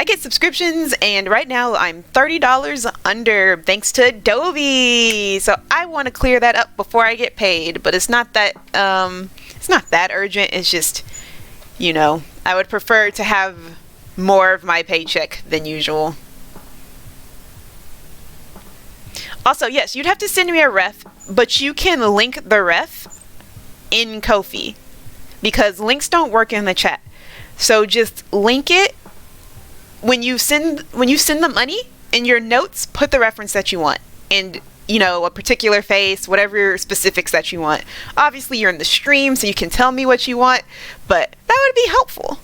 I get subscriptions, and right now I'm $30 under thanks to Adobe. So I want to clear that up before I get paid, but it's not that urgent. It's just, I would prefer to have more of my paycheck than usual. Also, yes, you'd have to send me a ref, but you can link the ref in KOFI because links don't work in the chat. So just link it. When you send the money, in your notes, put the reference that you want, and a particular face, whatever specifics that you want. Obviously, you're in the stream, so you can tell me what you want, but that would be helpful.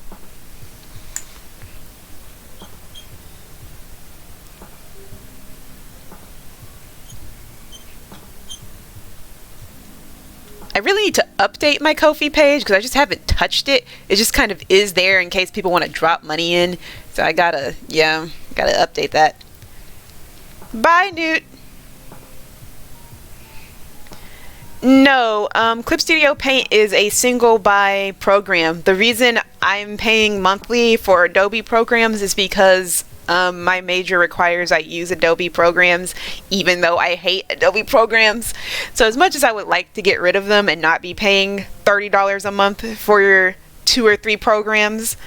I really need to update my Ko-fi page because I just haven't touched it. It just kind of is there in case people want to drop money in. So I gotta update that. Bye, Newt. No, Clip Studio Paint is a single buy program. The reason I'm paying monthly for Adobe programs is because my major requires I use Adobe programs, even though I hate Adobe programs. So as much as I would like to get rid of them and not be paying $30 a month for your 2 or 3 programs,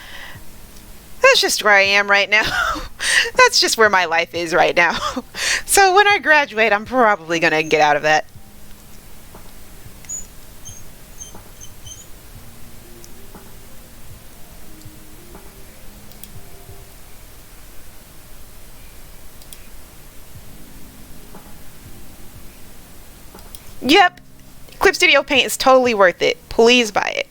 that's just where I am right now. That's just where my life is right now. So when I graduate, I'm probably gonna get out of that. Yep, Clip Studio Paint is totally worth it. Please buy it.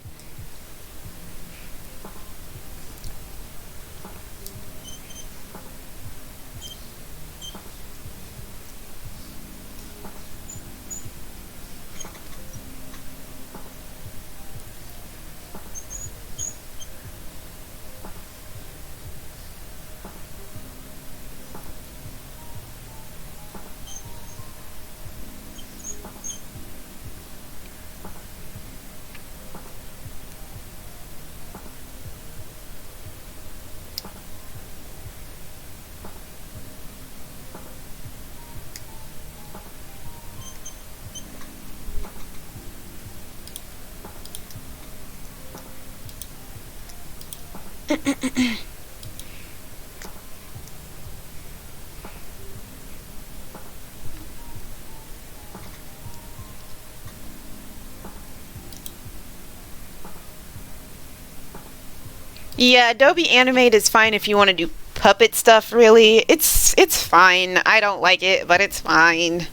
Yeah, Adobe Animate is fine if you want to do puppet stuff, really. It's fine. I don't like it, but it's fine.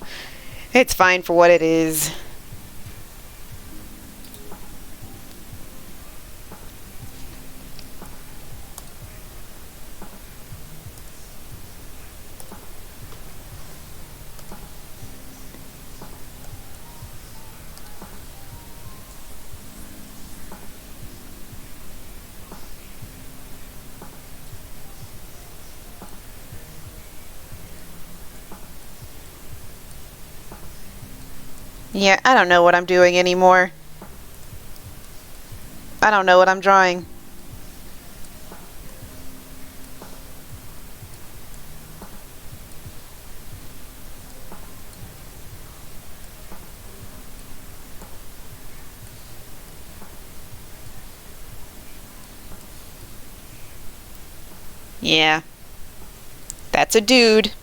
It's fine for what it is. Yeah, I don't know what I'm doing anymore. I don't know what I'm drawing. Yeah, that's a dude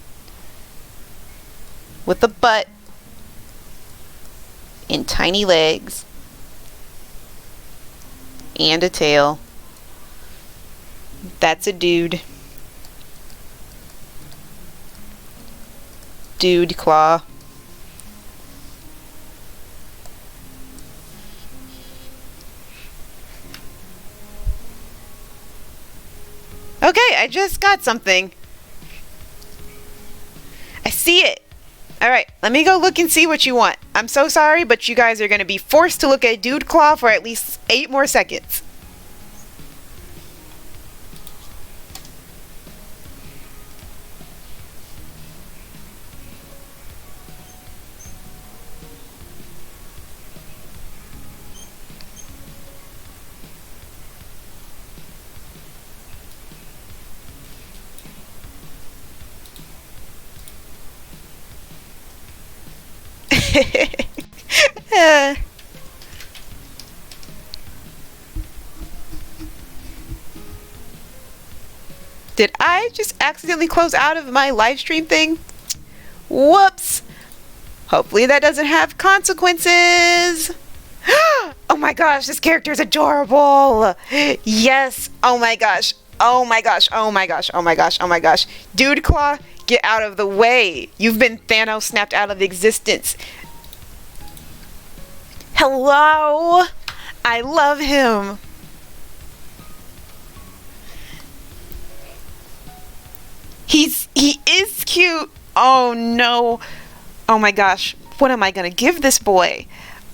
with a butt and tiny legs and a tail. That's a dude. Dude claw. Okay, I just got something. I see it. Alright, let me go look and see what you want. I'm so sorry, but you guys are going to be forced to look at Dude Claw for at least 8 more seconds. Did I just accidentally close out of my live stream thing? Whoops. Hopefully that doesn't have consequences. Oh my gosh, this character is adorable. Yes. Oh my gosh. Oh my gosh. Oh my gosh. Oh my gosh. Oh my gosh. Dude Claw, Get out of the way. You've been Thanos snapped out of existence. Hello? I love him. He is cute. Oh no. Oh my gosh. What am I gonna give this boy?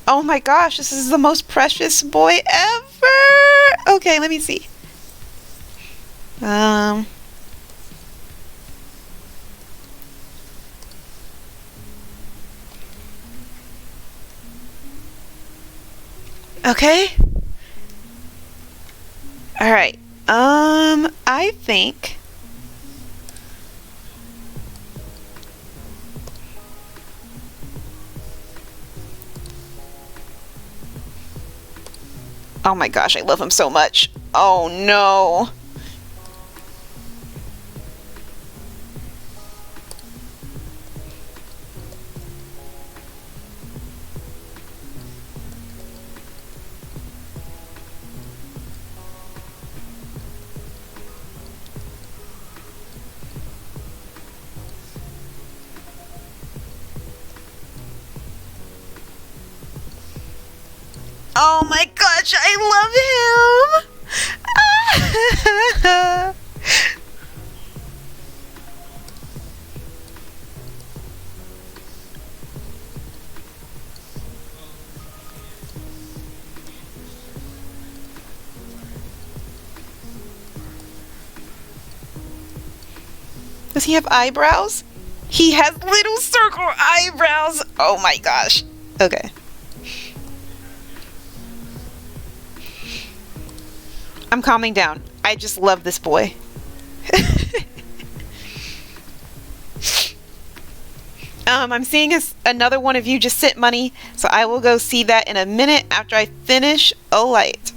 Oh my gosh, this is the most precious boy ever. Okay, let me see. Okay. All right. I think oh my gosh, I love him so much. Oh no. Oh my gosh, I love him! Does he have eyebrows? He has little circle eyebrows! Oh my gosh. Okay. I'm calming down. I just love this boy. I'm seeing another one of you just sent money, so I will go see that in a minute after I finish a light.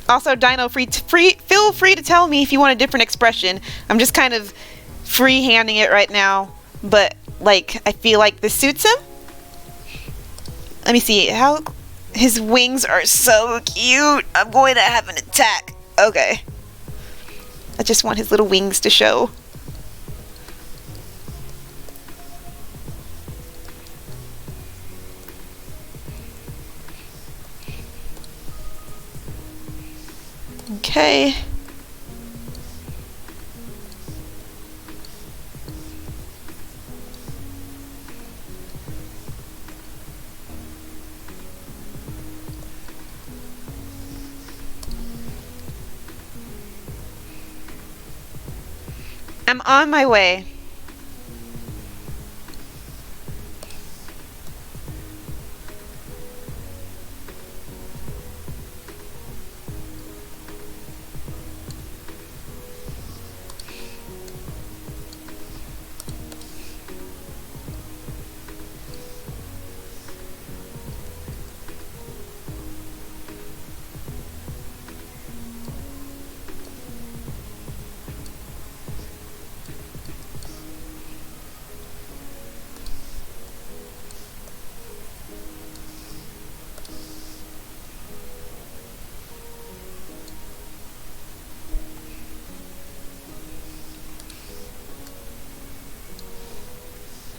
Also, Dino, feel free to tell me if you want a different expression. I'm just kind of free-handing it right now, but like I feel like this suits him. Let me see how his wings are so cute. I'm going to have an attack. Okay. I just want his little wings to show. Okay. I'm on my way.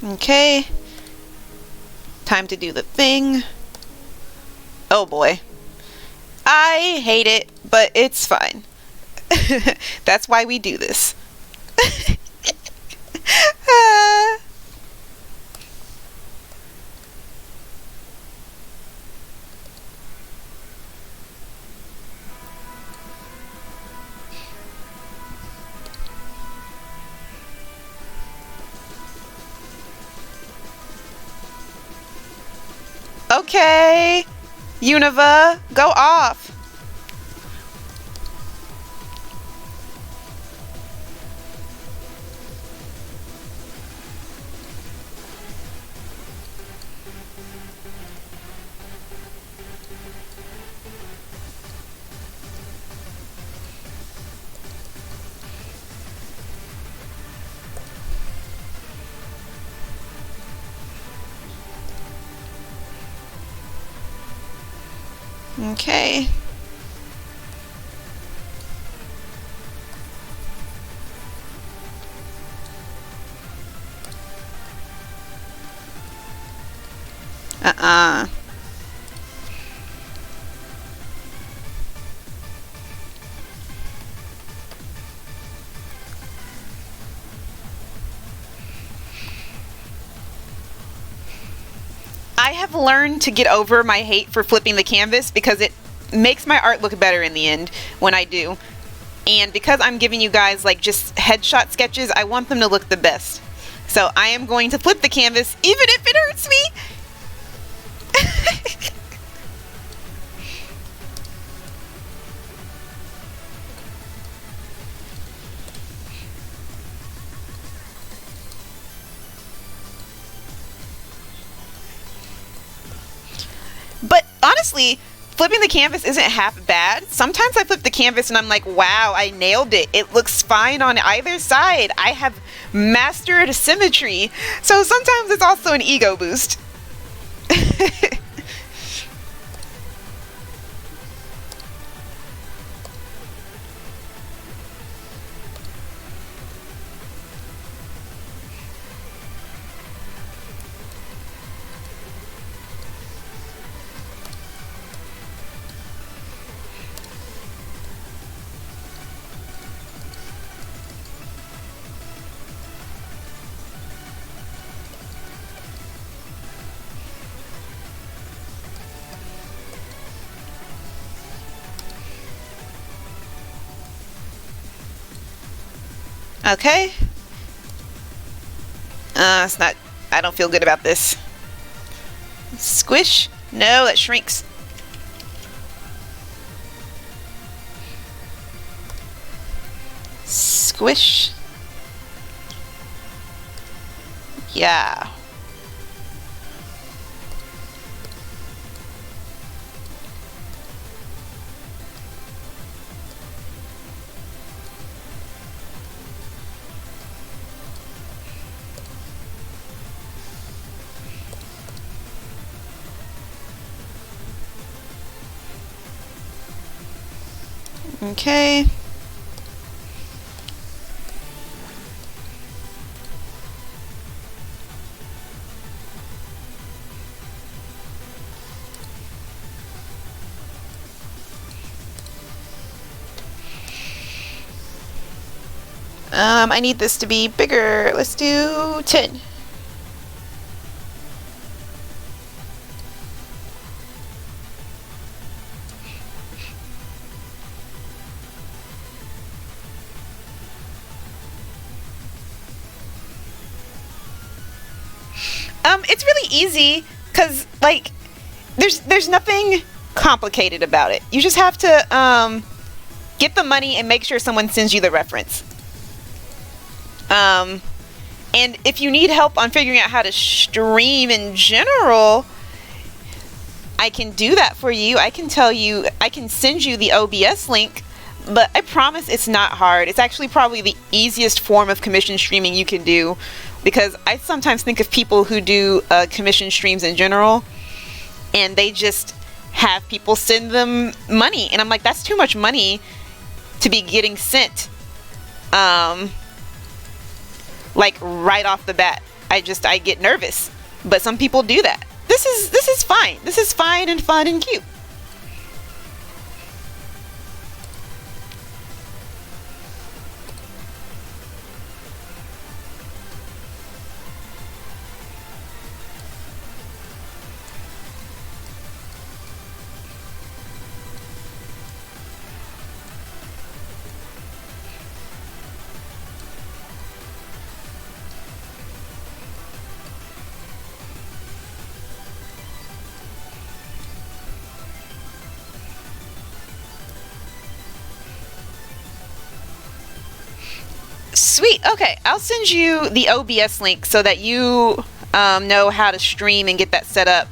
Okay. Time to do the thing. Oh boy. I hate it, but it's fine. That's why we do this. Okay, Univa, go off. Okay. Uh-uh. I have learned to get over my hate for flipping the canvas because it makes my art look better in the end when I do. And because I'm giving you guys like just headshot sketches, I want them to look the best. So I am going to flip the canvas even if it hurts me. But honestly, flipping the canvas isn't half bad. Sometimes I flip the canvas and I'm like, wow, I nailed it. It looks fine on either side. I have mastered symmetry. So sometimes it's also an ego boost. Okay. It's not, I don't feel good about this. Squish? No, that shrinks. Squish. Yeah. Okay. I need this to be bigger. Let's do 10. It's really easy because like there's nothing complicated about it. You just have to get the money and make sure someone sends you the reference. And if you need help on figuring out how to stream in general, I can do that for you. I can tell you, I can send you the OBS link, but I promise it's not hard. It's actually probably the easiest form of commission streaming you can do, because I sometimes think of people who do commission streams in general, and they just have people send them money, and I'm like, that's too much money to be getting sent. Like right off the bat, I get nervous. But some people do that. This is fine. This is fine and fun and cute. Sweet. Okay, I'll send you the OBS link so that you know how to stream and get that set up.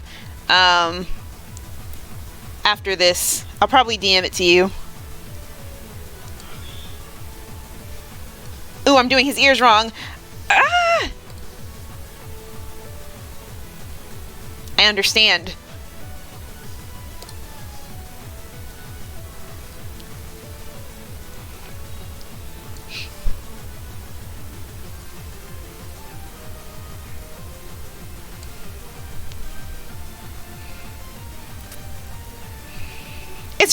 After this, I'll probably DM it to you. Ooh, I'm doing his ears wrong. Ah! I understand.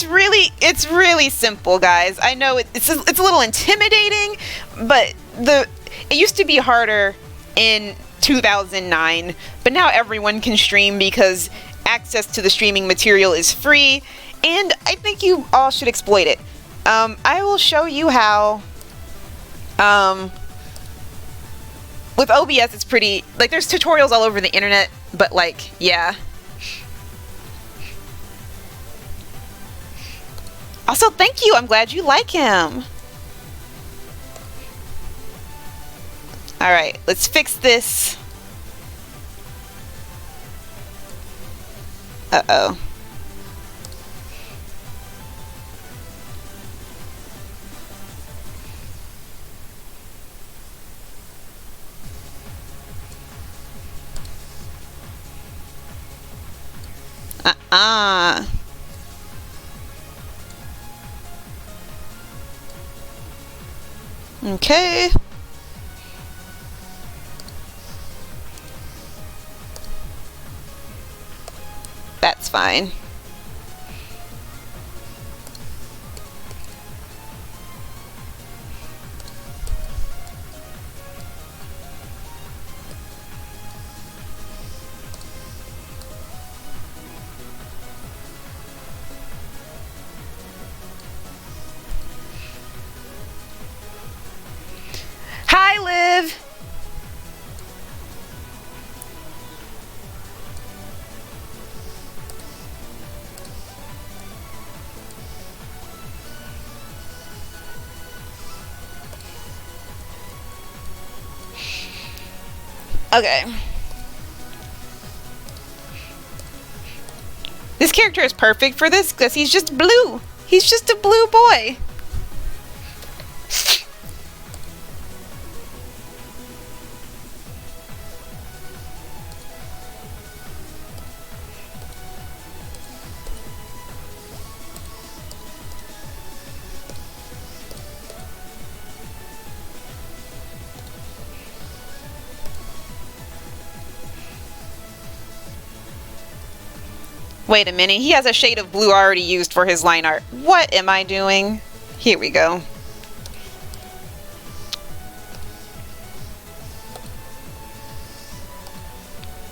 it's really simple, guys. I know it's a little intimidating, but it used to be harder in 2009, but now everyone can stream because access to the streaming material is free, and I think you all should exploit it. I will show you how. With OBS, it's pretty, like, there's tutorials all over the internet, but, like, yeah. Also, thank you. I'm glad you like him. All right, let's fix this. Uh-oh. Okay. That's fine. Hi, Liv. Okay. This character is perfect for this because he's just blue. He's just a blue boy. Wait a minute, he has a shade of blue already used for his line art. What am I doing? Here we go.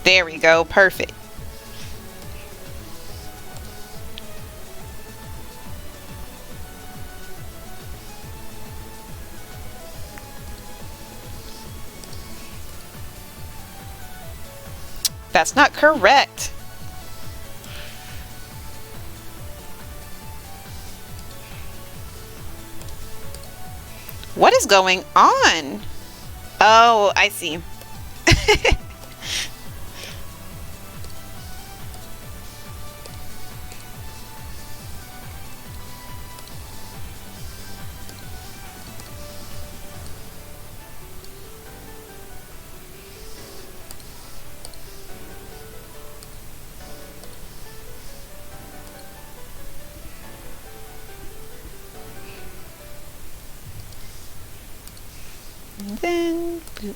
There we go, perfect. That's not correct. What is going on? Oh, I see. And then boop.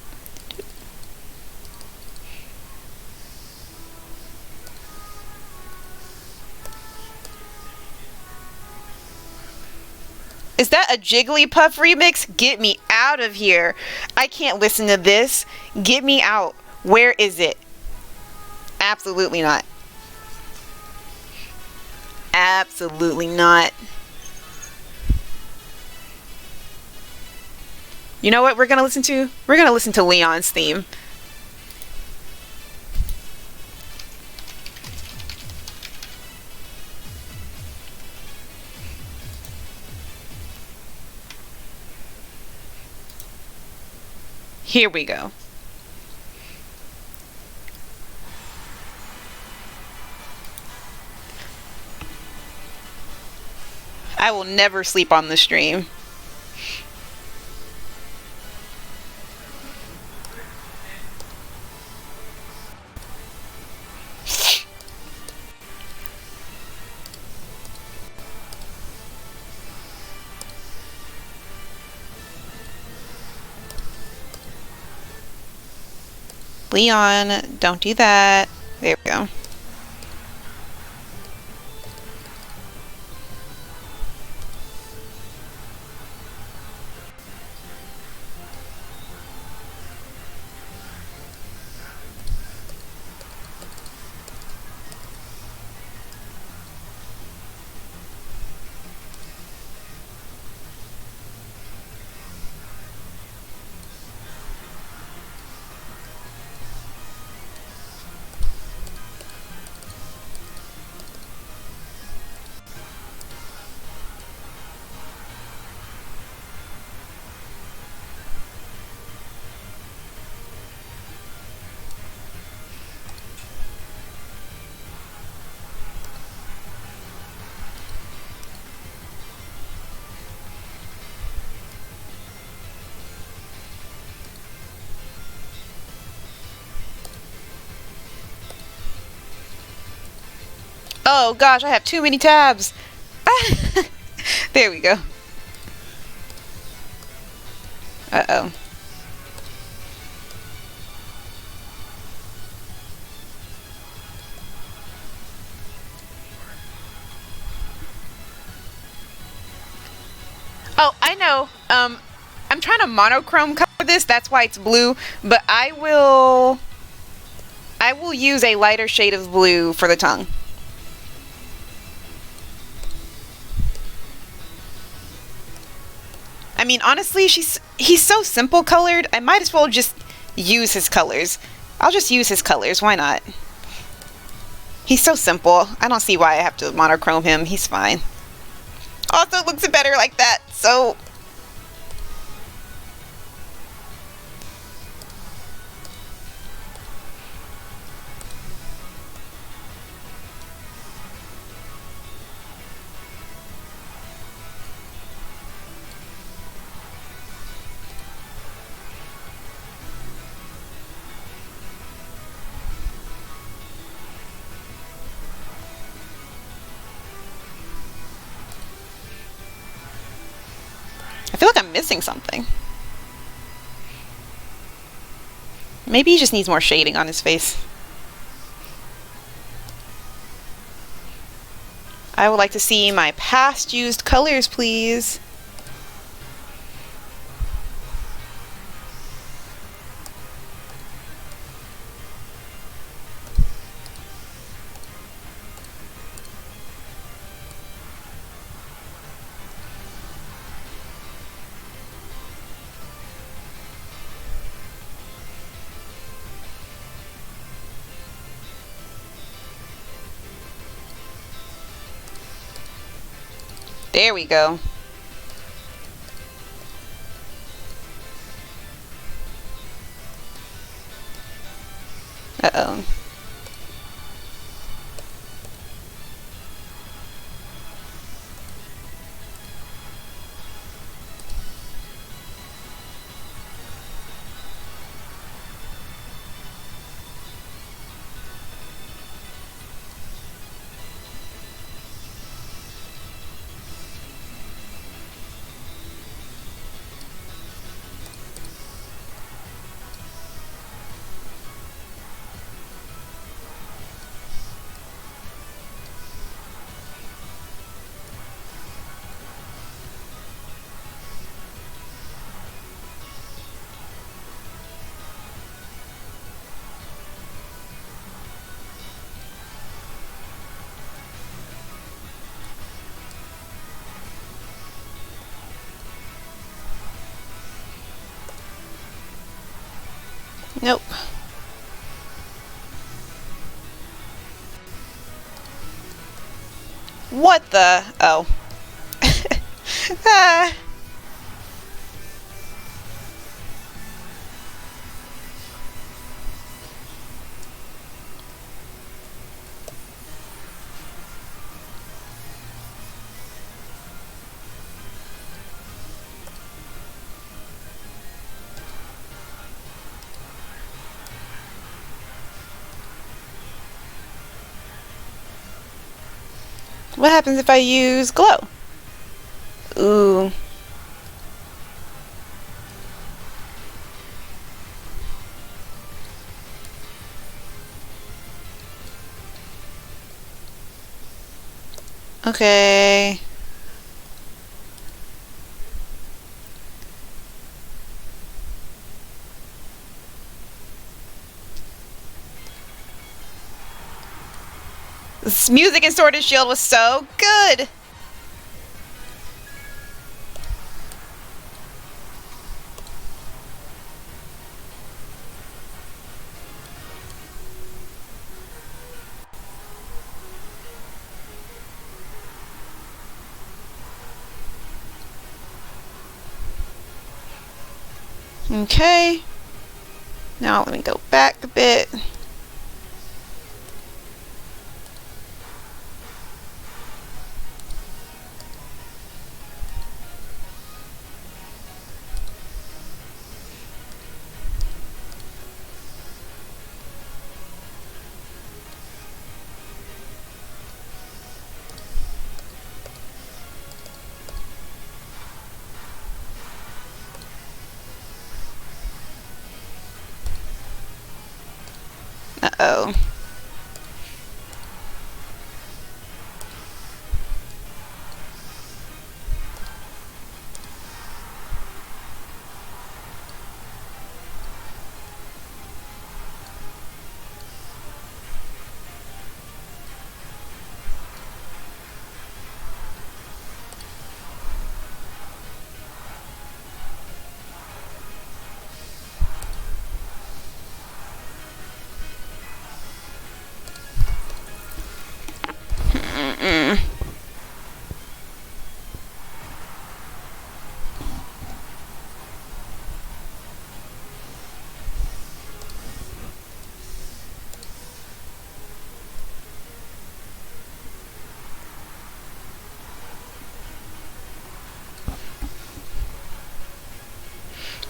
Is that a Jigglypuff remix? Get me out of here. I can't listen to this. Get me out. Where is it? Absolutely not. Absolutely not. You know what we're gonna listen to? We're gonna listen to Leon's theme. Here we go. I will never sleep on the stream. Leon, don't do that. There we go. Oh gosh, I have too many tabs. There we go. Uh-oh. Oh, I know. I'm trying to monochrome color this, that's why it's blue, but I will use a lighter shade of blue for the tongue. I mean, honestly, he's so simple colored, I might as well just use his colors. I'll just use his colors, why not? He's so simple. I don't see why I have to monochrome him. He's fine. Also, it looks better like that, so... I feel like I'm missing something. Maybe he just needs more shading on his face. I would like to see my past used colors, please. There we go. Uh-oh. Nope. What the? Oh. Ah. What happens if I use glow? Ooh. Okay. This music in Sword and Shield was so good. Okay. Now let me go back a bit. go.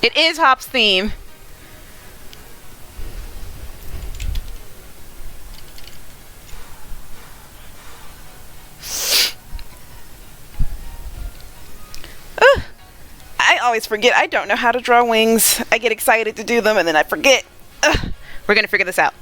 It is Hop's theme. I always forget. I don't know how to draw wings. I get excited to do them and then I forget. We're gonna figure this out.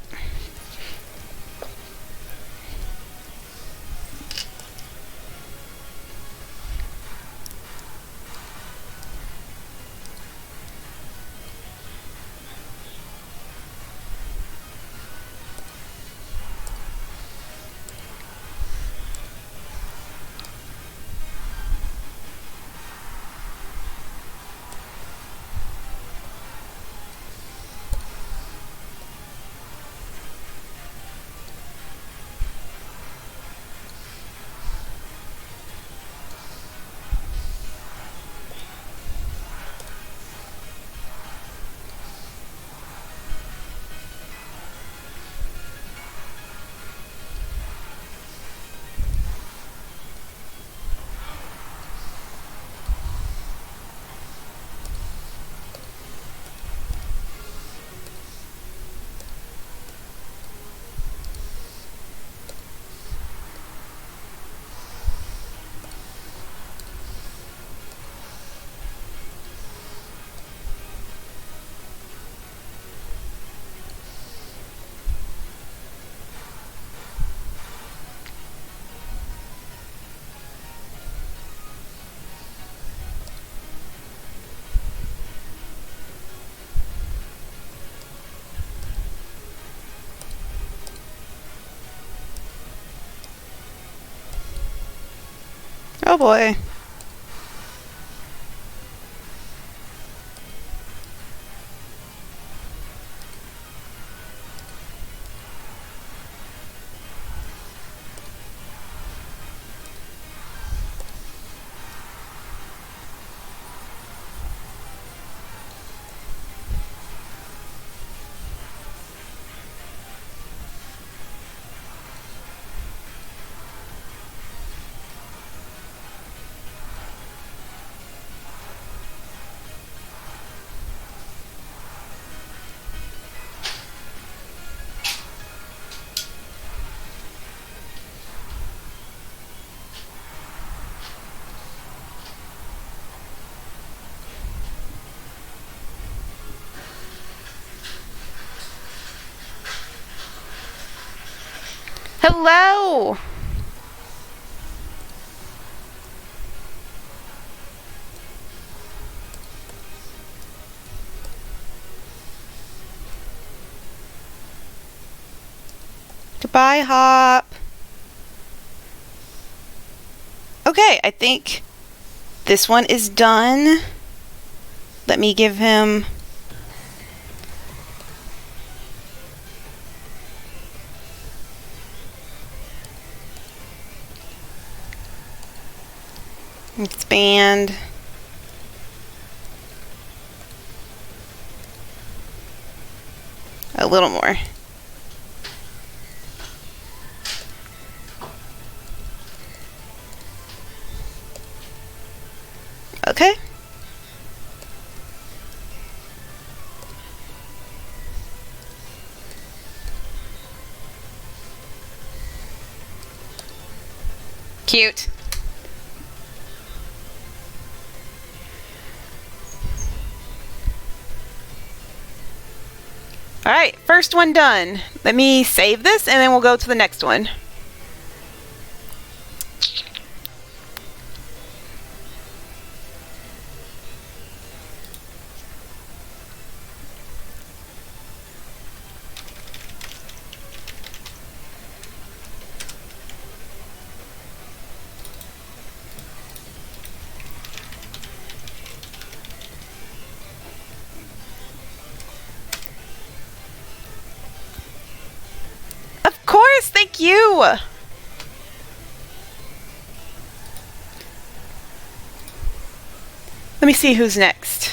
Oh boy. Hello! Goodbye, Hop. Okay, I think this one is done. Let me give him... expand. A little more. Okay. Cute. Alright, first one done. Let me save this and then we'll go to the next one. Of course, thank you! Let me see who's next.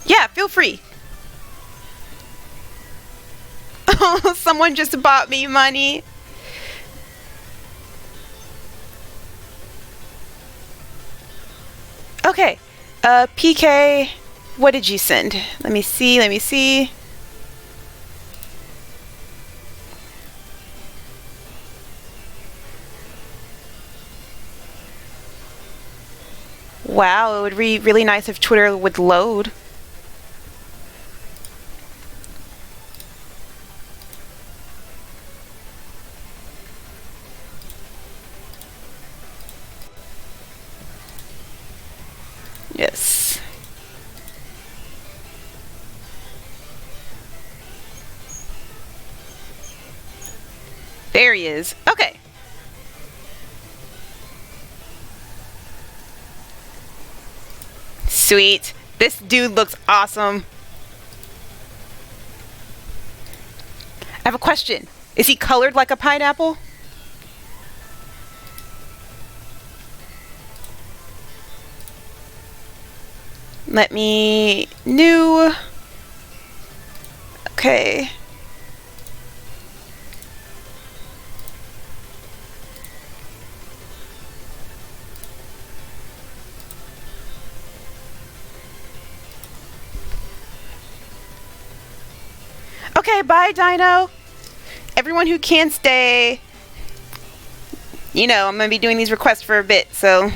Yeah, feel free. Oh, someone just bought me money. Okay, PK, what did you send? Let me see. Wow, it would be really nice if Twitter would load. Yes. There he is. Okay. Sweet. This dude looks awesome. I have a question. Is he colored like a pineapple? Let me... New... Okay. Okay, bye, Dino. Everyone who can stay. You know, I'm going to be doing these requests for a bit, so...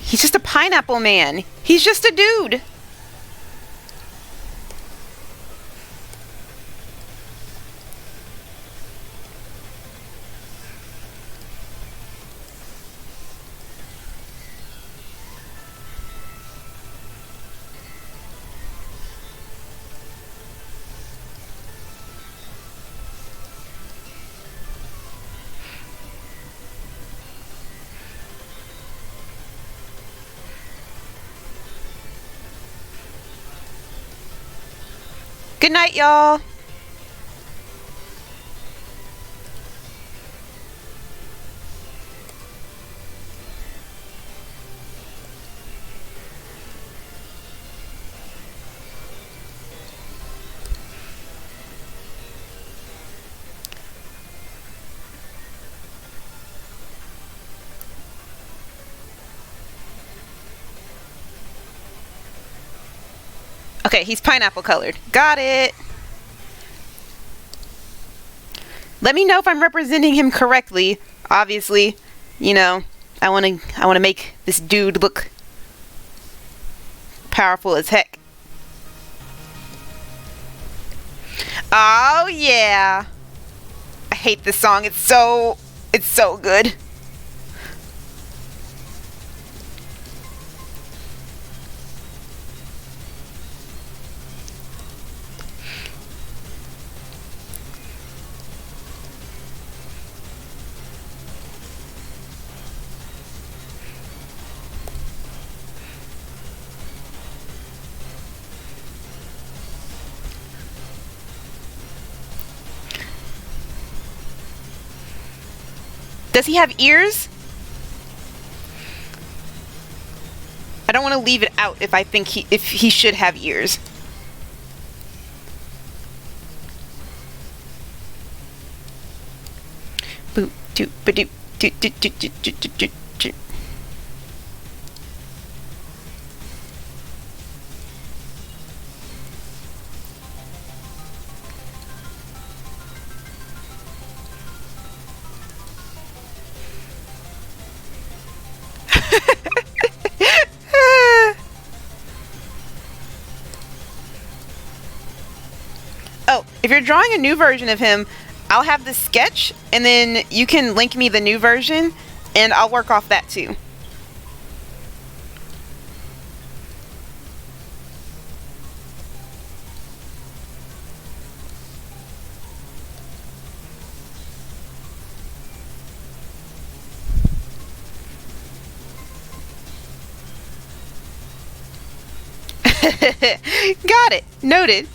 He's just a pineapple man. He's just a dude. Good night, y'all. Okay, he's pineapple colored. Got it. Let me know if I'm representing him correctly. Obviously, you know, I want to make this dude look powerful as heck. Oh yeah. I hate this song. It's so good. Does he have ears? I don't want to leave it out if I think he should have ears. Boop doop ba doop doop doop doop doop doop doop doop. Oh, if you're drawing a new version of him, I'll have the sketch, and then you can link me the new version, and I'll work off that too. Got it. Noted.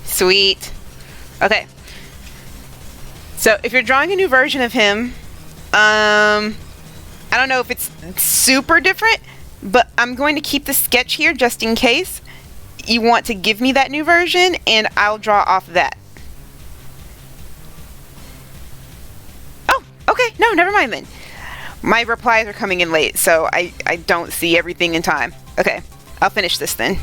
Sweet. Okay. So if you're drawing a new version of him, I don't know if it's super different, but I'm going to keep the sketch here just in case you want to give me that new version, and I'll draw off that. Oh, okay. No, never mind then. My replies are coming in late, so I don't see everything in time. Okay, I'll finish this then.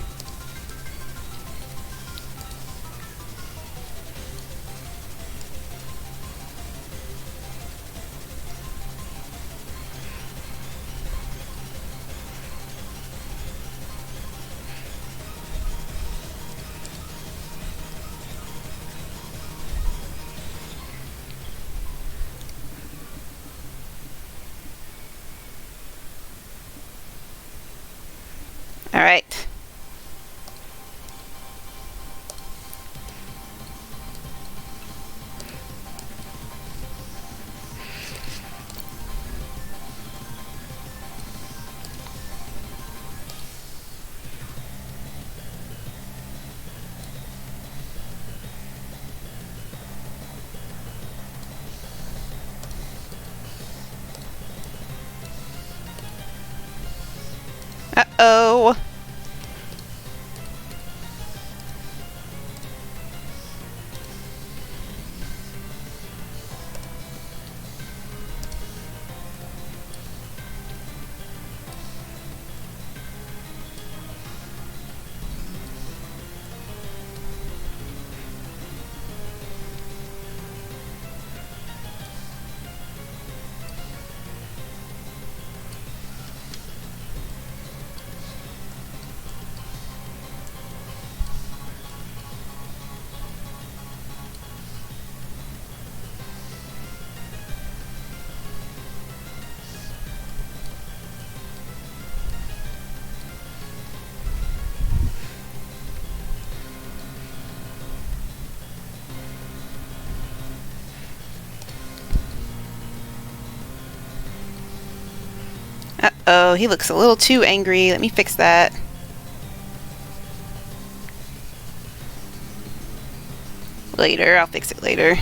All right. Uh-oh. Uh-oh, he looks a little too angry. Let me fix that. Later, I'll fix it later.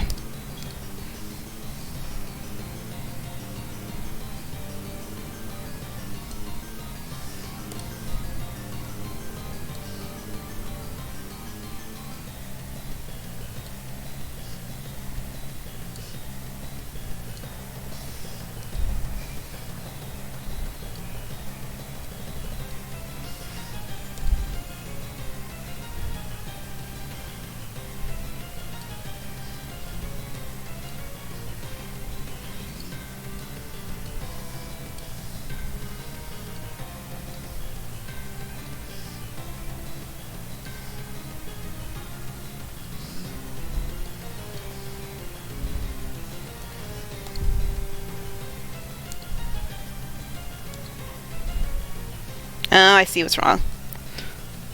Oh, I see what's wrong.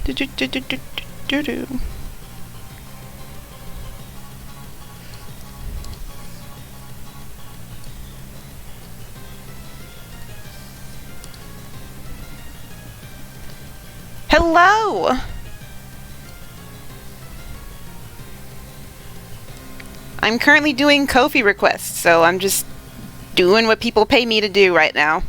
Do-do-do-do-do-do-do. do? I'm currently doing KOFI requests, so I'm just doing what people pay me to do right now.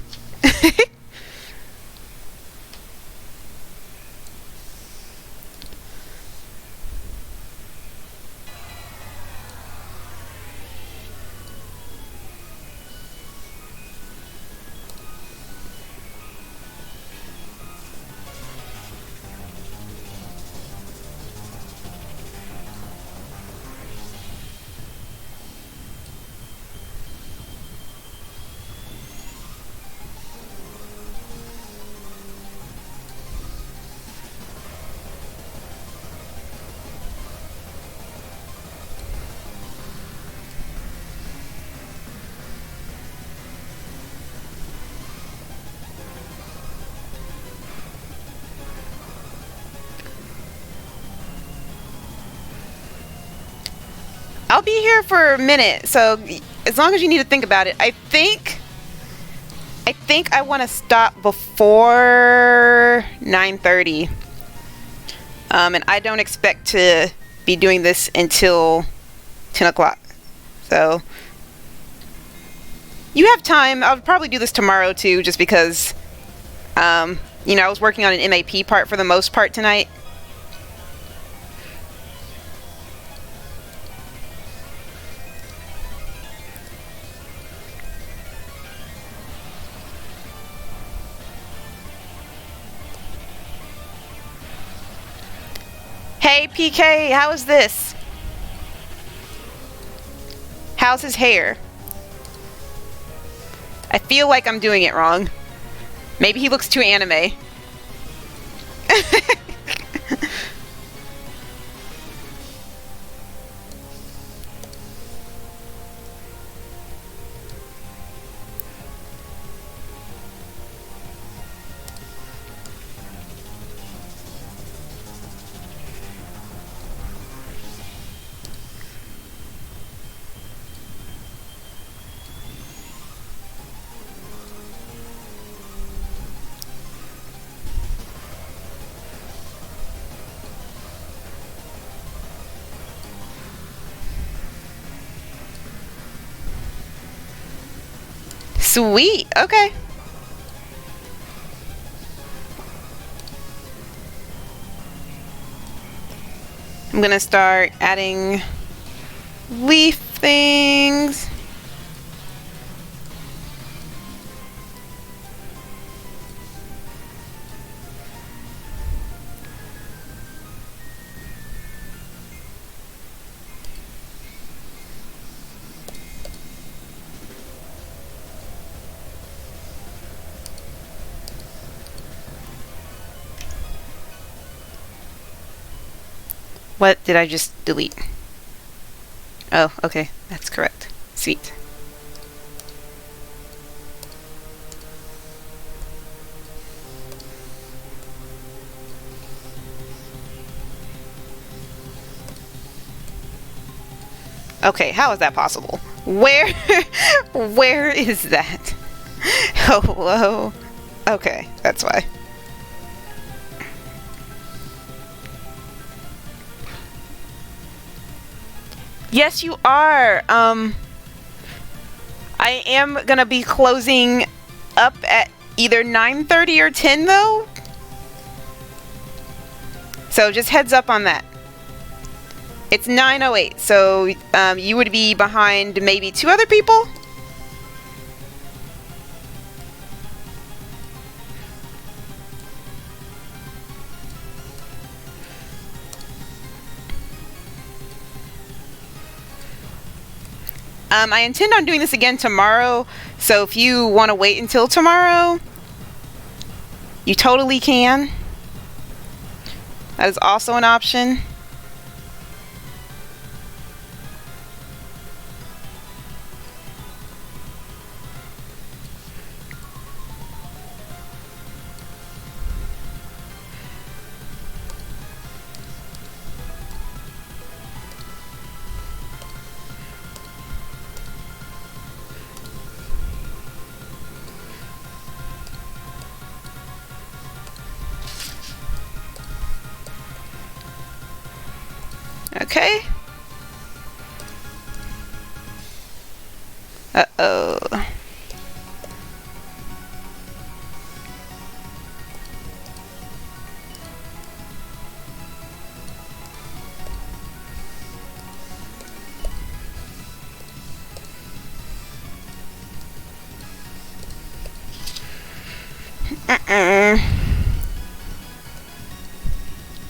I'll be here for a minute, so as long as you need to think about it. I think I want to stop before 9:30. And I don't expect to be doing this until 10 o'clock. So you have time. I'll probably do this tomorrow too, just because, I was working on an MAP part for the most part tonight. Hey PK, how is this? How's his hair? I feel like I'm doing it wrong. Maybe he looks too anime. Sweet, okay. I'm gonna start adding leaf things. What did I just delete? Oh, okay, that's correct. Sweet. Okay, how is that possible? Where where is that? Hello? Okay, that's why. Yes, you are. I am gonna be closing up at either 9:30 or 10 though. So just heads up on that. It's 9:08, so you would be behind maybe 2 other people? I intend on doing this again tomorrow, so if you want to wait until tomorrow, you totally can. That is also an option. Okay. Uh-oh.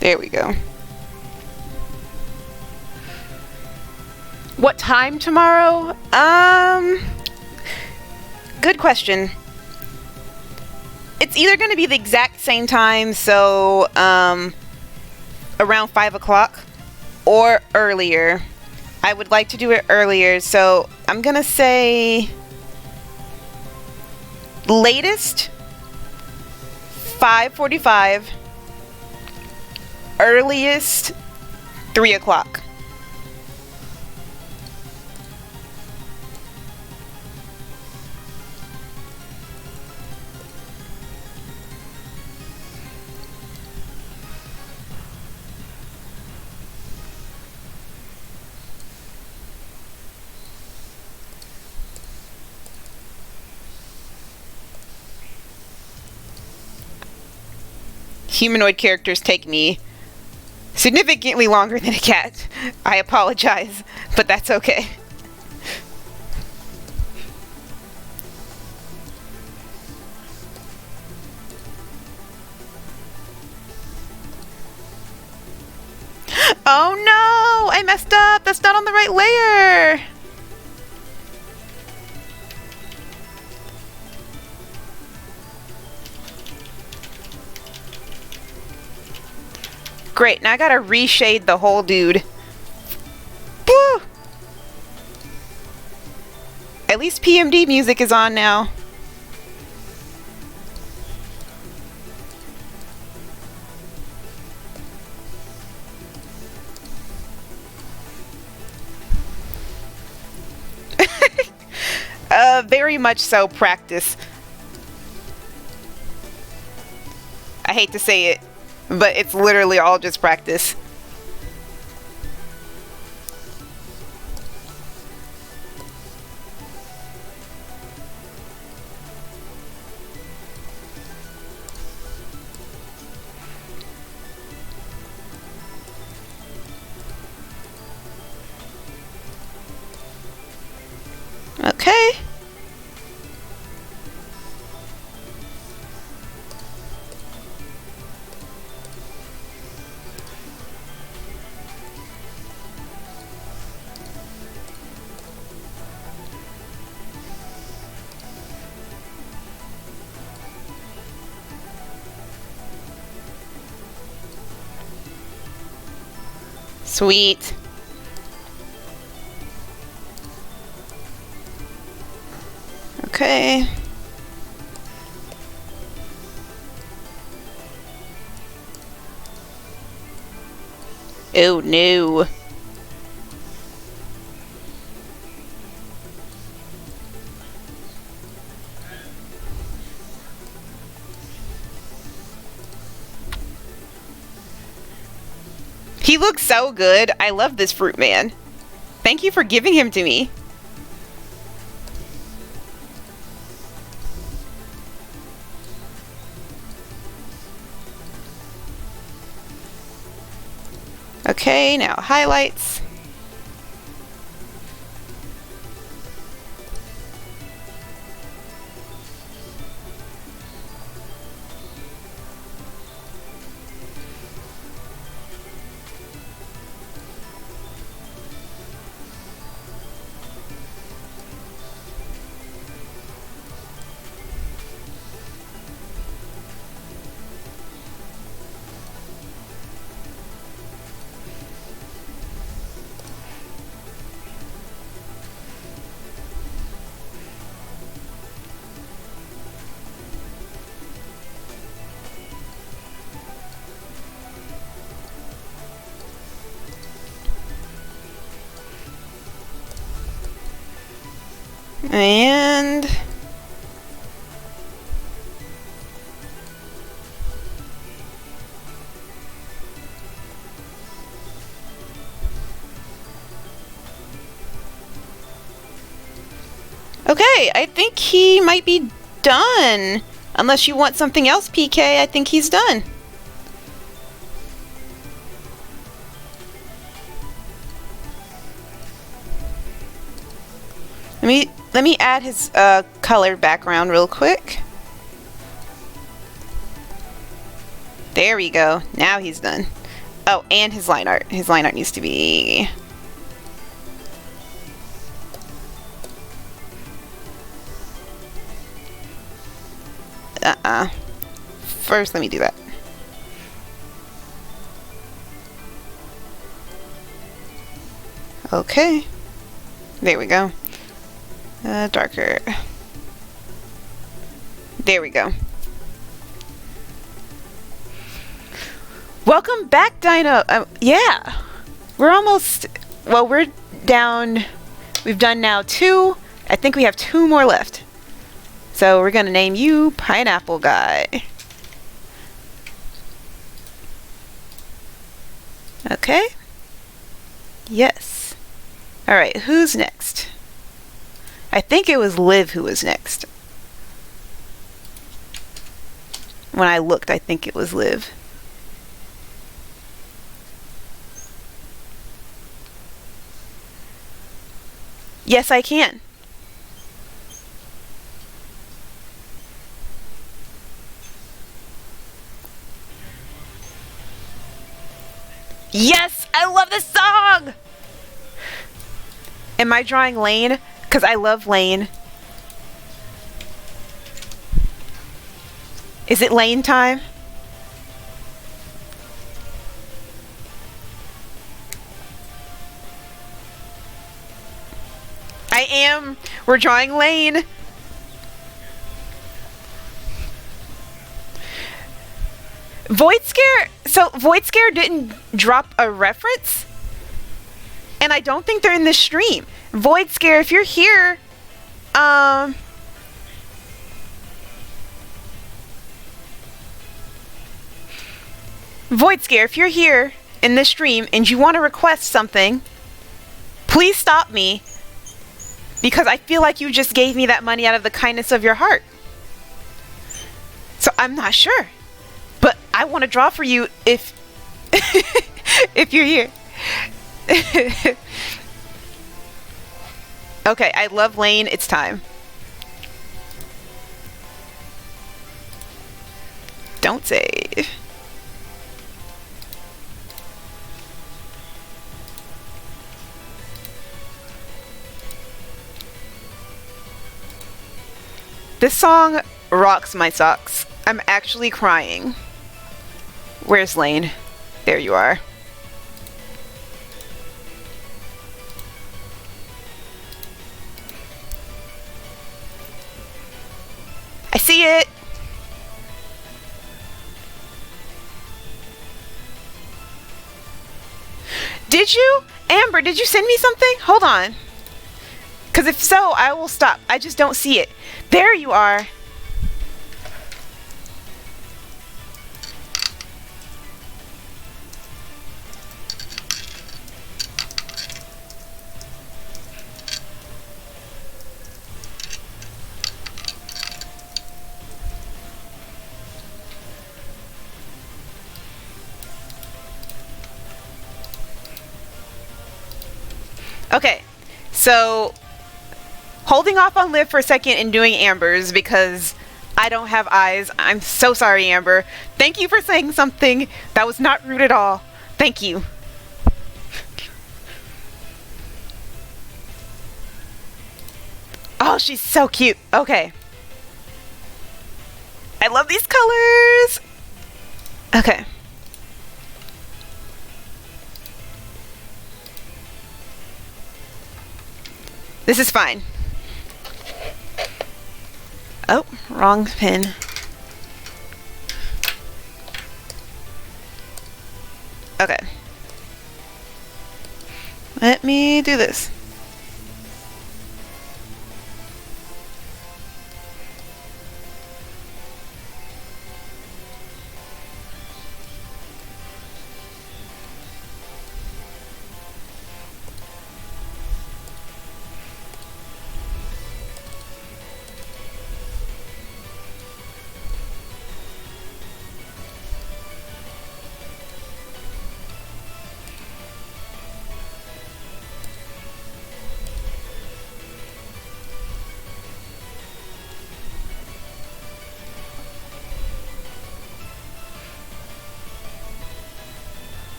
There we go. What time tomorrow? Good question. It's either going to be the exact same time, so around 5 o'clock, or earlier. I would like to do it earlier, so I'm going to say latest 5:45, earliest 3 o'clock. Humanoid characters take me significantly longer than a cat. I apologize, but that's okay. Oh no! I messed up! That's not on the right layer! Great, now I gotta reshade the whole dude. Woo! At least PMD music is on now. Very much so practice. I hate to say it, but it's literally all just practice. Okay. Sweet. Okay. Oh no. He looks so good. I love this fruit man. Thank you for giving him to me. Okay, now highlights. And Okay, I think he might be done. Unless you want something else, PK, I think he's done. Let me add his color background real quick. There we go. Now he's done. Oh, and his line art. His line art needs to be... First, let me do that. Okay. There we go. Darker. There we go. Welcome back, Dino. Yeah. We're almost... Well, we're down... We've done now 2. I think we have 2 more left. So we're gonna name you Pineapple Guy. Okay. Yes. Alright, who's next? I think it was Liv who was next. When I looked, I think it was Liv. Yes, I can. Yes! I love this song! Am I drawing Lane? Because I love Lane. Is it Lane time? I am. We're drawing Lane. Void Scare. So Void Scare didn't drop a reference, and I don't think they're in this stream. Void Scare, if you're here, Void Scare, if you're here in this stream and you want to request something, please stop me, because I feel like you just gave me that money out of the kindness of your heart. So I'm not sure, but I want to draw for you if if you're here. Okay, I love Lane. It's time. Don't save. This song rocks my socks. I'm actually crying. Where's Lane? There you are. I see it! Did you? Amber, did you send me something? Hold on. Because if so, I will stop. I just don't see it. There you are. Okay, so holding off on Liv for a second and doing Amber's because I don't have eyes. I'm so sorry, Amber. Thank you for saying something. That was not rude at all. Thank you. Oh, she's so cute. Okay. I love these colors. Okay. This is fine. Oh, wrong pin. Okay. Let me do this.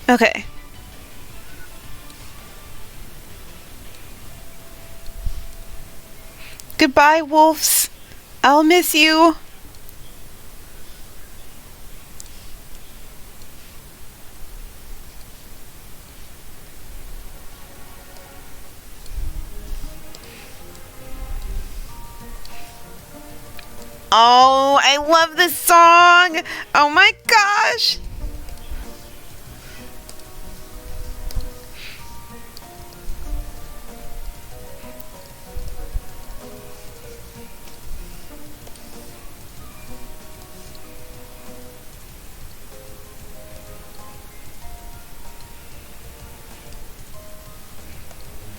Okay. Goodbye, wolves. I'll miss you. Oh, I love this song. Oh my gosh.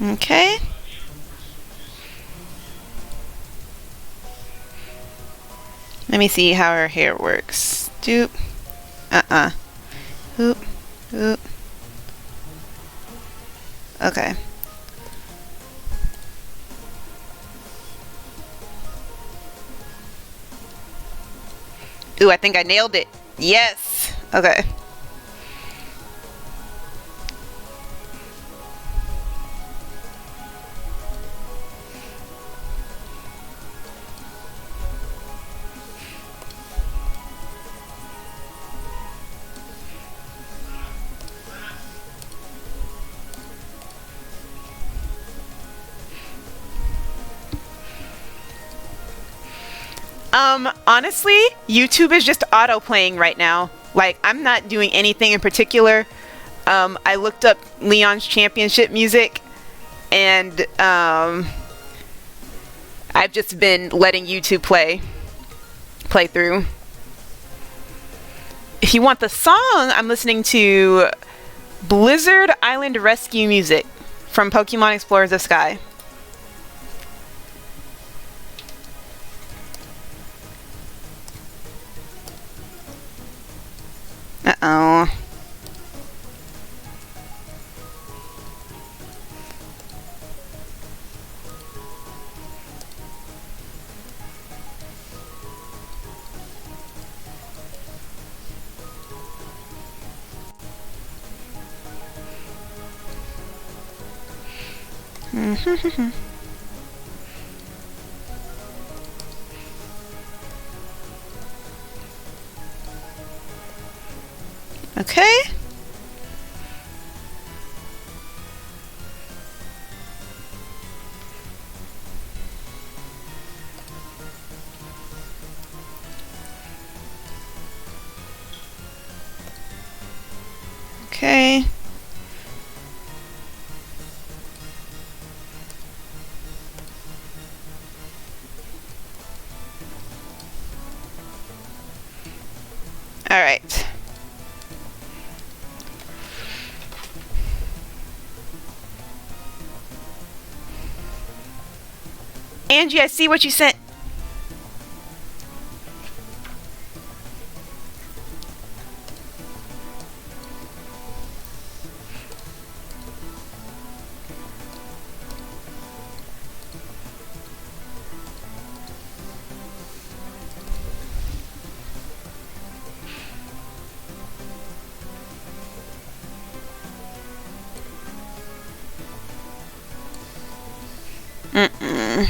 Okay. Let me see how her hair works. Doop. Oop. Oop. Okay. Ooh, I think I nailed it. Yes. Okay. Honestly, YouTube is just auto playing right now. Like, I'm not doing anything in particular. I looked up Leon's championship music, and I've just been letting YouTube play through. If you want the song, I'm listening to Blizzard Island Rescue music from Pokemon Explorers of Sky. Uh-oh. Okay. Okay. All right. Angie, I see what you sent. Mm-mm.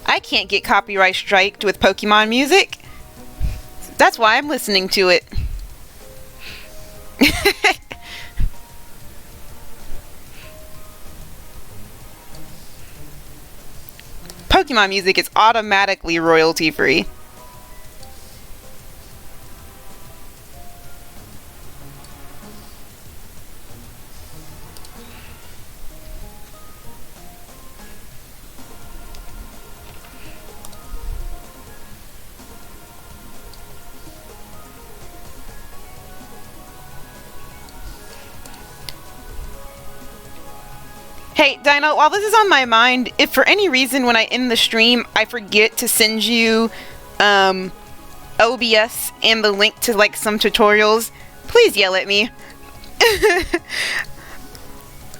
I can't get copyright striked with Pokemon music. That's why I'm listening to it. Pokemon music is automatically royalty free. Hey, Dino, while this is on my mind, if for any reason when I end the stream I forget to send you OBS and the link to like some tutorials, please yell at me.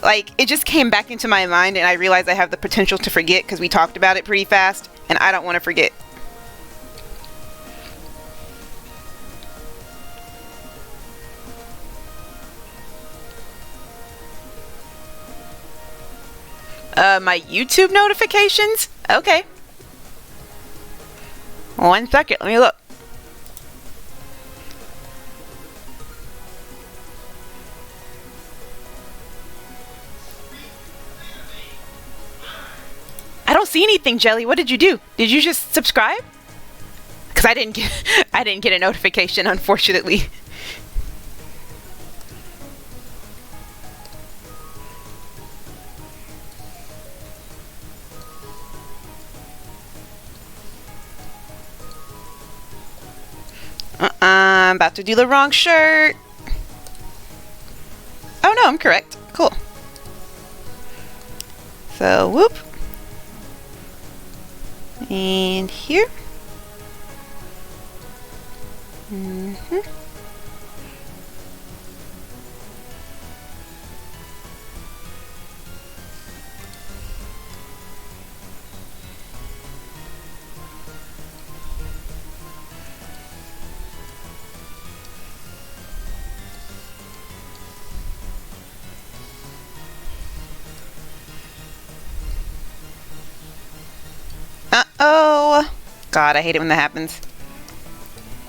Like, it just came back into my mind and I realized I have the potential to forget because we talked about it pretty fast and I don't want to forget. My YouTube notifications? Okay. 1 second, let me look. I don't see anything, Jelly. What did you do? Did you just subscribe? Because I didn't get a notification, unfortunately. I'm about to do the wrong shirt. Oh no, I'm correct. Cool. So, whoop. And here. Uh-oh. God, I hate it when that happens.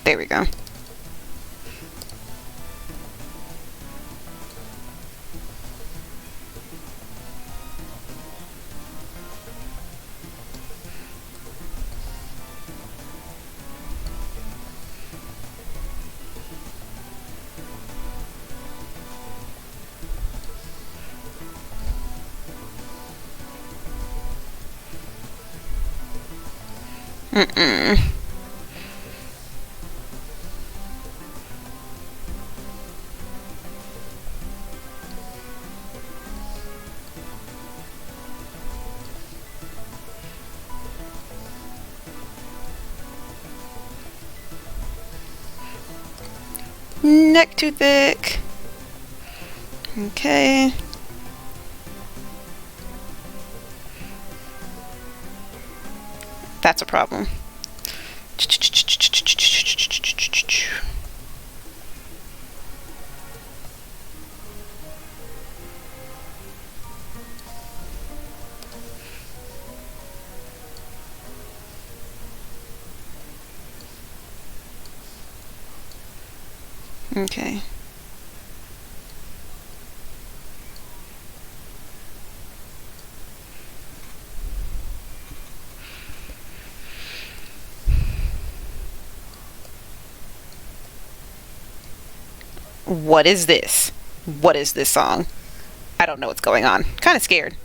There we go. Neck too thick. Okay. That's a problem. Okay. What is this? What is this song? I don't know what's going on. Kind of scared.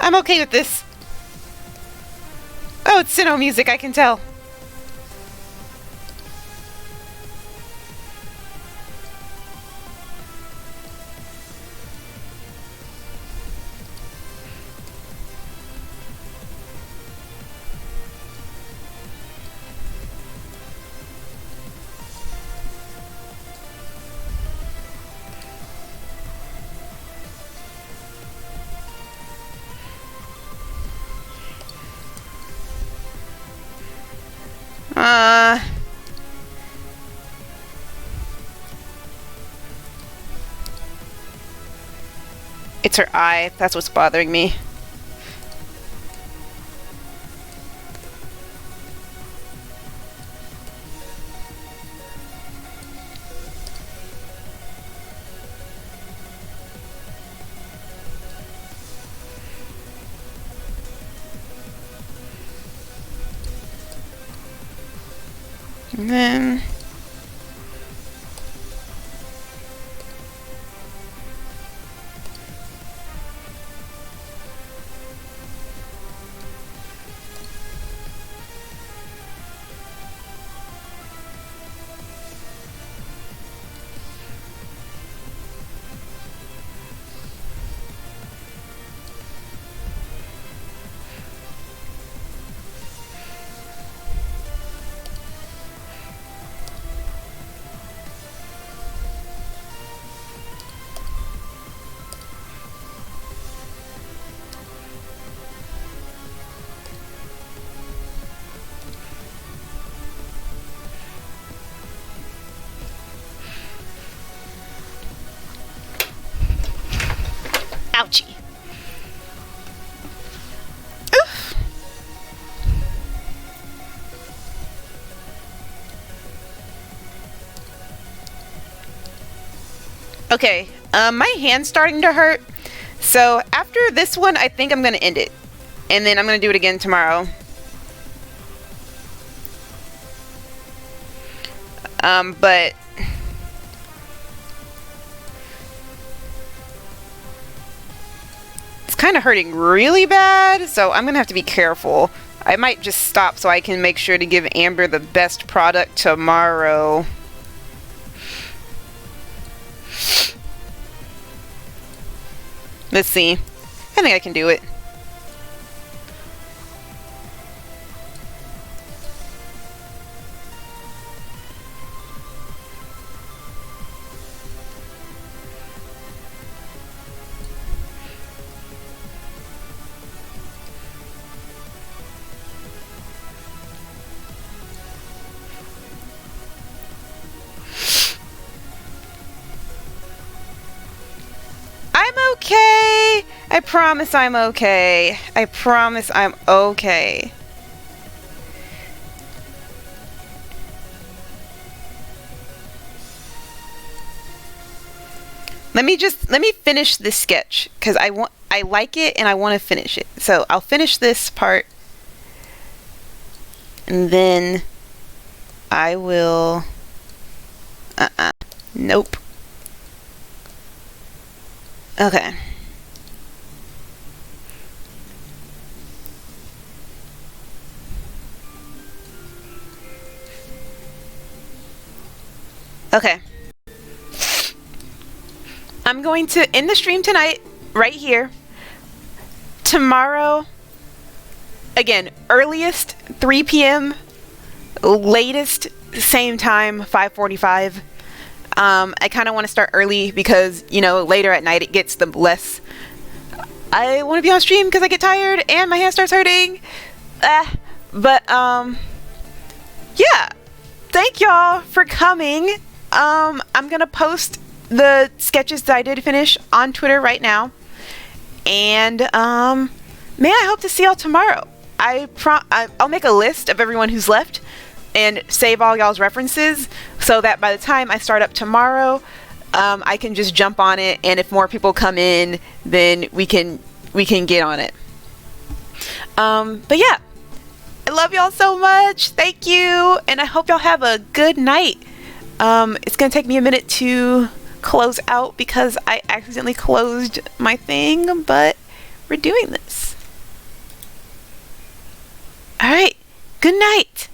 I'm okay with this. Oh, it's Sinnoh music, I can tell. It's her eye. That's what's bothering me. And then Okay, my hand's starting to hurt. So after this one, I think I'm gonna end it. And then I'm gonna do it again tomorrow. But it's kind of hurting really bad, so I'm gonna have to be careful. I might just stop so I can make sure to give Amber the best product tomorrow. Let's see. I think I can do it. I'm okay. I promise I'm okay. I promise I'm okay. Let me finish this sketch because I like it and I want to finish it. So I'll finish this part and then I will nope. Okay. Okay. I'm going to end the stream tonight, right here. Tomorrow, again, earliest 3 p.m., latest same time 5:45. I kind of want to start early because, you know, later at night it gets the less. I want to be on stream because I get tired and my hand starts hurting. But yeah, thank y'all for coming. I'm gonna post the sketches that I did finish on Twitter right now, and man, I hope to see y'all tomorrow. I'll make a list of everyone who's left and save all y'all's references so that by the time I start up tomorrow, I can just jump on it, and if more people come in, then we can get on it. But yeah, I love y'all so much. Thank you, and I hope y'all have a good night. It's gonna take me a minute to close out because I accidentally closed my thing, but we're doing this. All right, good night.